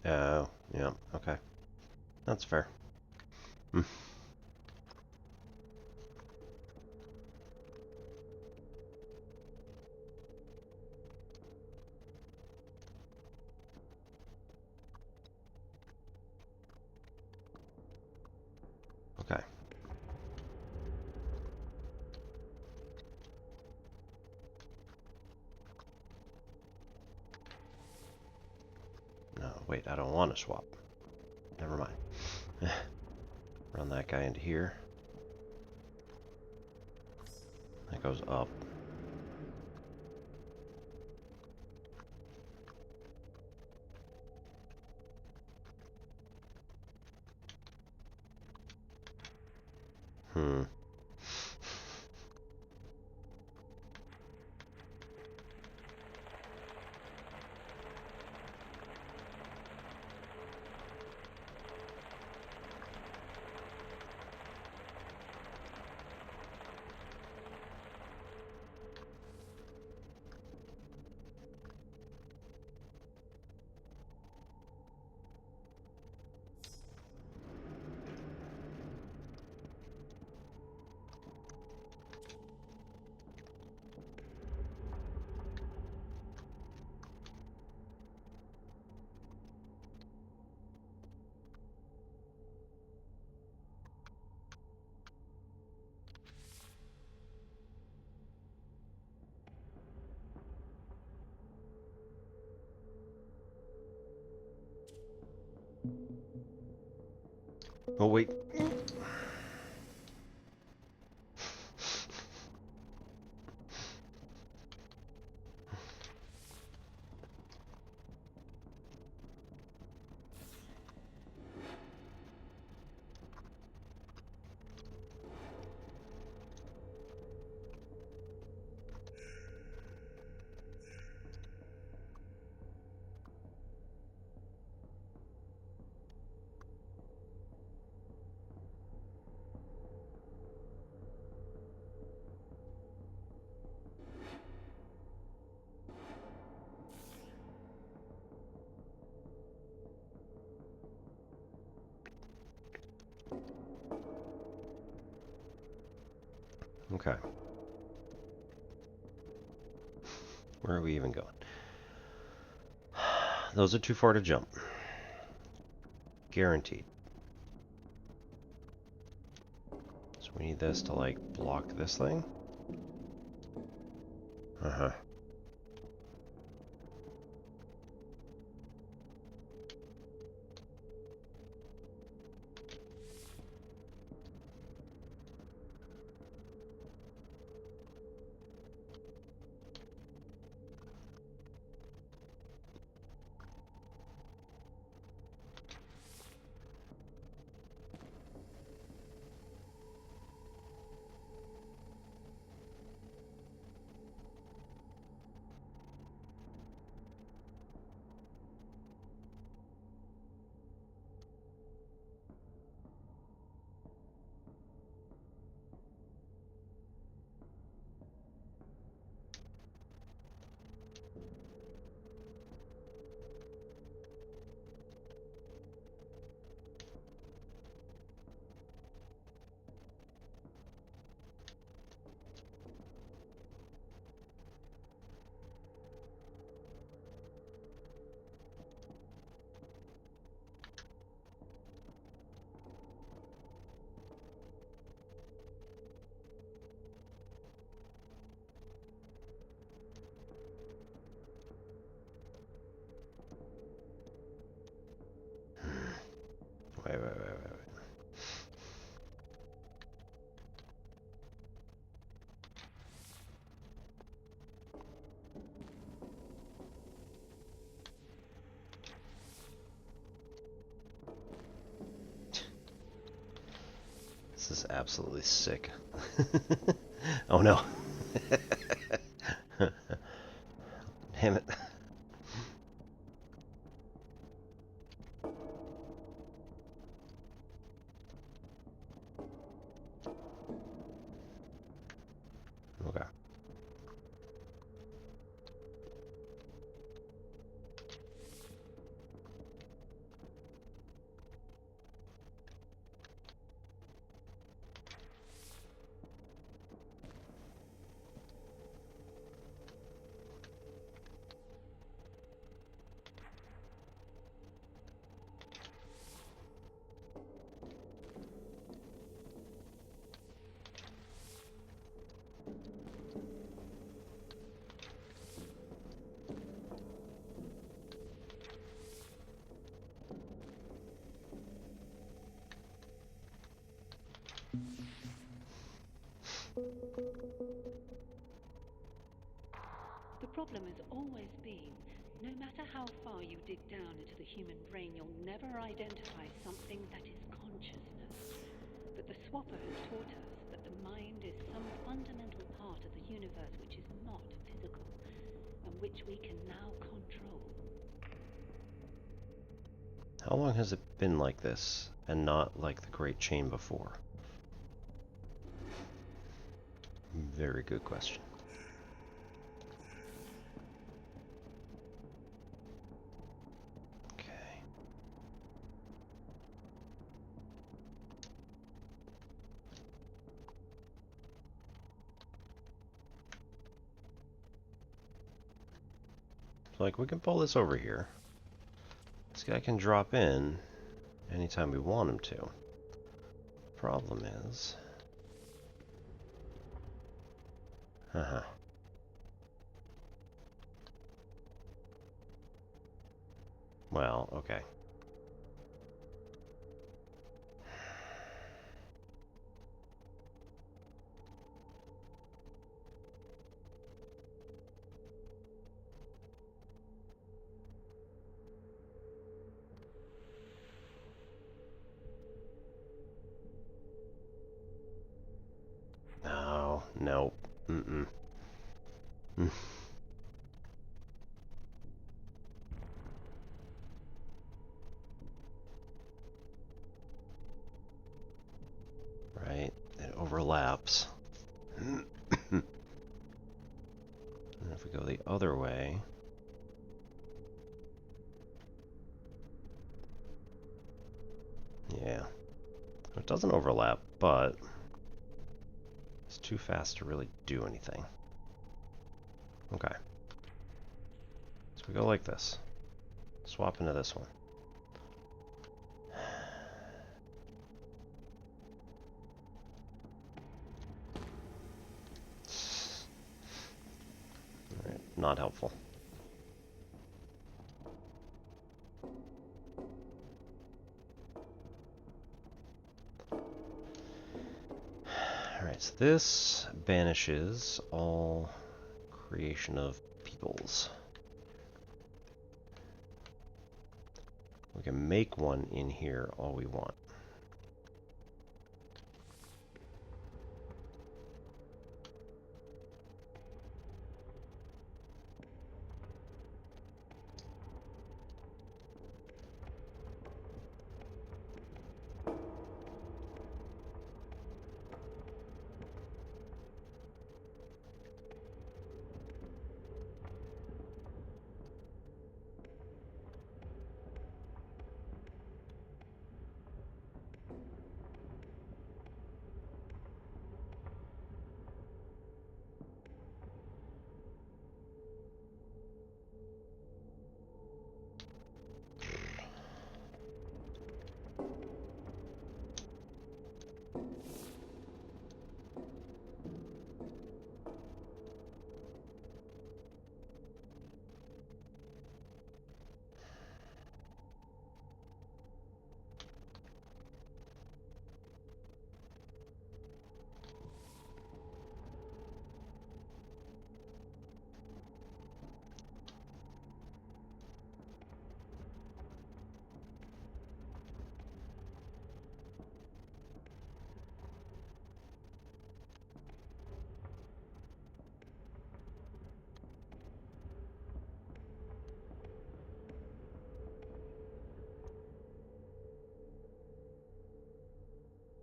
Oh, yeah, okay. That's fair. Okay. wait, I don't want to swap. Never mind. Run that guy into here. That goes up. Hmm. Oh, wait. Okay. Where are we even going? Those are too far to jump. Guaranteed. So we need this to, like, block this thing? Uh-huh. Wait. This is absolutely sick. Oh no. Damn it. Okay. The problem has always been, no matter how far you dig down into the human brain, you'll never identify something that is consciousness. But the Swapper has taught us that the mind is some fundamental part of the universe which is not physical, and which we can now control. How long has it been like this, and not like the Great Chain before? Very good question. Okay. So, like, we can pull this over here. This guy can drop in anytime we want him to. Problem is... Well, okay. No, nope. Mm-mm. Right, it overlaps. And if we go the other way... Yeah. It doesn't overlap, but... it's too fast to really do anything. Okay. So we go like this. Swap into this one. Alright, not helpful. Alright, so this banishes all creation of peoples. We can make one in here all we want.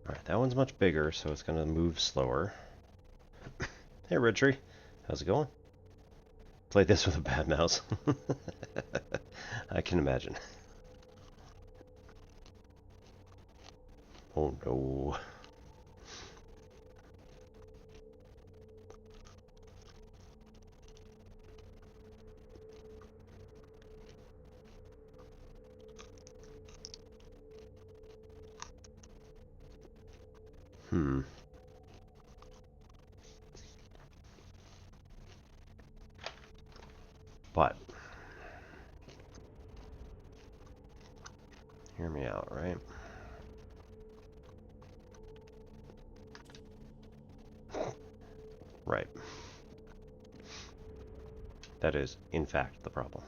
Alright, that one's much bigger, so it's going to move slower. Hey, Ridtree. How's it going? Play this with a bad mouse. I can imagine. Oh no. But, hear me out, right? Right. That is, in fact, the problem.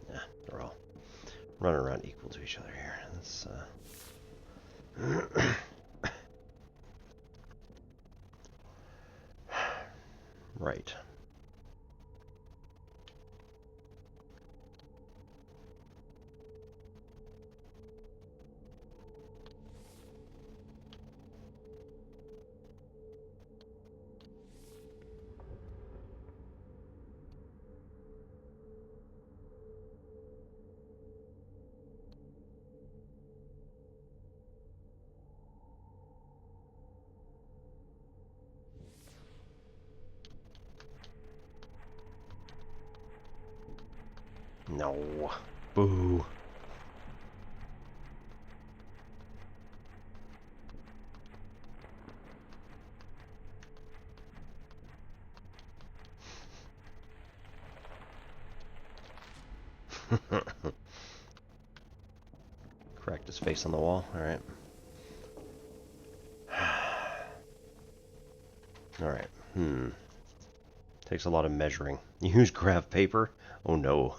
Yeah, they're all running around equal to each other here. That's, right. No. Boo. Cracked his face on the wall. Alright. Alright. Takes a lot of measuring. Use graph paper? Oh no.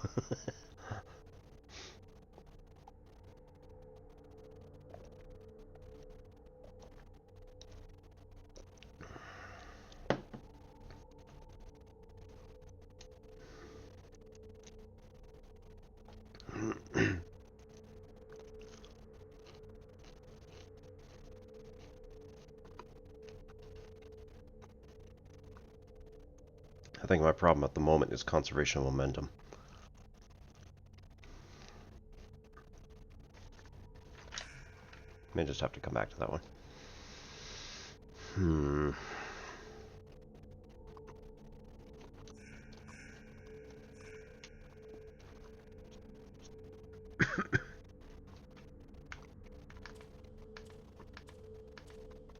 I think my problem at the moment is conservation of momentum. May just have to come back to that one.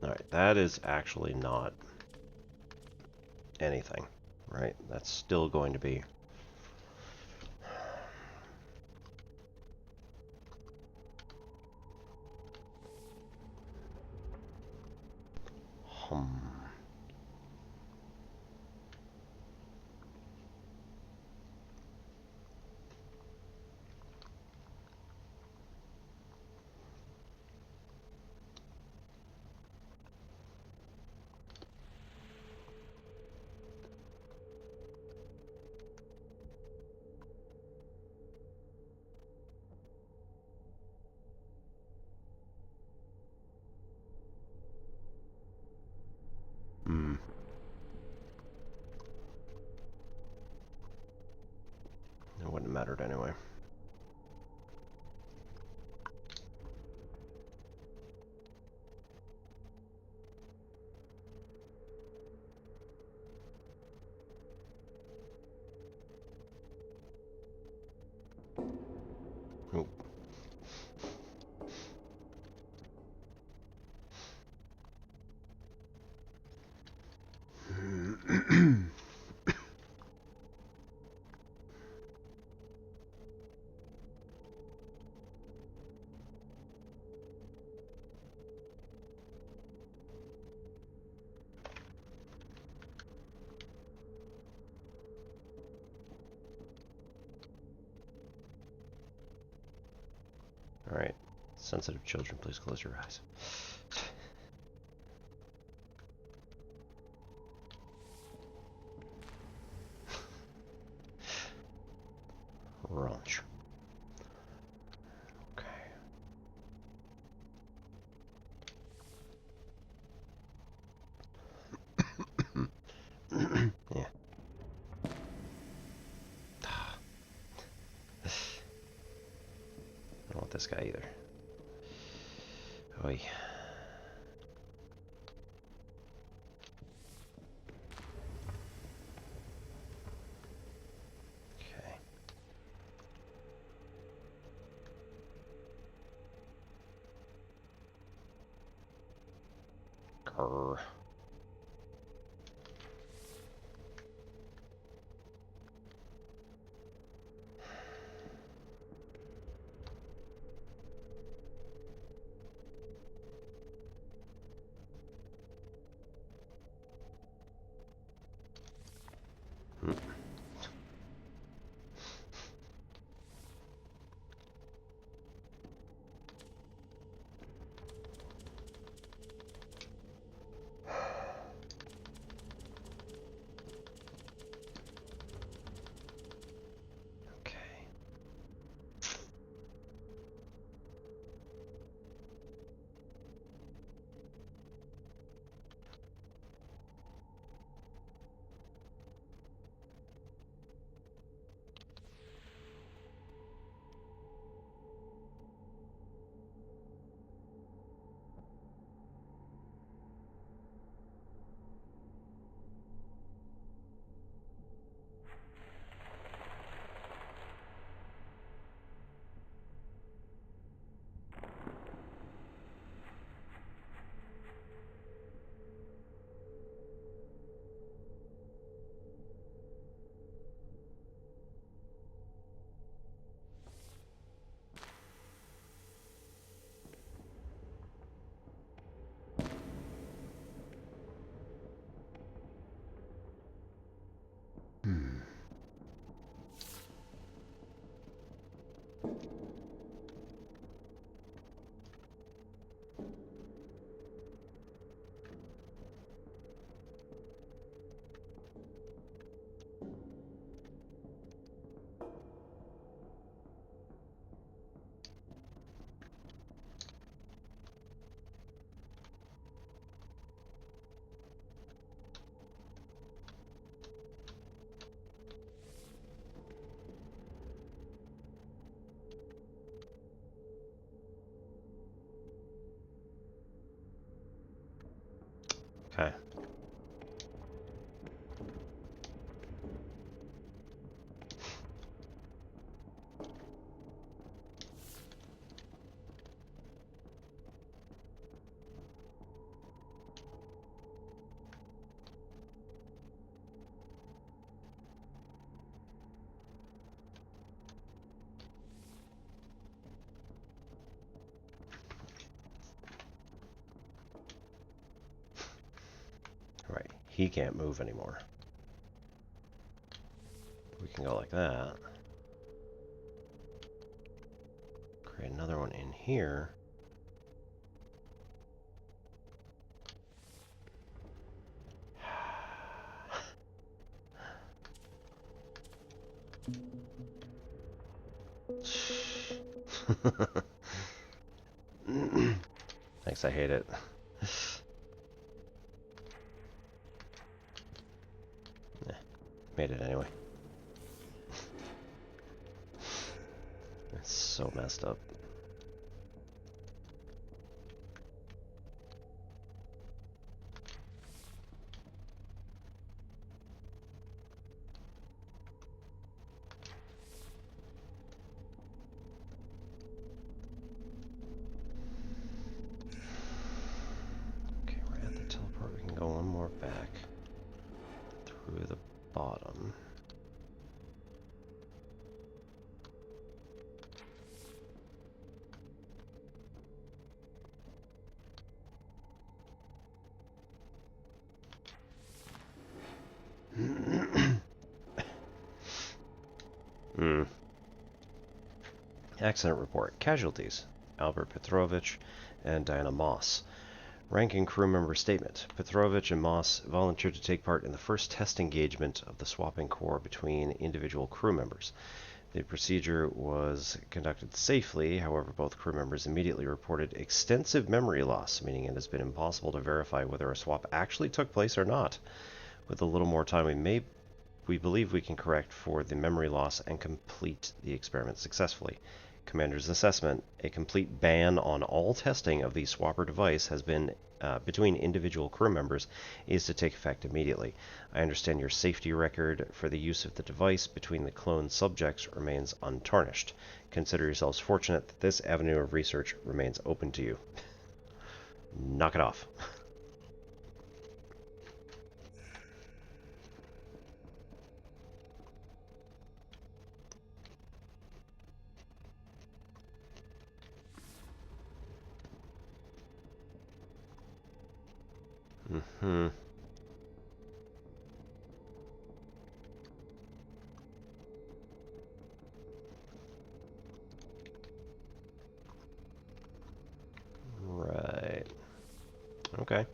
Alright, that is actually not anything, right? That's still going to be... It wouldn't have mattered anyway. Oh. Sensitive children, please close your eyes. Ranch. Okay. Yeah. I don't want this guy either. Oy. Okay. Grr. Okay. Hmm. Okay. Right. He can't move anymore. We can go like that. Create another one in here. Thanks, I hate it. Made it anyway. It's so messed up. Okay, we're at the teleport. We can go one more back through the bottom. Accident report. Casualties. Albert Petrovich and Diana Moss. Rank and crew member statement. Petrovich and Moss volunteered to take part in the first test engagement of the swapping core between individual crew members. The procedure was conducted safely, however both crew members immediately reported extensive memory loss, meaning it has been impossible to verify whether a swap actually took place or not. With a little more time, we believe we can correct for the memory loss and complete the experiment successfully. Commander's assessment: a complete ban on all testing of the swapper device has been between individual crew members is to take effect immediately. I understand your safety record for the use of the device between the cloned subjects remains untarnished. Consider yourselves fortunate that this avenue of research remains open to you. Knock it off. Mm-hmm. Right. Okay.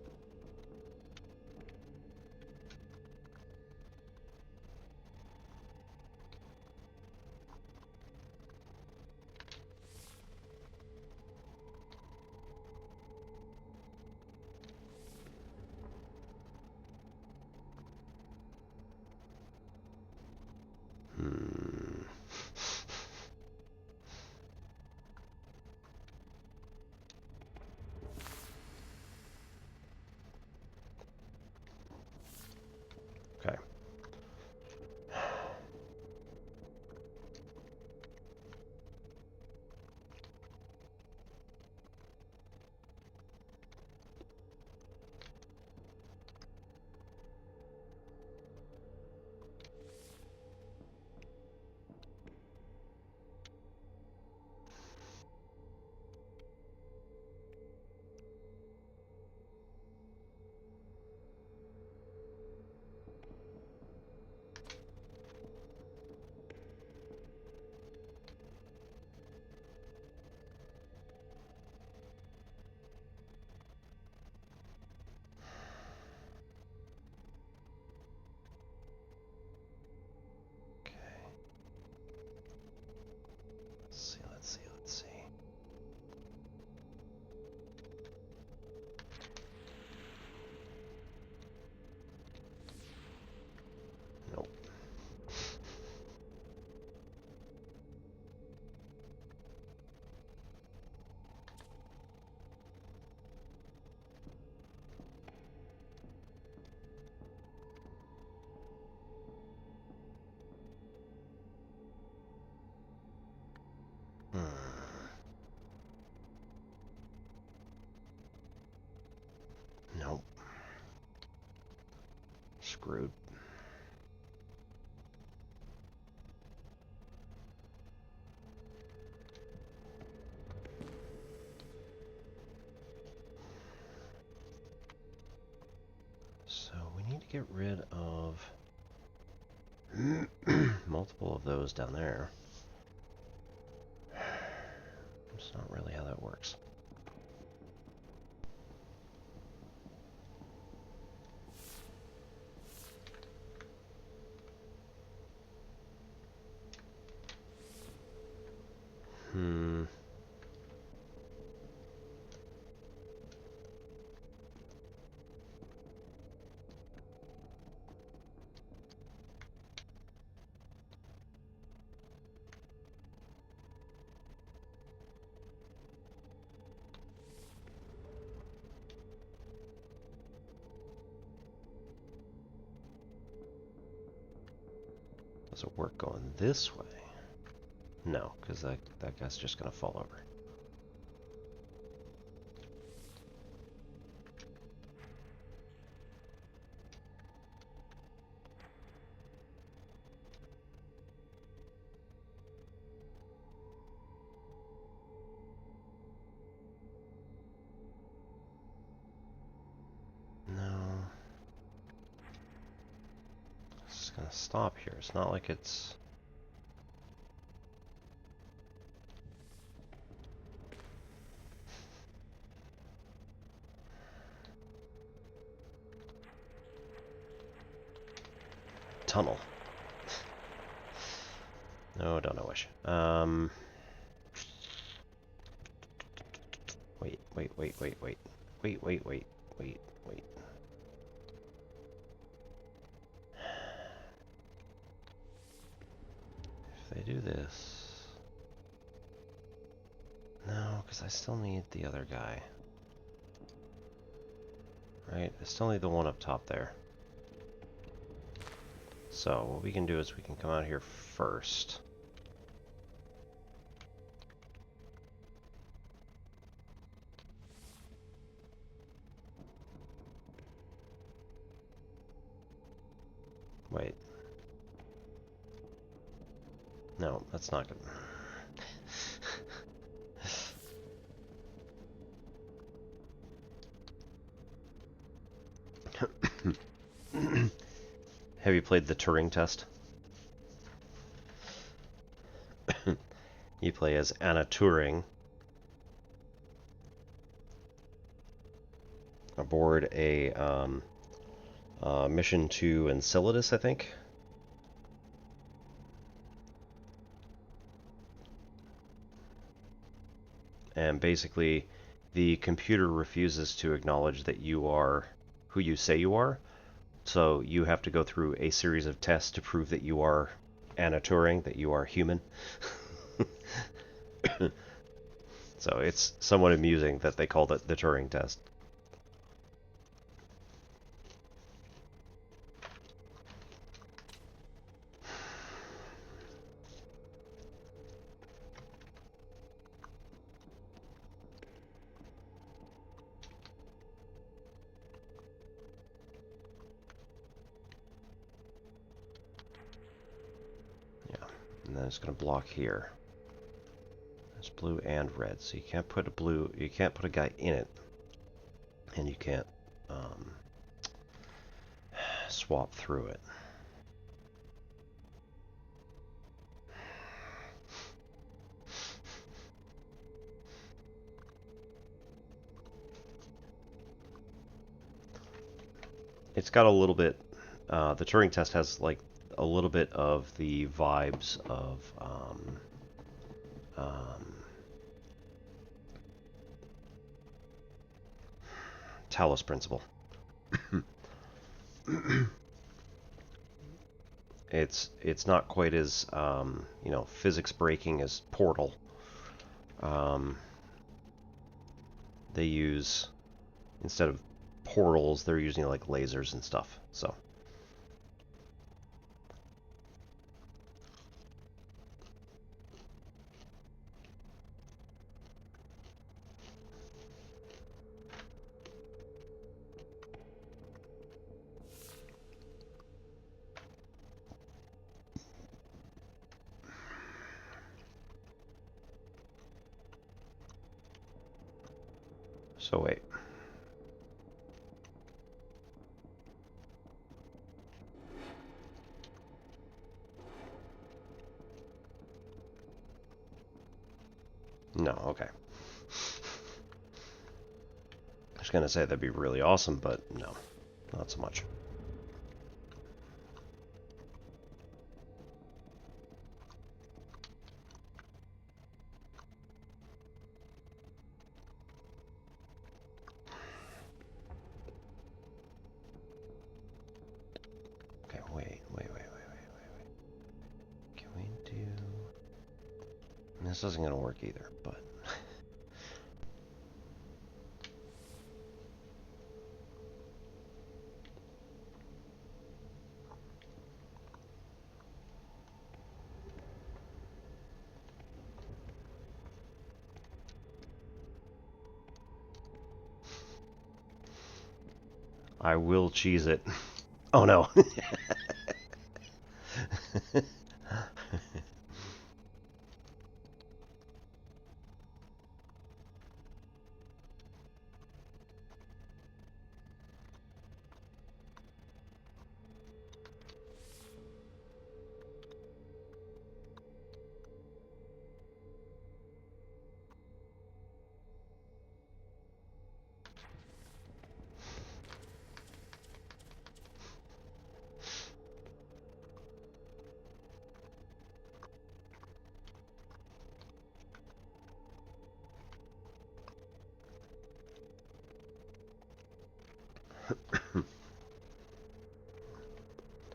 Hmm. Okay. Let's see. Nope. Nope. Screwed. So we need to get rid of multiple of those down there. That's not really how that works. Does it work going this way? No, because that guy's just going to fall over. No. It's going to stop here. It's not like it's... tunnel. No, don't wish. Wait. If they do this... No, because I still need the other guy. Right? I still need the one up top there. So, what we can do is we can come out here first. Wait. No, that's not good. Have you played the Turing test? You play as Anna Turing aboard a mission to Enceladus, I think. And basically, the computer refuses to acknowledge that you are who you say you are. So you have to go through a series of tests to prove that you are Anna Turing, that you are human. So it's somewhat amusing that they called it the Turing test. And then it's going to block here. It's blue and red, so you can't put a guy in it, and you can't swap through it. It's got a little bit, the Turing test has like a little bit of the vibes of Talos Principle. It's not quite as physics breaking as Portal. They use, instead of portals, they're using like lasers and stuff. So wait. No, okay. I was gonna say that'd be really awesome, but no, not so much. Okay, wait. Can we do... This isn't gonna work either, but... I will cheese it. Oh no.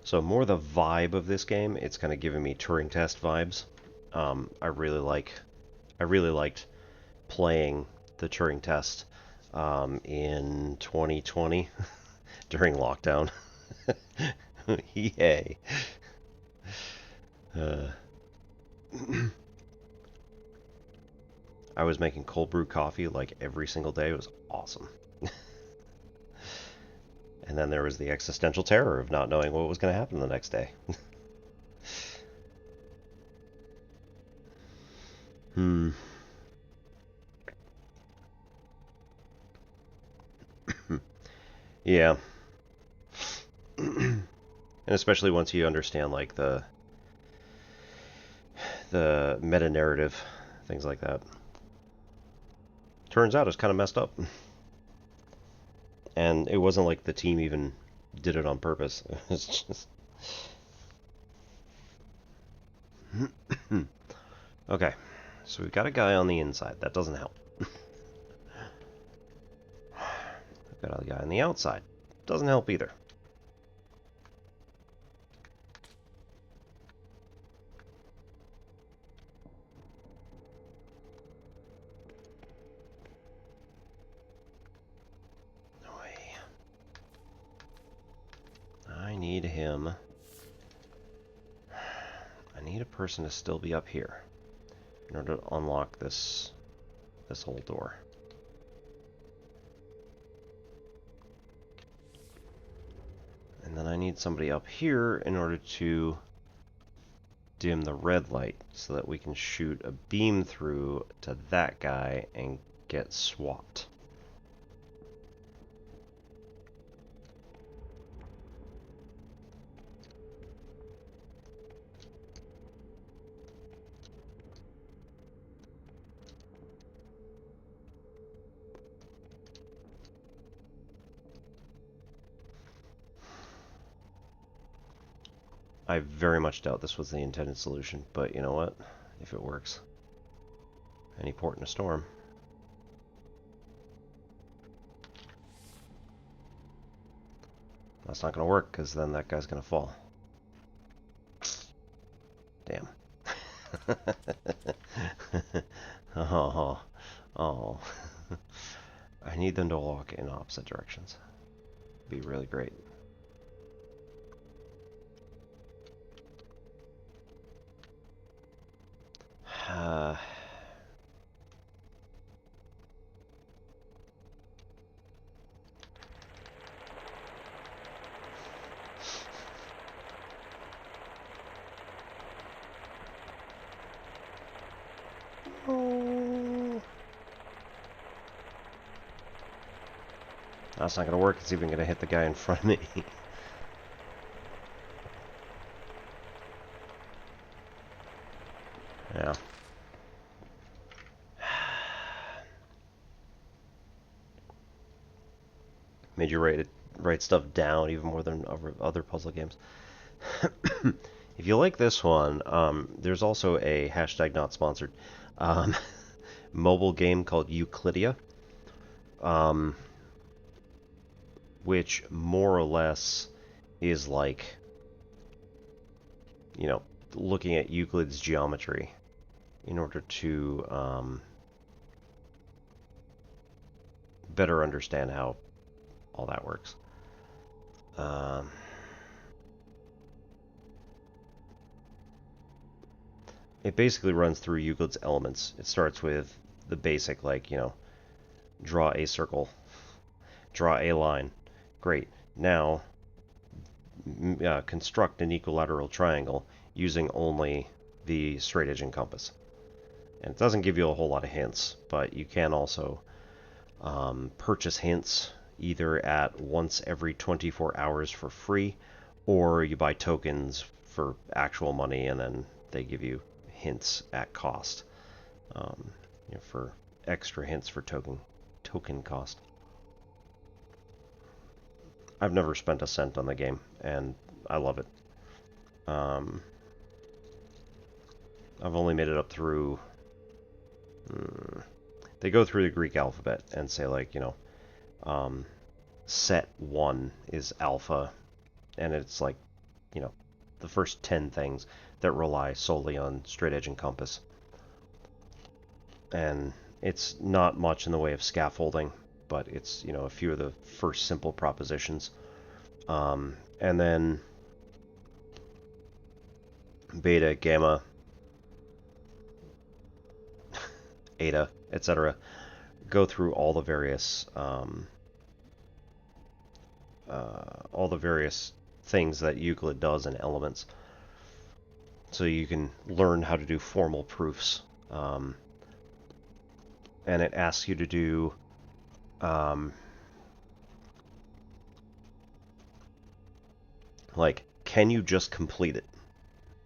So more the vibe of this game, it's kind of giving me Turing test vibes. I really liked playing the Turing test in 2020 during lockdown. Yay. I was making cold brew coffee like every single day. It was awesome. And then there was the existential terror of not knowing what was going to happen the next day. Yeah. And especially once you understand like the meta narrative, things like that. Turns out it's kind of messed up. And it wasn't like the team even did it on purpose. It's just... Okay, so we've got a guy on the inside. That doesn't help. We've got a guy on the outside. Doesn't help either. I need him. I need a person to still be up here in order to unlock this whole door. And then I need somebody up here in order to dim the red light so that we can shoot a beam through to that guy and get swapped. I very much doubt this was the intended solution, but you know what? If it works. Any port in a storm. That's not going to work, because then that guy's going to fall. Damn. Oh. I need them to walk in opposite directions. Be really great. Oh. That's not going to work. It's even going to hit the guy in front of me. Yeah. Made you write stuff down even more than other puzzle games. If you like this one, there's also a hashtag not sponsored mobile game called Euclidia, which more or less is like, you know, looking at Euclid's geometry in order to better understand how all that works. It basically runs through Euclid's elements. It starts with the basic, like, you know, draw a circle, draw a line. Great. Now, construct an equilateral triangle using only the straight edge and compass. And it doesn't give you a whole lot of hints, but you can also purchase hints either at once every 24 hours for free, or you buy tokens for actual money and then they give you hints at cost, you know, for extra hints for token cost. I've never spent a cent on the game, and I love it. I've only made it up through... they go through the Greek alphabet and say, like, you know, set 1 is alpha, and it's like you know, the first 10 things that rely solely on straight edge and compass. And it's not much in the way of scaffolding, but it's, you know, a few of the first simple propositions. And then beta, gamma, eta, etc. go through all the various things that Euclid does in elements. So you can learn how to do formal proofs. And it asks you to do like, can you just complete it?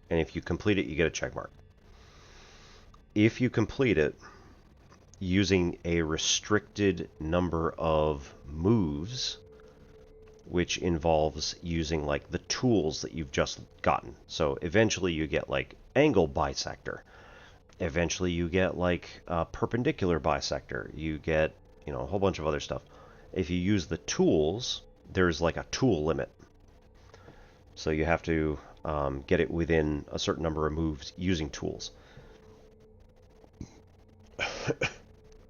And if you complete it, you get a check mark. If you complete it using a restricted number of moves, which involves using like the tools that you've just gotten. So eventually you get like angle bisector. Eventually you get like a perpendicular bisector. You get, you know, a whole bunch of other stuff. If you use the tools, there's like a tool limit. So you have to get it within a certain number of moves using tools.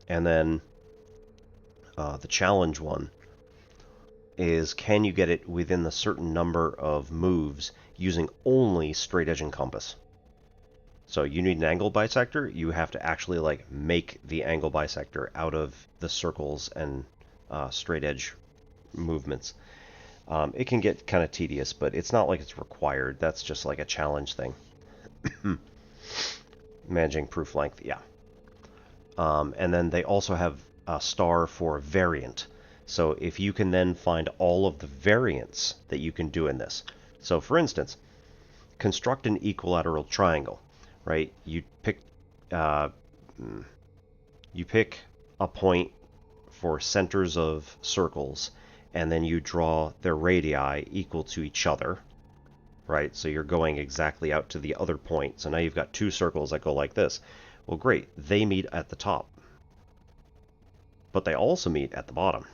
And then the challenge one is, can you get it within a certain number of moves using only straight edge and compass? So you need an angle bisector. You have to actually like make the angle bisector out of the circles and straight edge movements. It can get kind of tedious, but it's not like it's required. That's just like a challenge thing. Managing proof length, yeah. And then they also have a star for variant. So if you can then find all of the variants that you can do in this. So for instance, construct an equilateral triangle, right? You pick a point for centers of circles, and then you draw their radii equal to each other, right? So you're going exactly out to the other point. So now you've got two circles that go like this. Well, great. They meet at the top, but they also meet at the bottom.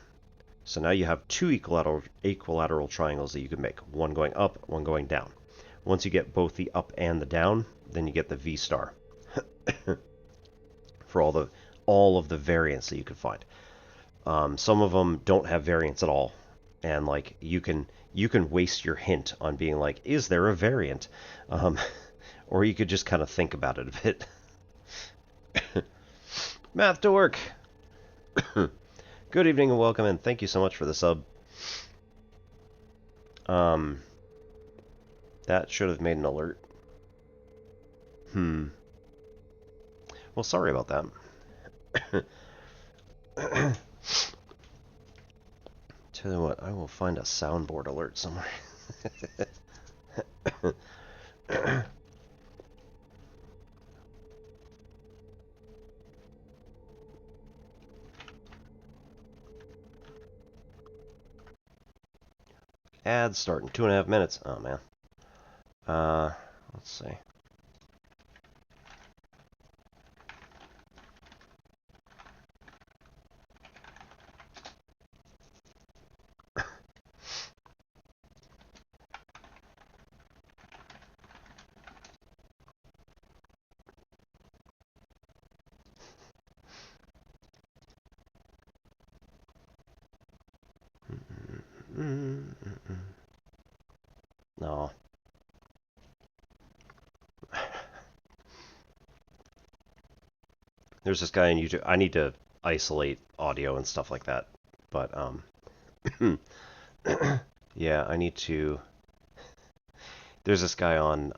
So now you have two equilateral triangles that you can make, one going up, one going down. Once you get both the up and the down, then you get the V star for all of the variants that you can find. Some of them don't have variants at all, and like you can waste your hint on being like, is there a variant? Or you could just kind of think about it a bit. Math dork. Good evening and welcome, and thank you so much for the sub. That should have made an alert. Well, sorry about that. Tell you what, I will find a soundboard alert somewhere. Ads start in 2.5 minutes. Oh man. Let's see. No. There's this guy on YouTube. I need to isolate audio and stuff like that. But, yeah, I need to... There's this guy on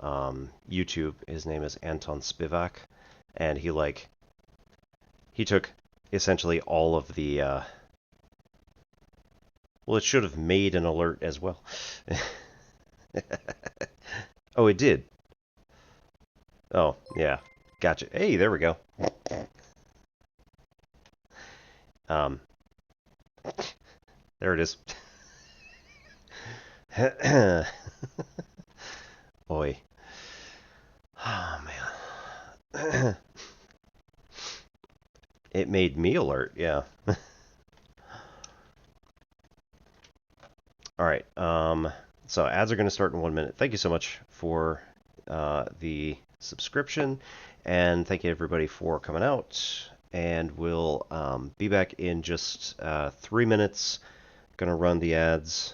YouTube. His name is Anton Spivak. And he took essentially all of the... Well, it should have made an alert as well. Oh, it did. Oh, yeah. Gotcha. Hey, there we go. There it is. Boy. Oh, man. It made me alert, yeah. Alright, let's So ads are going to start in 1 minute. Thank you so much for the subscription, and thank you everybody for coming out. And we'll be back in just 3 minutes. Gonna run the ads.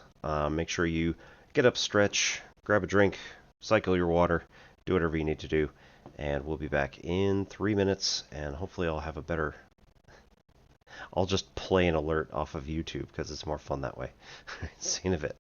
Make sure you get up, stretch, grab a drink, cycle your water, do whatever you need to do, and we'll be back in 3 minutes. And hopefully I'll have a better... I'll just play an alert off of YouTube because it's more fun that way. See you in a bit.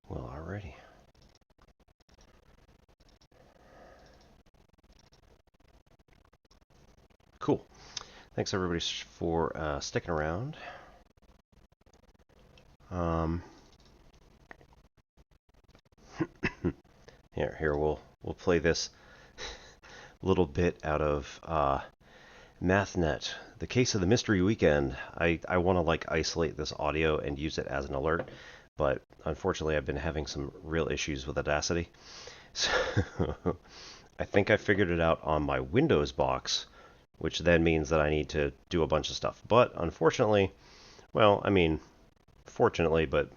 Well, alrighty. Cool. Thanks everybody for sticking around. Here we'll play this little bit out of MathNet, the case of the mystery weekend. I want to like isolate this audio and use it as an alert, but unfortunately I've been having some real issues with Audacity. So I think I figured it out on my Windows box, which then means that I need to do a bunch of stuff. But unfortunately, well, I mean, fortunately, but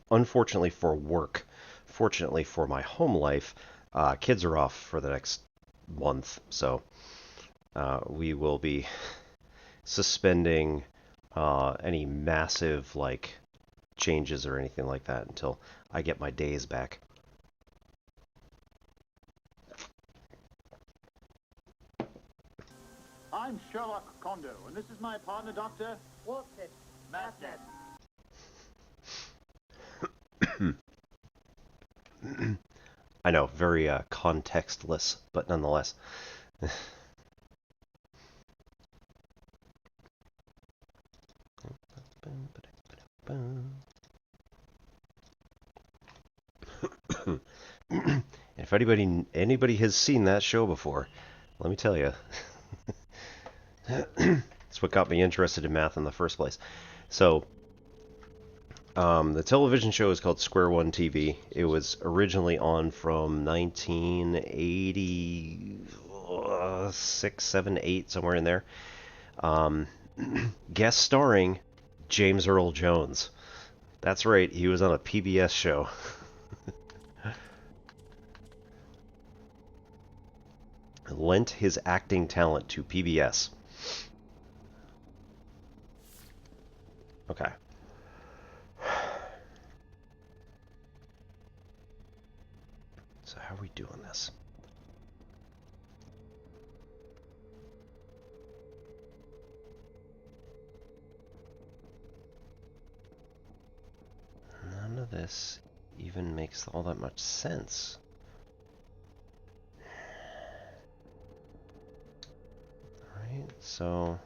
unfortunately for work, fortunately for my home life, kids are off for the next month, so we will be suspending any massive like changes or anything like that until I get my days back. I'm Sherlock Kondo, and this is my partner, Dr. Watson. MathNet. I know, very contextless, but nonetheless. If anybody has seen that show before, let me tell you, it's what got me interested in math in the first place. So, the television show is called Square One TV. It was originally on from 1986, 7, 8, somewhere in there. Guest starring James Earl Jones. That's right, he was on a PBS show. Lent his acting talent to PBS. Okay. So how are we doing this? None of this even makes all that much sense. Alright, so...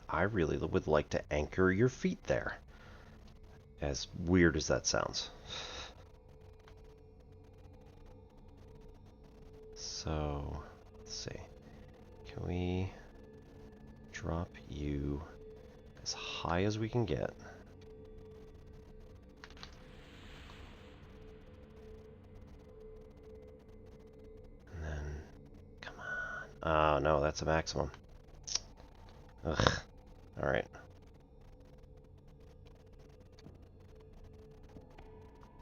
I really would like to anchor your feet there. As weird as that sounds. So, let's see. Can we drop you as high as we can get? And then, come on. Oh, no, that's a maximum. Ugh. Alright.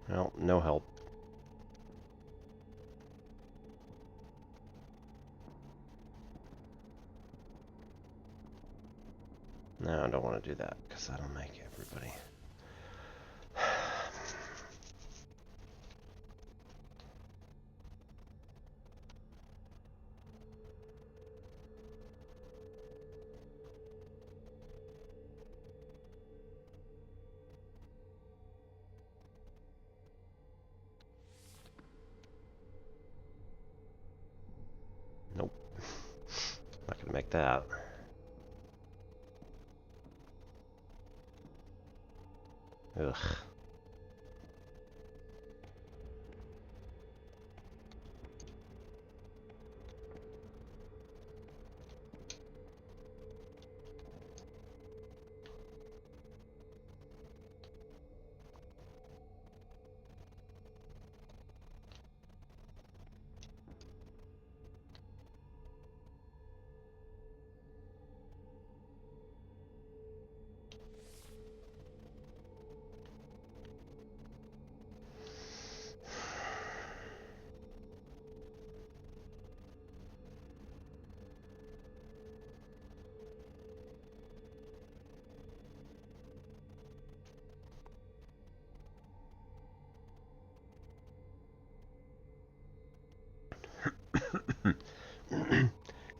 Well, no help. No, I don't want to do that, because that'll make everybody... Nope. Not gonna make that. Ugh.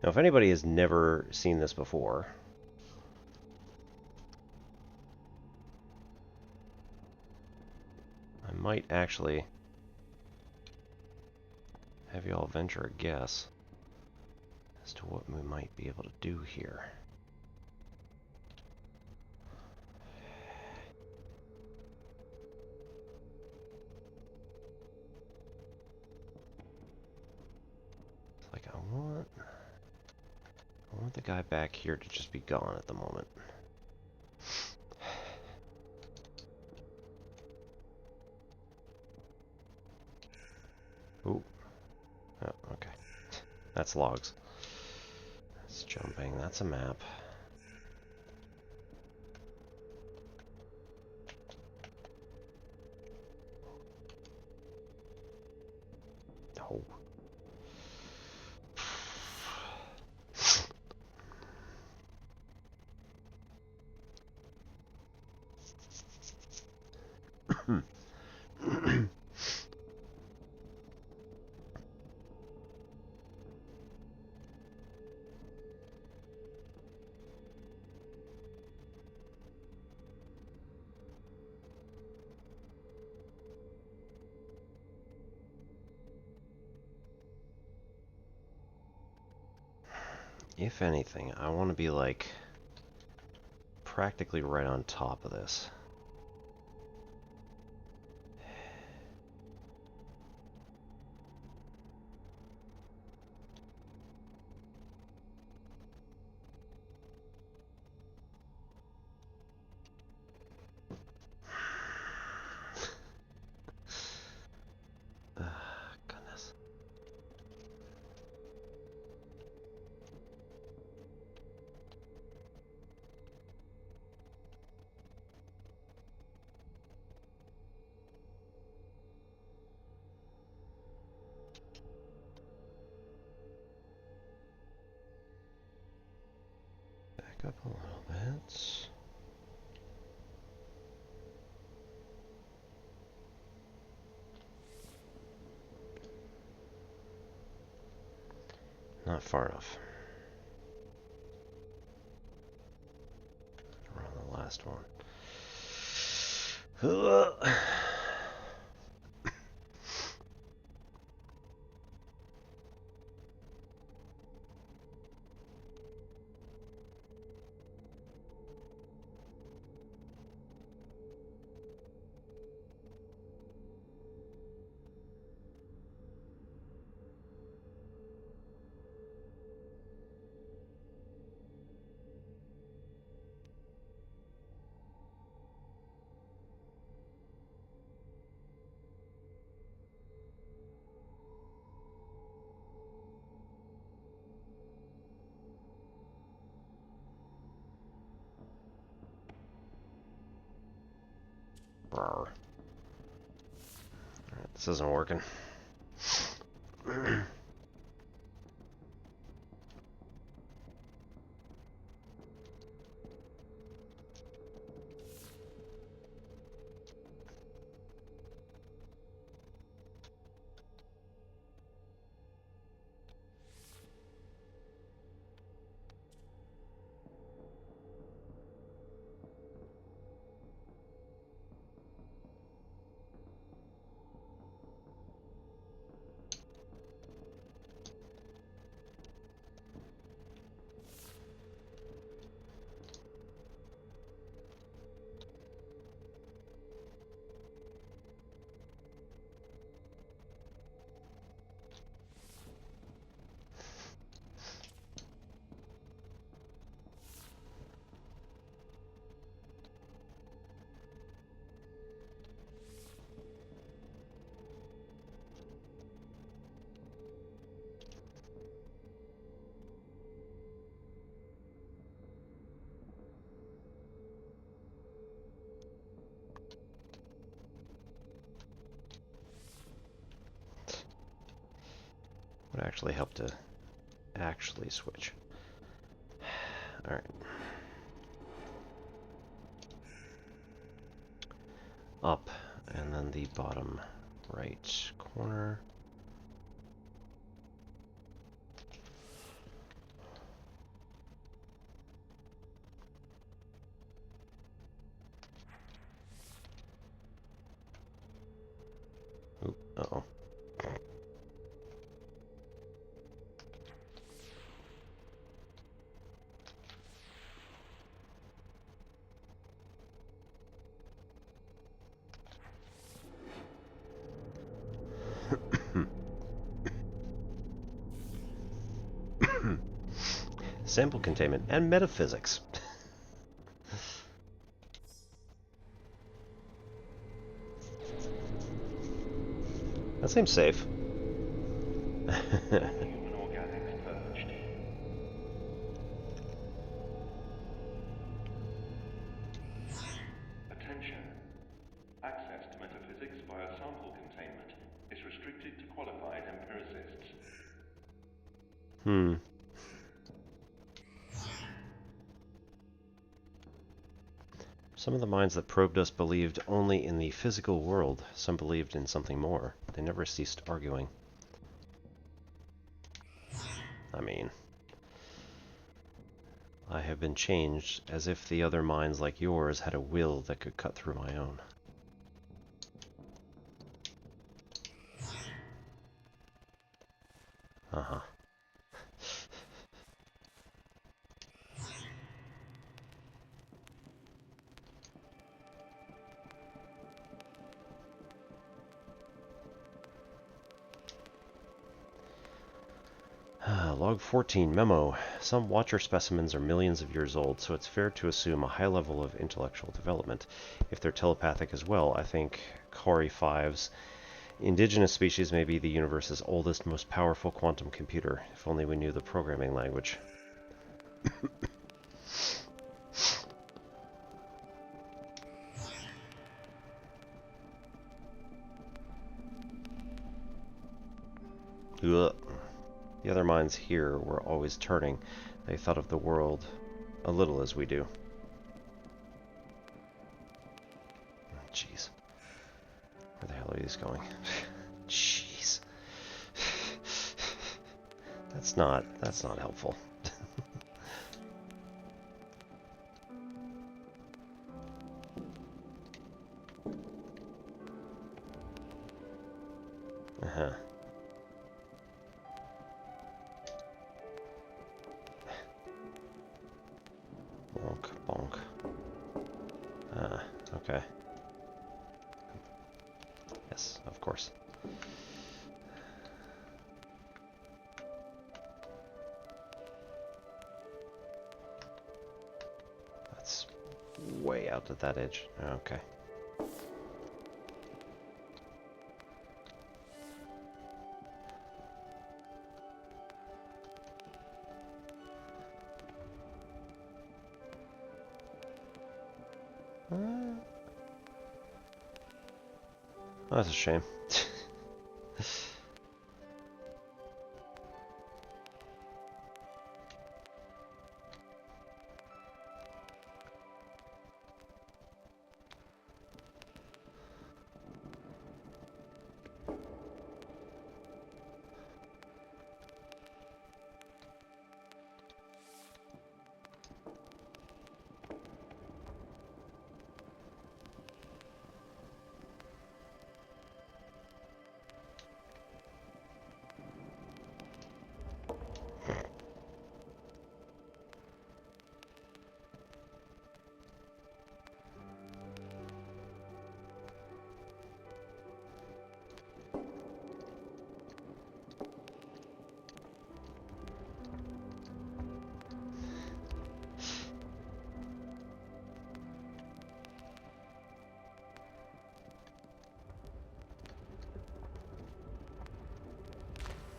Now, if anybody has never seen this before, I might actually have you all venture a guess as to what we might be able to do here. It's like I want the guy back here to just be gone at the moment. Ooh. Oh, okay. That's logs. That's jumping. That's a map. No. If anything, I want to be like practically right on top of this. Goodness. Back up a little bit. Not far enough. We're on the last one. Alright, this isn't working. Would actually help to actually switch. Alright. Up, and then the bottom right corner. Oop, uh-oh. Sample containment and metaphysics. That seems safe. Human organics purged. Attention. Access to metaphysics via sample containment is restricted to qualified empiricists. Some of the minds that probed us believed only in the physical world. Some believed in something more. They never ceased arguing. I mean, I have been changed as if the other minds like yours had a will that could cut through my own. Uh-huh. Log 14, memo. Some Watcher specimens are millions of years old, so it's fair to assume a high level of intellectual development. If they're telepathic as well, I think Cori 5's indigenous species may be the universe's oldest, most powerful quantum computer, if only we knew the programming language. Ugh. The other minds here were always turning. They thought of the world a little as we do. Jeez. Where the hell are these going? Jeez. That's not helpful. Uh-huh. Bonk, bonk. Okay. Yes, of course. That's way out at that edge. Okay. Oh, that's a shame.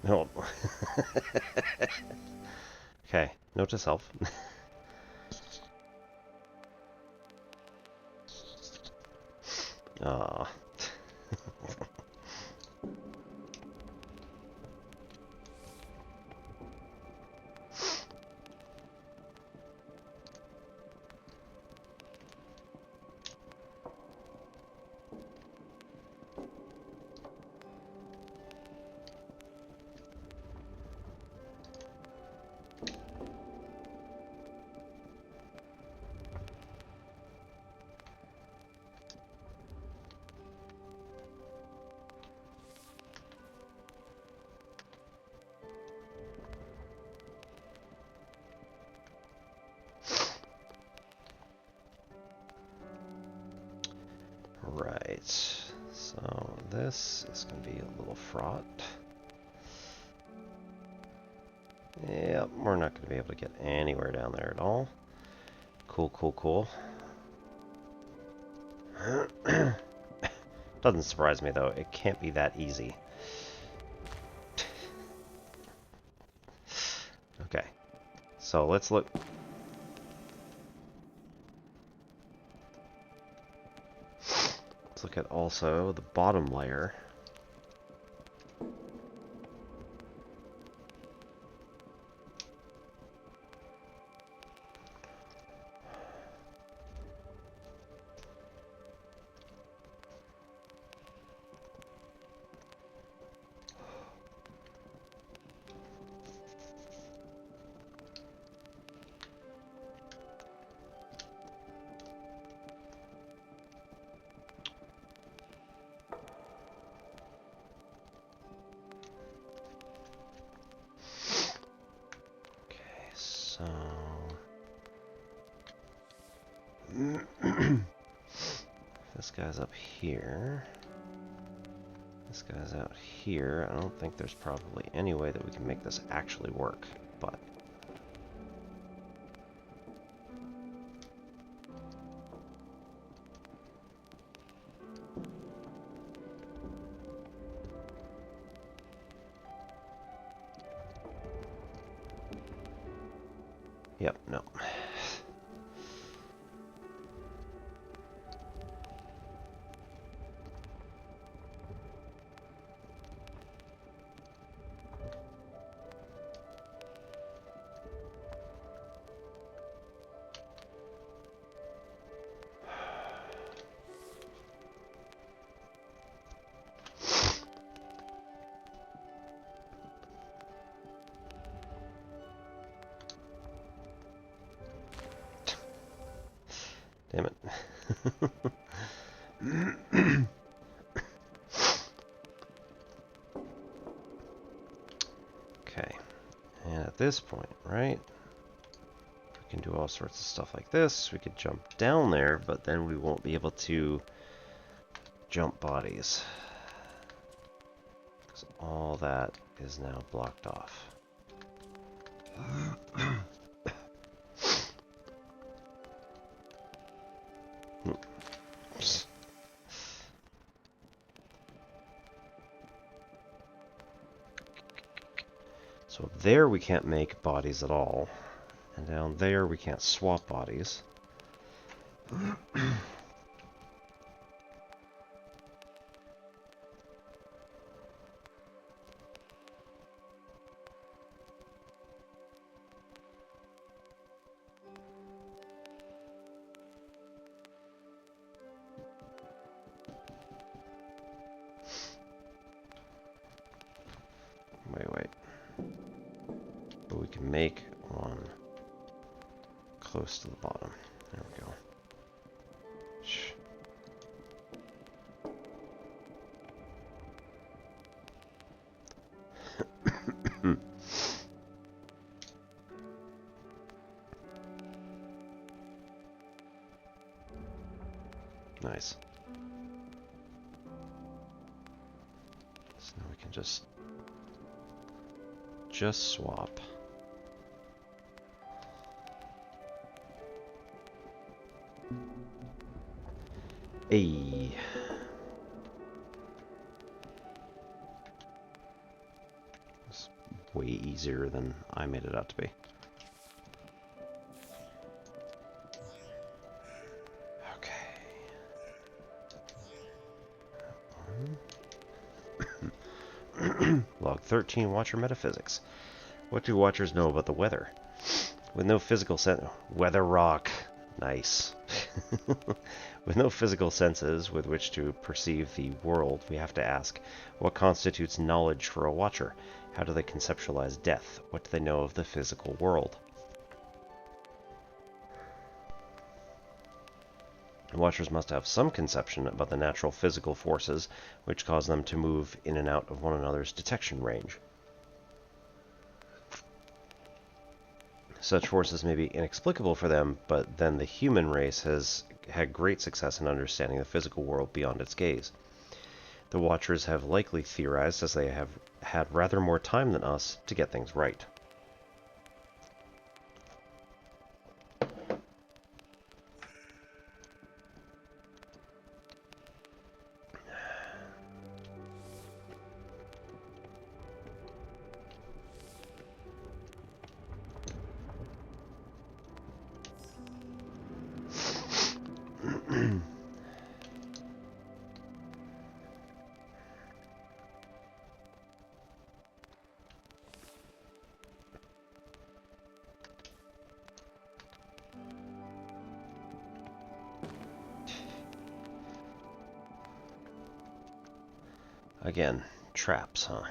No. Okay, note to self. Ah. Right, so this is going to be a little fraught. Yep, we're not going to be able to get anywhere down there at all. Cool, cool, cool. Doesn't surprise me though, it can't be that easy. Okay, so let's look. Look at also the bottom layer. This guy's up here. This guy's out here. I don't think there's probably any way that we can make this actually work, but... Yep, no. Damn it. Okay. And at this point, right? We can do all sorts of stuff like this. We could jump down there, but then we won't be able to jump bodies. Because all that is now blocked off. So up there we can't make bodies at all. And down there we can't swap bodies. Wait. But we can make one close to the bottom. There we go. Shh. Nice. So now we can just swap. Hey. It's way easier than I made it out to be. Log 13, Watcher Metaphysics. What do Watchers know about the weather? With no physical sense... Weather rock. Nice. With no physical senses with which to perceive the world, we have to ask, what constitutes knowledge for a Watcher? How do they conceptualize death? What do they know of the physical world? Watchers must have some conception about the natural physical forces which cause them to move in and out of one another's detection range. Such forces may be inexplicable for them, but then the human race has had great success in understanding the physical world beyond its gaze. The Watchers have likely theorized, as they have had rather more time than us, to get things right. Again, traps, huh?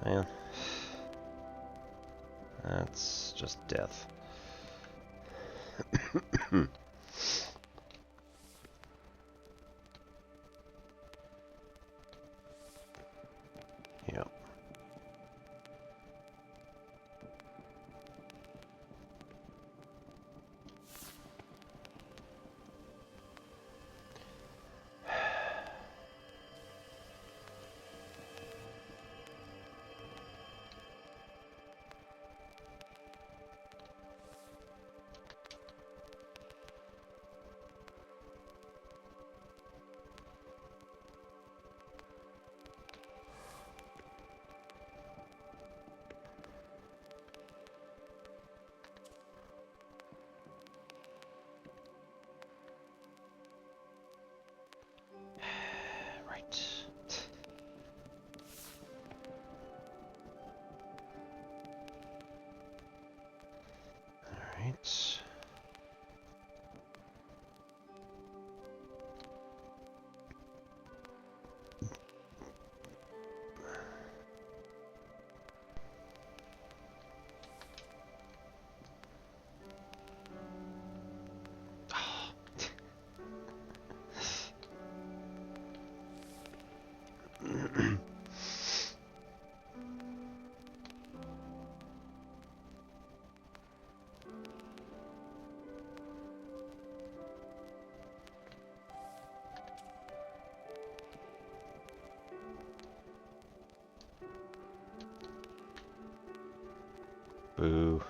Man. That's just death. Yep. Right. Boo.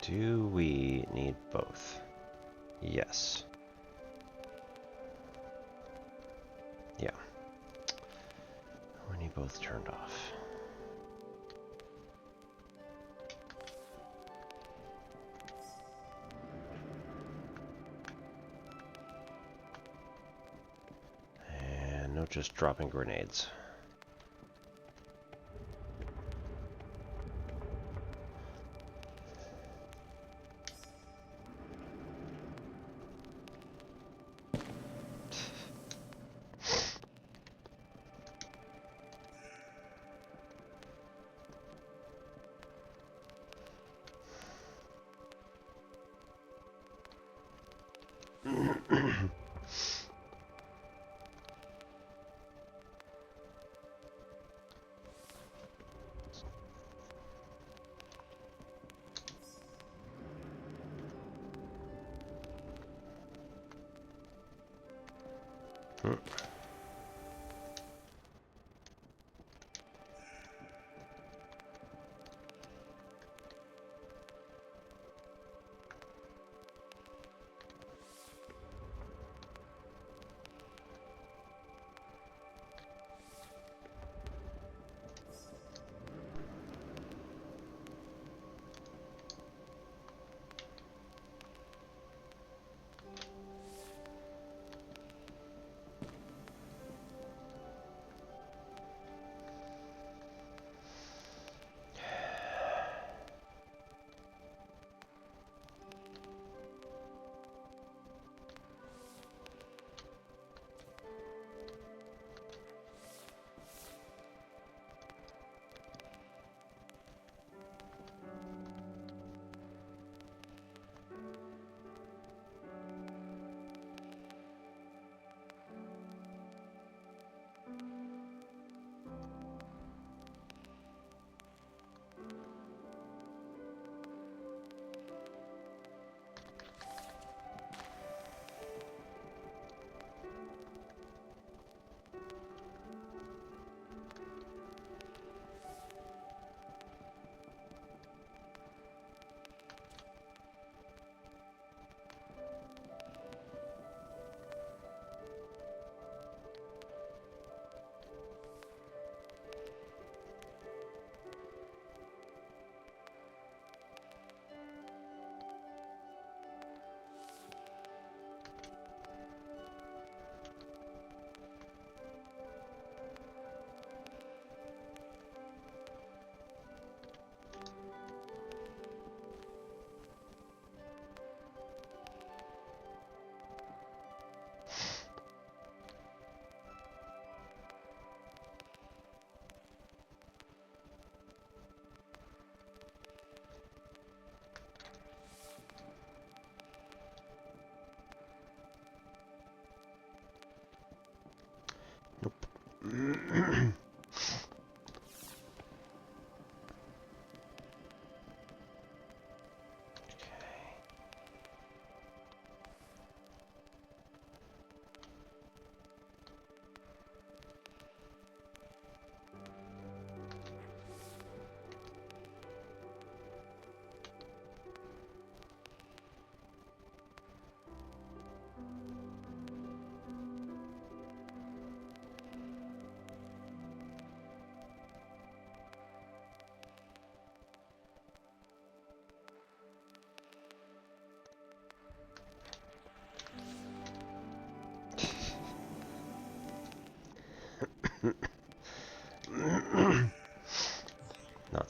Do we need both? Yes. Yeah. We need both turned off. And no just dropping grenades.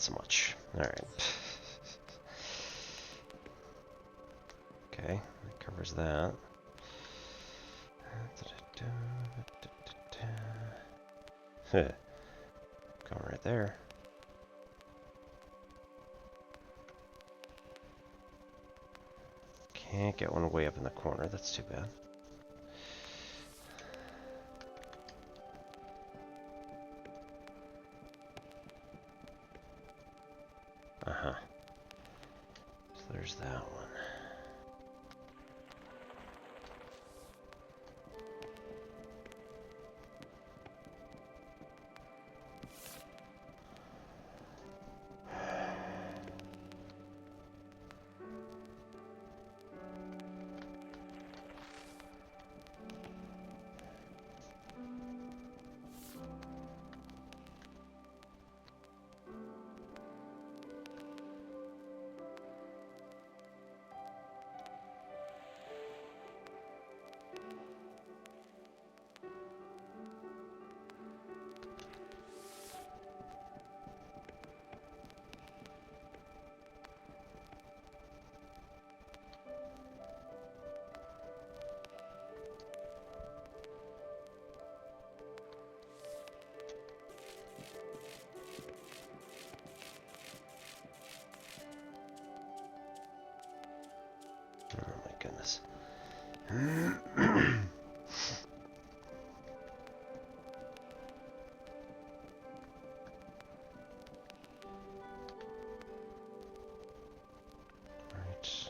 so much. Alright. Okay, that covers that. Going right there. Can't get one way up in the corner, that's too bad. Uh-huh. So there's that one. Oh my goodness. Right.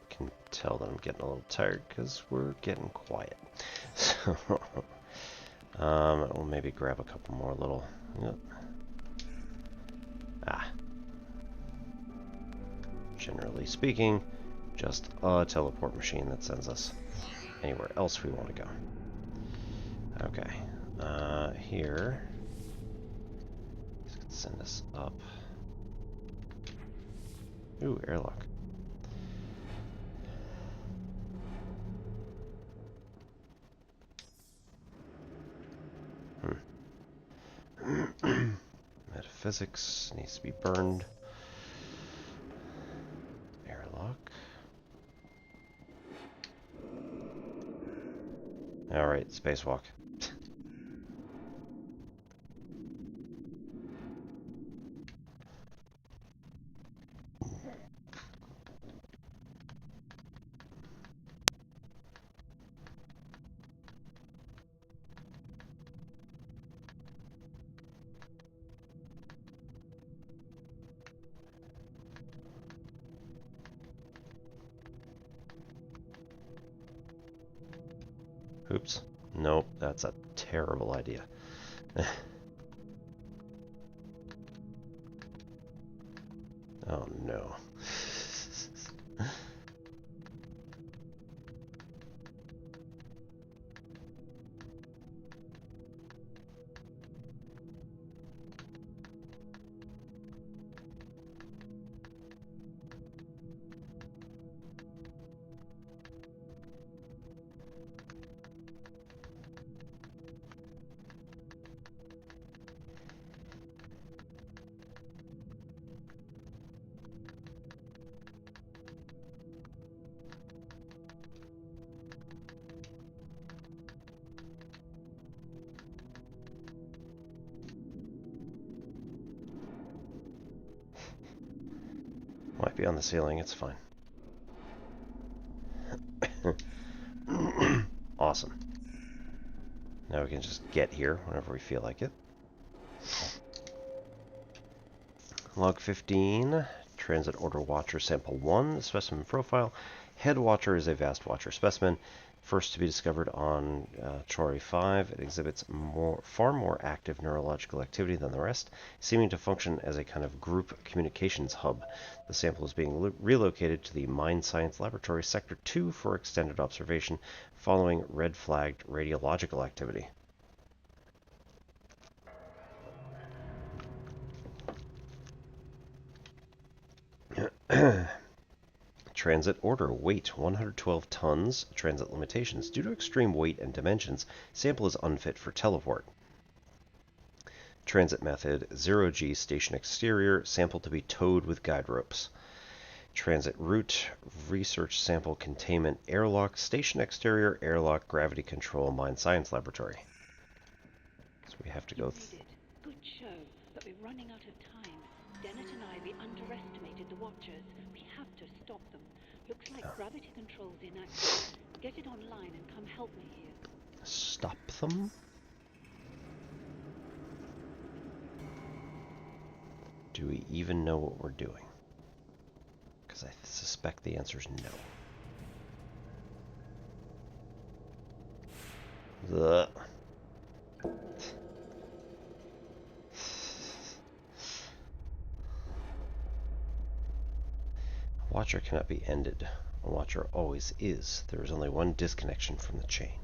Can tell that I'm getting a little tired because we're getting quiet. So, we'll maybe grab a couple more little. Yep. Generally speaking, just a teleport machine that sends us anywhere else we want to go. Okay, here. This could send us up. Ooh, airlock. Metaphysics needs to be burned. Airlock. Alright, spacewalk. Oops. Nope, that's a terrible idea. Oh no. Might be on the ceiling, it's fine. Awesome. Now we can just get here whenever we feel like it. Log 15, Transit Order Watcher Sample 1, Specimen Profile. Head Watcher is a Vast Watcher specimen. First to be discovered on Chori 5, it exhibits far more active neurological activity than the rest, seeming to function as a kind of group communications hub. The sample is being relocated to the Mind Science Laboratory Sector 2 for extended observation, following red-flagged radiological activity. Transit order. Weight 112 tons. Transit limitations. Due to extreme weight and dimensions, sample is unfit for teleport. Transit method. 0G station exterior. Sample to be towed with guide ropes. Transit route. Research sample containment. Airlock. Station exterior. Airlock. Gravity control. Mind Science Laboratory. So we have to go... Good show, but we're running out of time. Dennett and I, we underestimated the Watchers. We have to stop them. Looks like gravity control's inactive. Get it online and come help me here. Stop them? Do we even know what we're doing? Because I suspect the answer is no. Ugh. A watcher cannot be ended. A watcher always is. There is only one disconnection from the chain.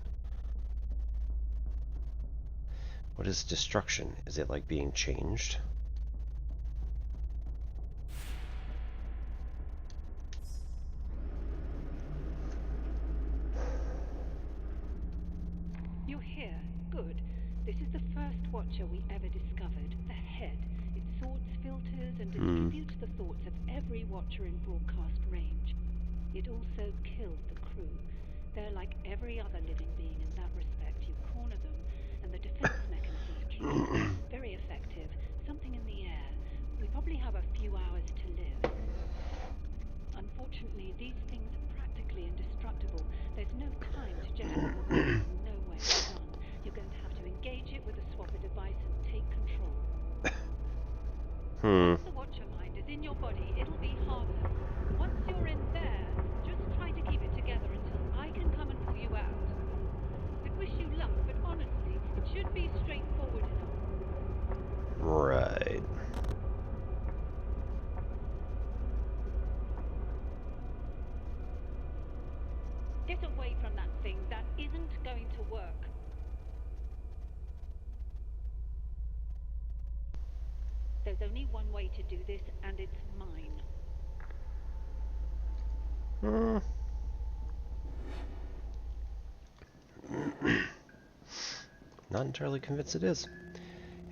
What is destruction? Is it like being changed? You're here. Good. This is the first Watcher we ever discovered. The head. It sorts, filters, and distributes the thoughts of every Watcher in broadcast range. It also killed the crew. They're like every other living being in that respect. You corner them, and the defense mechanisms kick in. Very effective. Something in the air. We probably have a few hours to live. Unfortunately, these things are practically indestructible. There's no time to jet them away. No way to run. You're going to have to engage it with a swapper device and take control. Once the Watcher mind is in your body, it'll be harder. Once you're in there, just try to keep it together until I can come and pull you out. I wish you luck, but honestly, it should be straightforward enough. Right. Get away from that thing. That isn't going to work. There's only one way to do this, and it's mine. Not entirely convinced it is.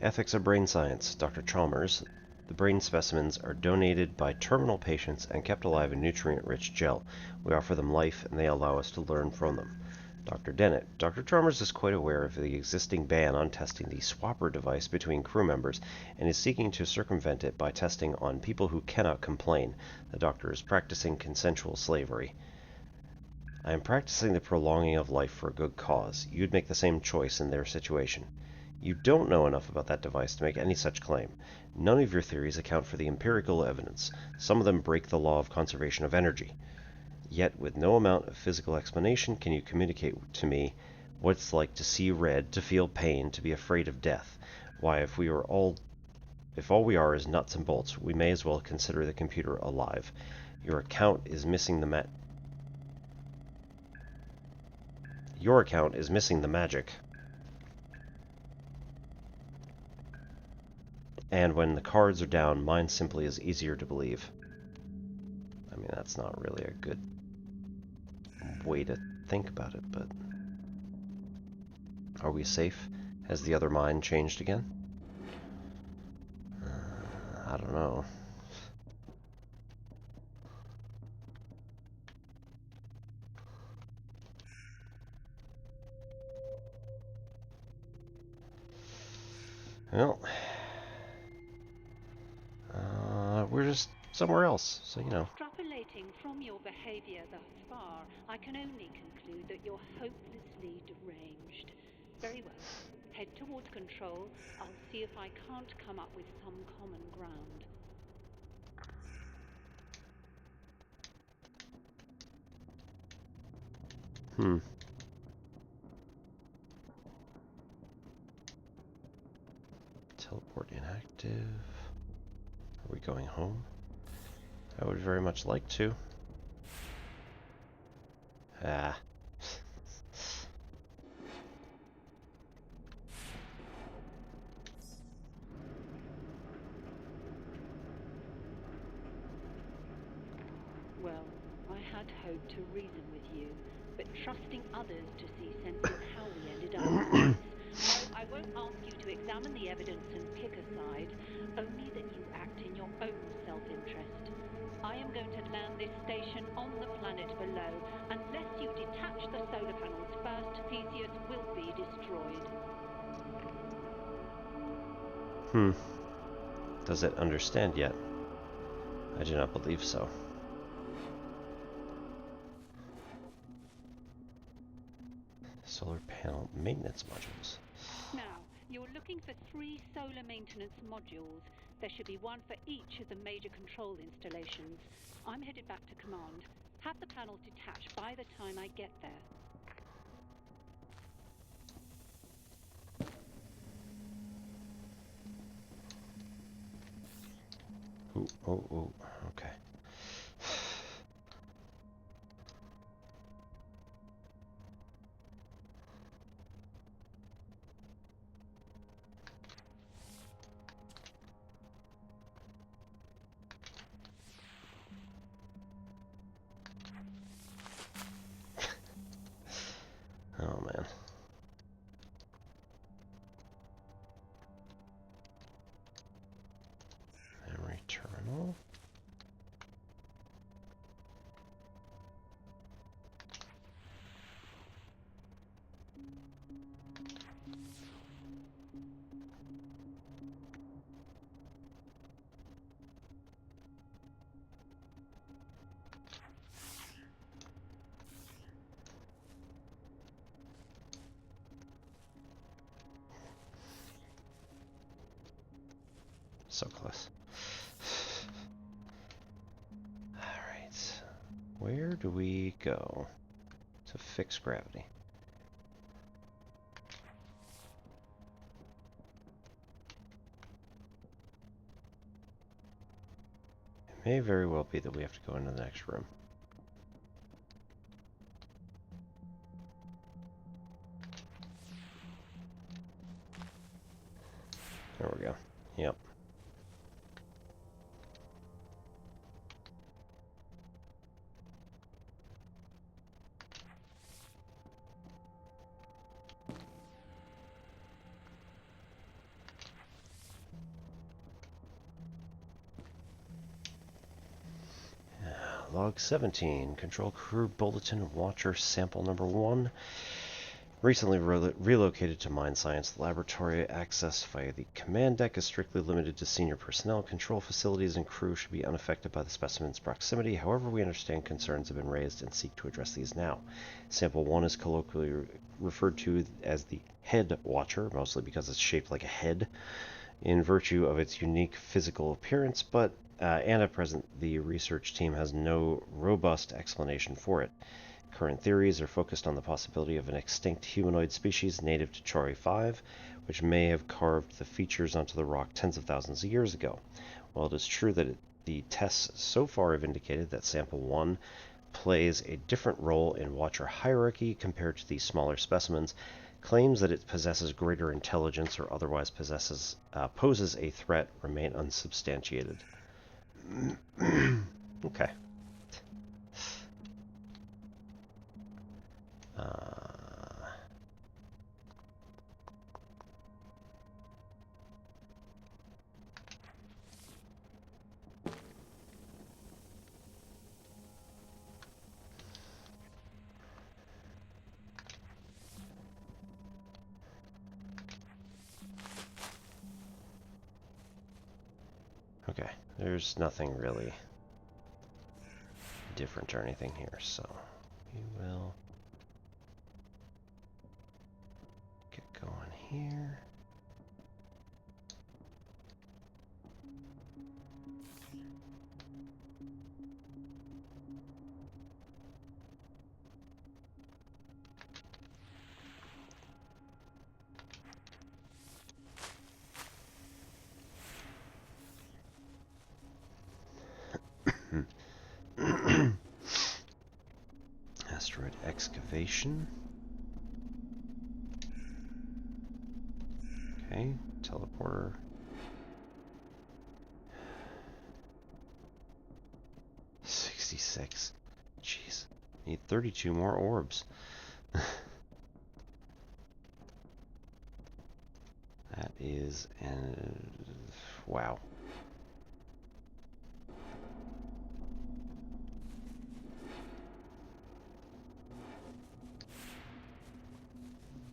Ethics of brain science. Dr. Chalmers. The brain specimens are donated by terminal patients and kept alive in nutrient-rich gel. We offer them life, and they allow us to learn from them. Dr. Dennett. Dr. Chalmers is quite aware of the existing ban on testing the swapper device between crew members and is seeking to circumvent it by testing on people who cannot complain. The doctor is practicing consensual slavery. I am practicing the prolonging of life for a good cause. You'd make the same choice in their situation. You don't know enough about that device to make any such claim. None of your theories account for the empirical evidence. Some of them break the law of conservation of energy. Yet, with no amount of physical explanation can you communicate to me what it's like to see red, to feel pain, to be afraid of death. Why, if all we are is nuts and bolts, we may as well consider the computer alive. Your account is missing the magic. And when the cards are down, mine simply is easier to believe. I mean, that's not really a good way to think about it, but... Are we safe? Has the other mind changed again? I don't know. Well... we're just somewhere else, so you know. Extrapolating from your behavior thus far, I can only conclude that you're hopelessly deranged. Very well. Head towards control. I'll see if I can't come up with some common ground. Objective. Are we going home? I would very much like to. Ah. Well, I had hoped to reason with you, but trusting others to see sense is how we ended up. No, I won't ask you to examine the evidence and pick a side, only that you act in your own self-interest. I am going to land this station on the planet below. Unless you detach the solar panels first, Theseus will be destroyed. Does it understand yet? I do not believe so. Solar panel maintenance modules. Now, you're looking for 3 solar maintenance modules. There should be one for each of the major control installations. I'm headed back to command. Have the panels detached by the time I get there. Ooh, okay. Oh man. Memory terminal. So close. Alright. Where do we go to fix gravity? It may very well be that we have to go into the next room. There we go. Yep. Log 17, Control Crew Bulletin Watcher Sample Number 1. Recently relocated to Mind Science Laboratory. Access via the command deck is strictly limited to senior personnel. Control facilities and crew should be unaffected by the specimen's proximity. However, we understand concerns have been raised and seek to address these now. Sample 1 is colloquially referred to as the Head Watcher, mostly because it's shaped like a head, in virtue of its unique physical appearance, and at present, the research team has no robust explanation for it. Current theories are focused on the possibility of an extinct humanoid species native to Chori 5, which may have carved the features onto the rock tens of thousands of years ago. While it is true that the tests so far have indicated that Sample 1 plays a different role in Watcher hierarchy compared to these smaller specimens, claims that it possesses greater intelligence or otherwise poses a threat remain unsubstantiated. Okay. Okay, there's nothing really different or anything here, so we will get going here. Asteroid excavation. Okay, teleporter. $66. Jeez. Need 32 more orbs. That is wow.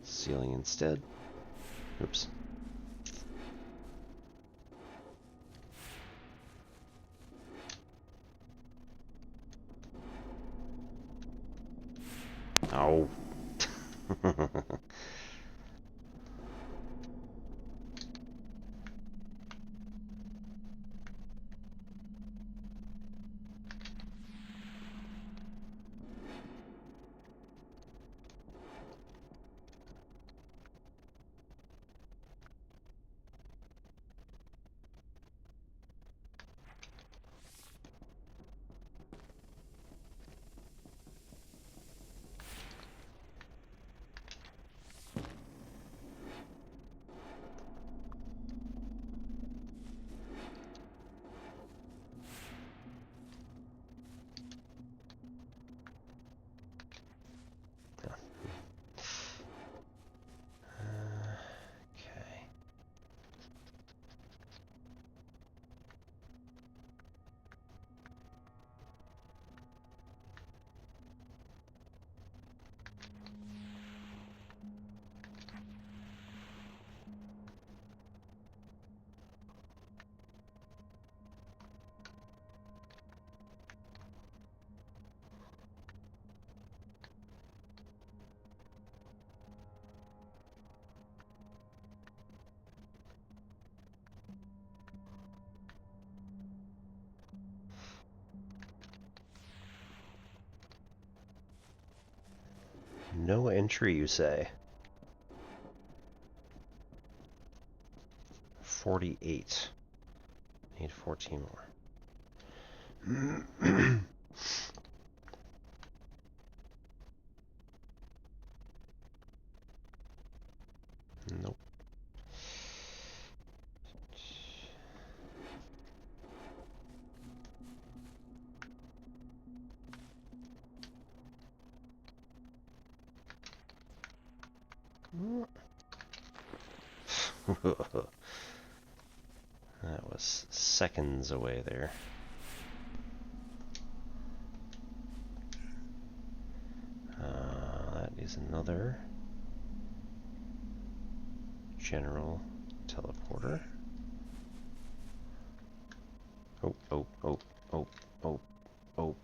Ceiling instead. Oops. Oh. Okay. No entry, you say? 48. Need 14 more. Nope. That was seconds away there. That is another general teleporter. Oh, oh, oh, oh, oh, oh.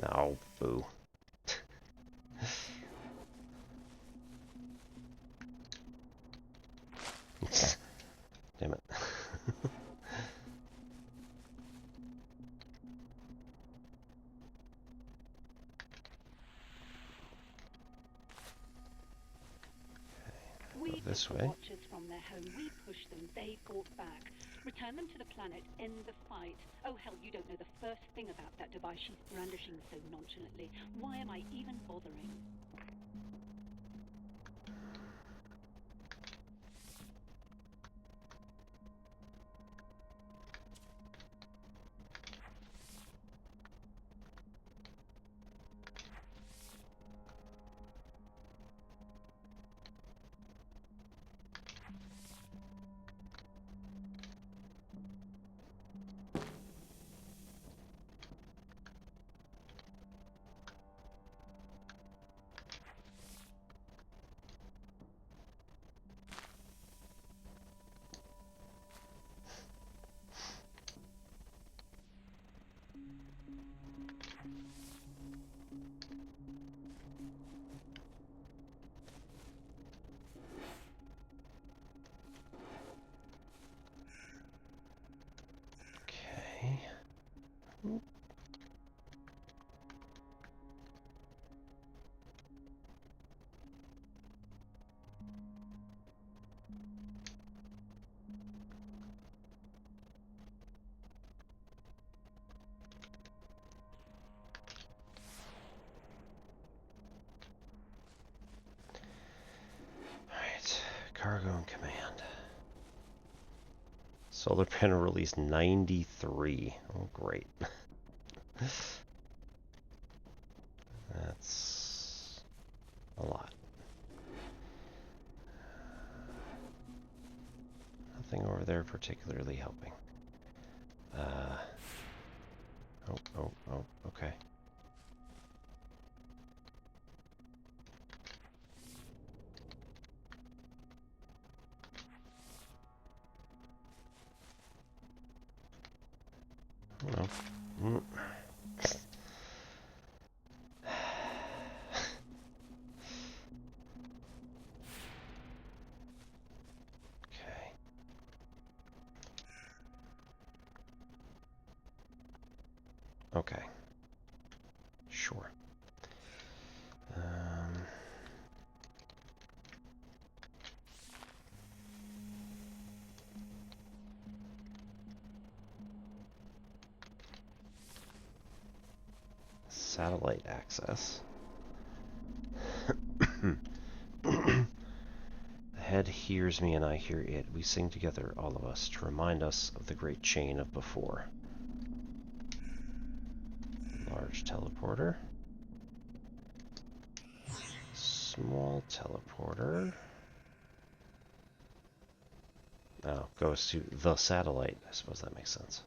No, boo. Damn it. We This took way. the Watchers from their home. We pushed them. They fought back. Return them to the planet. End the fight. Oh, hell, you don't know the first thing about that device she's brandishing so nonchalantly. Why am I even bothering? Cargo and command. Solar panel release 93. Oh, great. That's a lot. Nothing over there particularly helping. Oh, okay. No. Okay. Okay. Sure. Satellite access. The head hears me and I hear it. We sing together, all of us, to remind us of the great chain of before. Large teleporter. Small teleporter. Oh, goes to the satellite. I suppose that makes sense.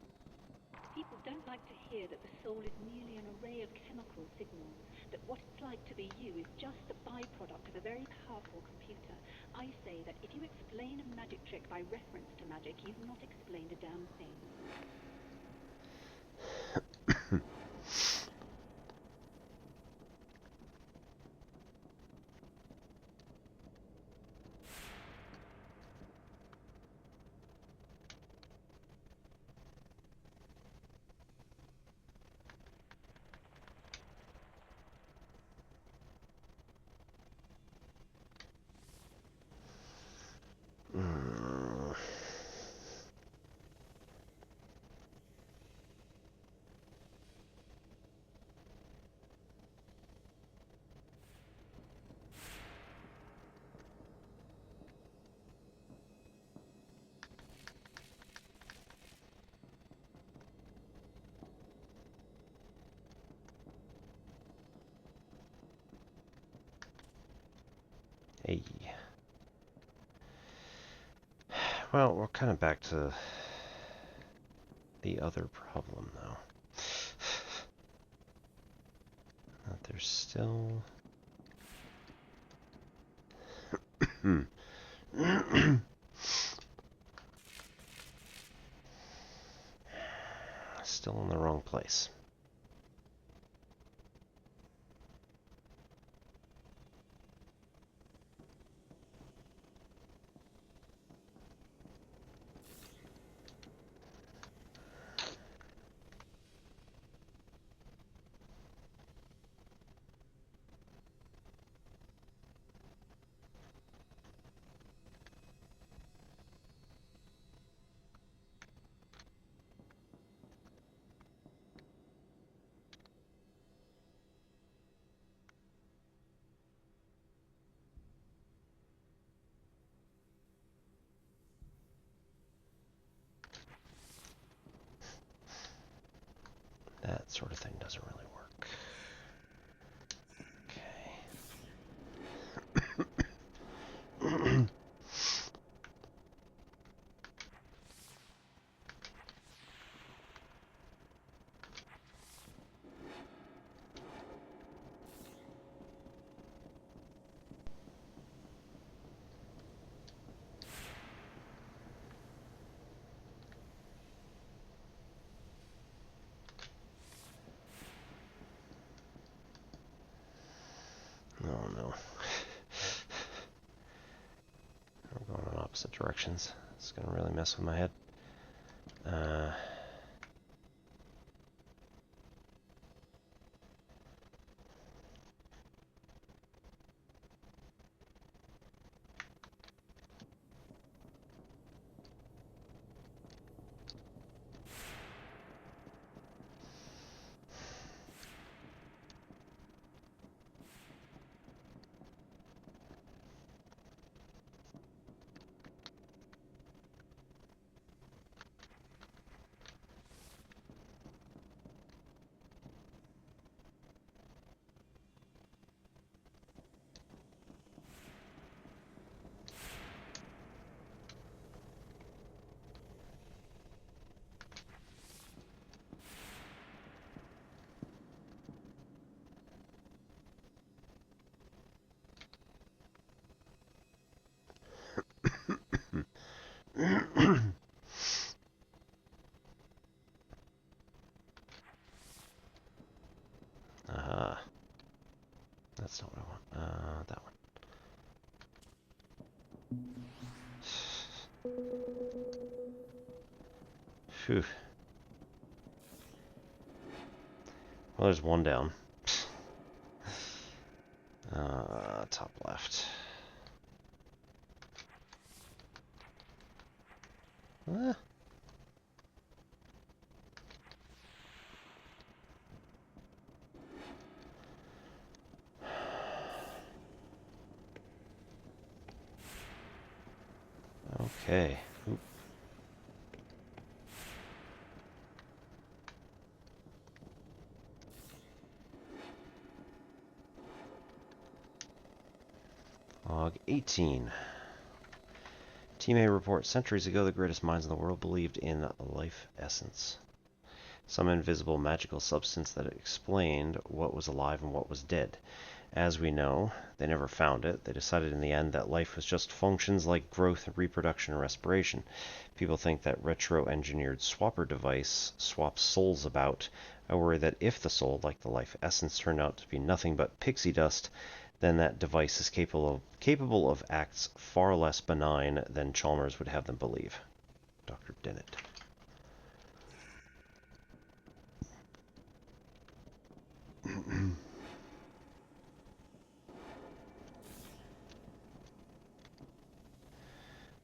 People don't like to hear that the soul is merely an array of chemical signals, that what it's like to be you is just a byproduct of a very powerful computer. I say that if you explain a magic trick by reference to magic, you've not explained a damn thing. Hey. Well, we're kind of back to the other problem, though. That there's still... still in the wrong place. That sort of thing doesn't really work. Okay. Oh no. We're going in opposite directions. It's gonna really mess with my head. That's not what I want. That one. Phew. Well, there's one down. Top left. Ah. Okay. Oop. Log 18. Team A report, centuries ago the greatest minds in the world believed in life essence. Some invisible magical substance that explained what was alive and what was dead. As we know, they never found it. They decided in the end that life was just functions like growth, reproduction, and respiration. People think that retro-engineered swapper device swaps souls about. I worry that if the soul, like the life essence, turned out to be nothing but pixie dust, then that device is capable of acts far less benign than Chalmers would have them believe. Dr. Dennett.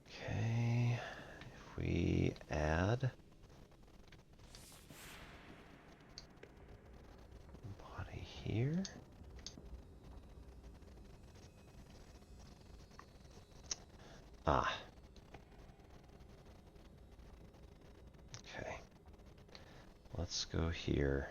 Okay, if we add body here. Ah. Okay. Let's go here.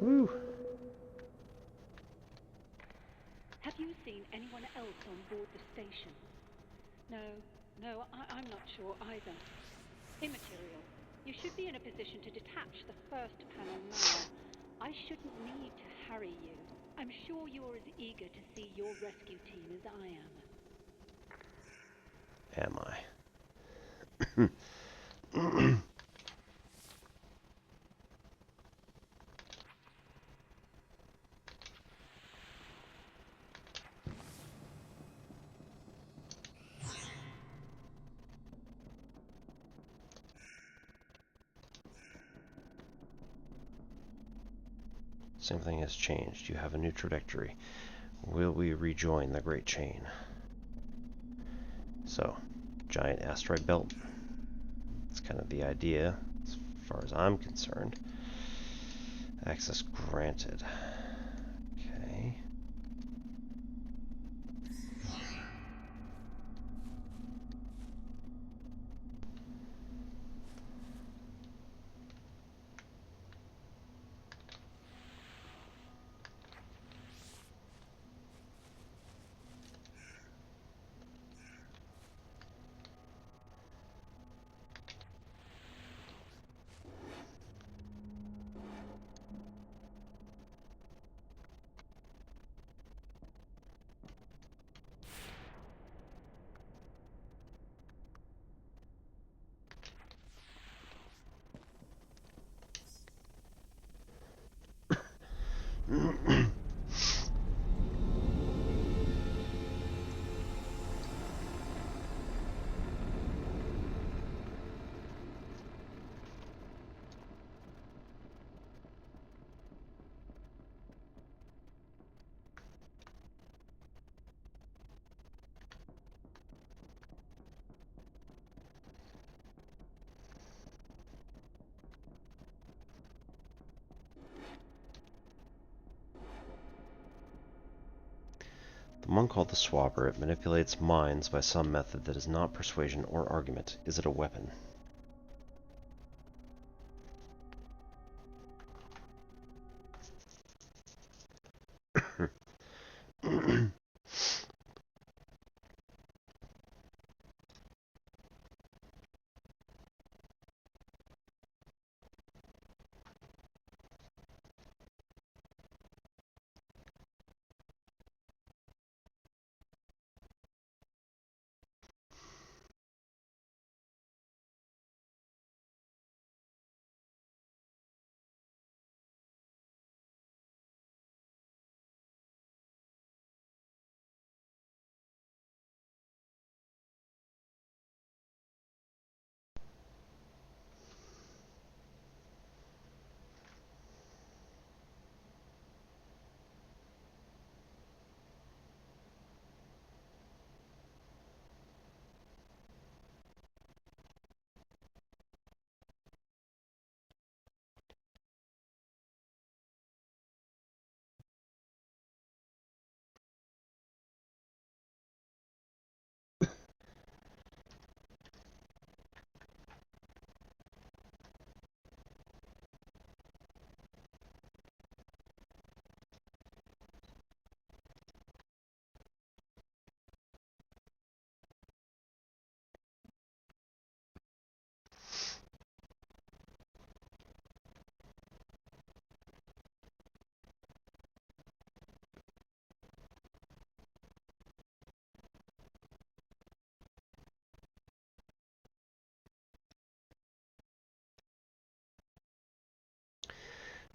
Woo. Have you seen anyone else on board the station? No, I'm not sure either. Immaterial. You should be in a position to detach the first panel now. I shouldn't need to hurry you. I'm sure you're as eager to see your rescue team as I am. Am I? Something has changed. You have a new trajectory. Will we rejoin the Great Chain? So, giant asteroid belt. That's kind of the idea, as far as I'm concerned. Access granted. Okay. The monk called the swapper. It manipulates minds by some method that is not persuasion or argument. Is it a weapon?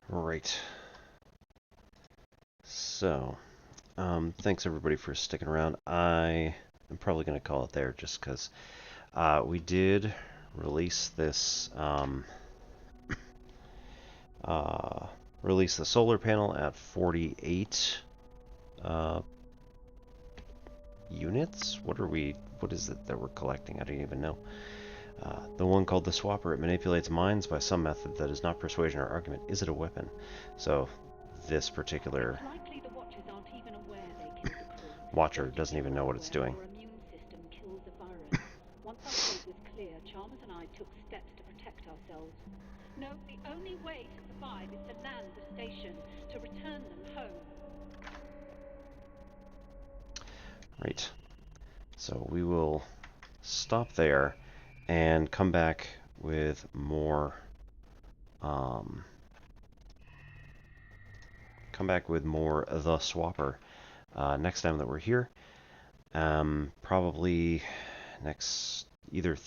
Right. So, thanks everybody for sticking around. I am probably going to call it there just because we did release this, release the solar panel at 48 units. What is it that we're collecting? I don't even know. The one called the Swapper, it manipulates minds by some method that is not persuasion or argument. Is it a weapon? So, this particular Likely the Watchers aren't even aware they killed the crew. Watcher doesn't even know what it's doing. Our immune system kills the virus. Once our code was clear, Chalmers and I took steps to protect ourselves. No, the only way to survive is to land the station, to return them home. Right. So we will stop there and come back with more The Swapper next time that we're here. Probably either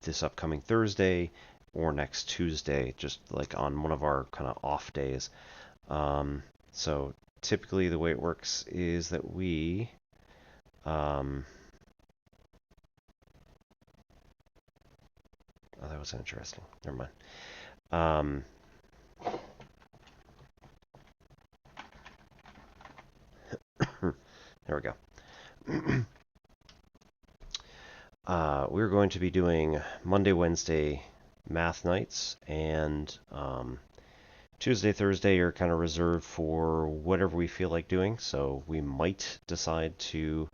this upcoming Thursday or next Tuesday, just like on one of our kind of off days. So typically the way it works is that we oh, that was interesting. Never mind. There we go. We're going to be doing Monday, Wednesday math nights, and Tuesday, Thursday are kind of reserved for whatever we feel like doing. So we might decide to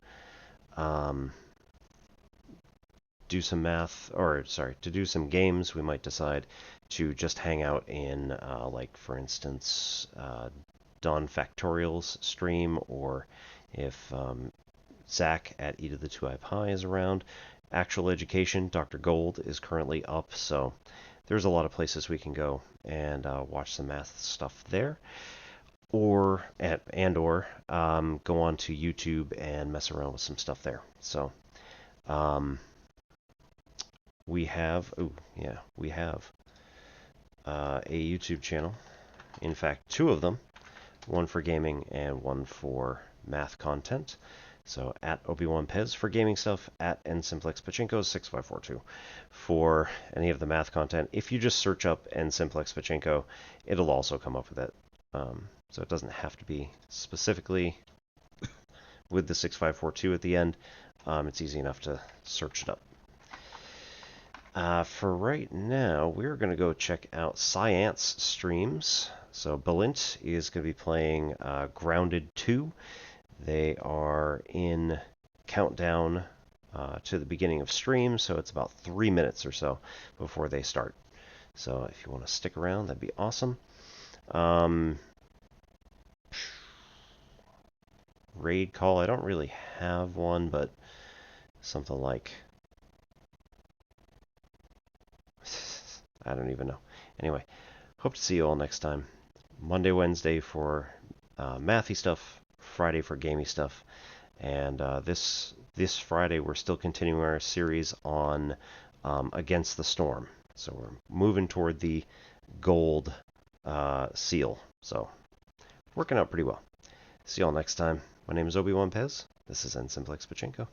do some math, or sorry, to do some games. We might decide to just hang out in, like for instance, Don Factorial's stream, or if Zach at E to the 2i Pi is around. Actual Education, Dr. Gold is currently up, so there's a lot of places we can go and watch some math stuff there, or go on to YouTube and mess around with some stuff there. So we have a YouTube channel. In fact, two of them, one for gaming and one for math content. So at Obi-Wan Pez for gaming stuff, at NSimplex Pachinko 6542 for any of the math content. If you just search up NSimplex Pachinko, it'll also come up with it. So it doesn't have to be specifically with the 6542 at the end. It's easy enough to search it up. For right now, we're going to go check out Science streams. So Balint is going to be playing Grounded 2. They are in countdown to the beginning of stream, so it's about 3 minutes or so before they start. So if you want to stick around, that'd be awesome. Raid call, I don't really have one, but something like... I don't even know. Anyway, hope to see you all next time. Monday, Wednesday for mathy stuff, Friday for gamey stuff, and this Friday we're still continuing our series on Against the Storm. So we're moving toward the gold seal. So working out pretty well. See you all next time. My name is Obi-Wan Pez. This is NSimplex Pachinko.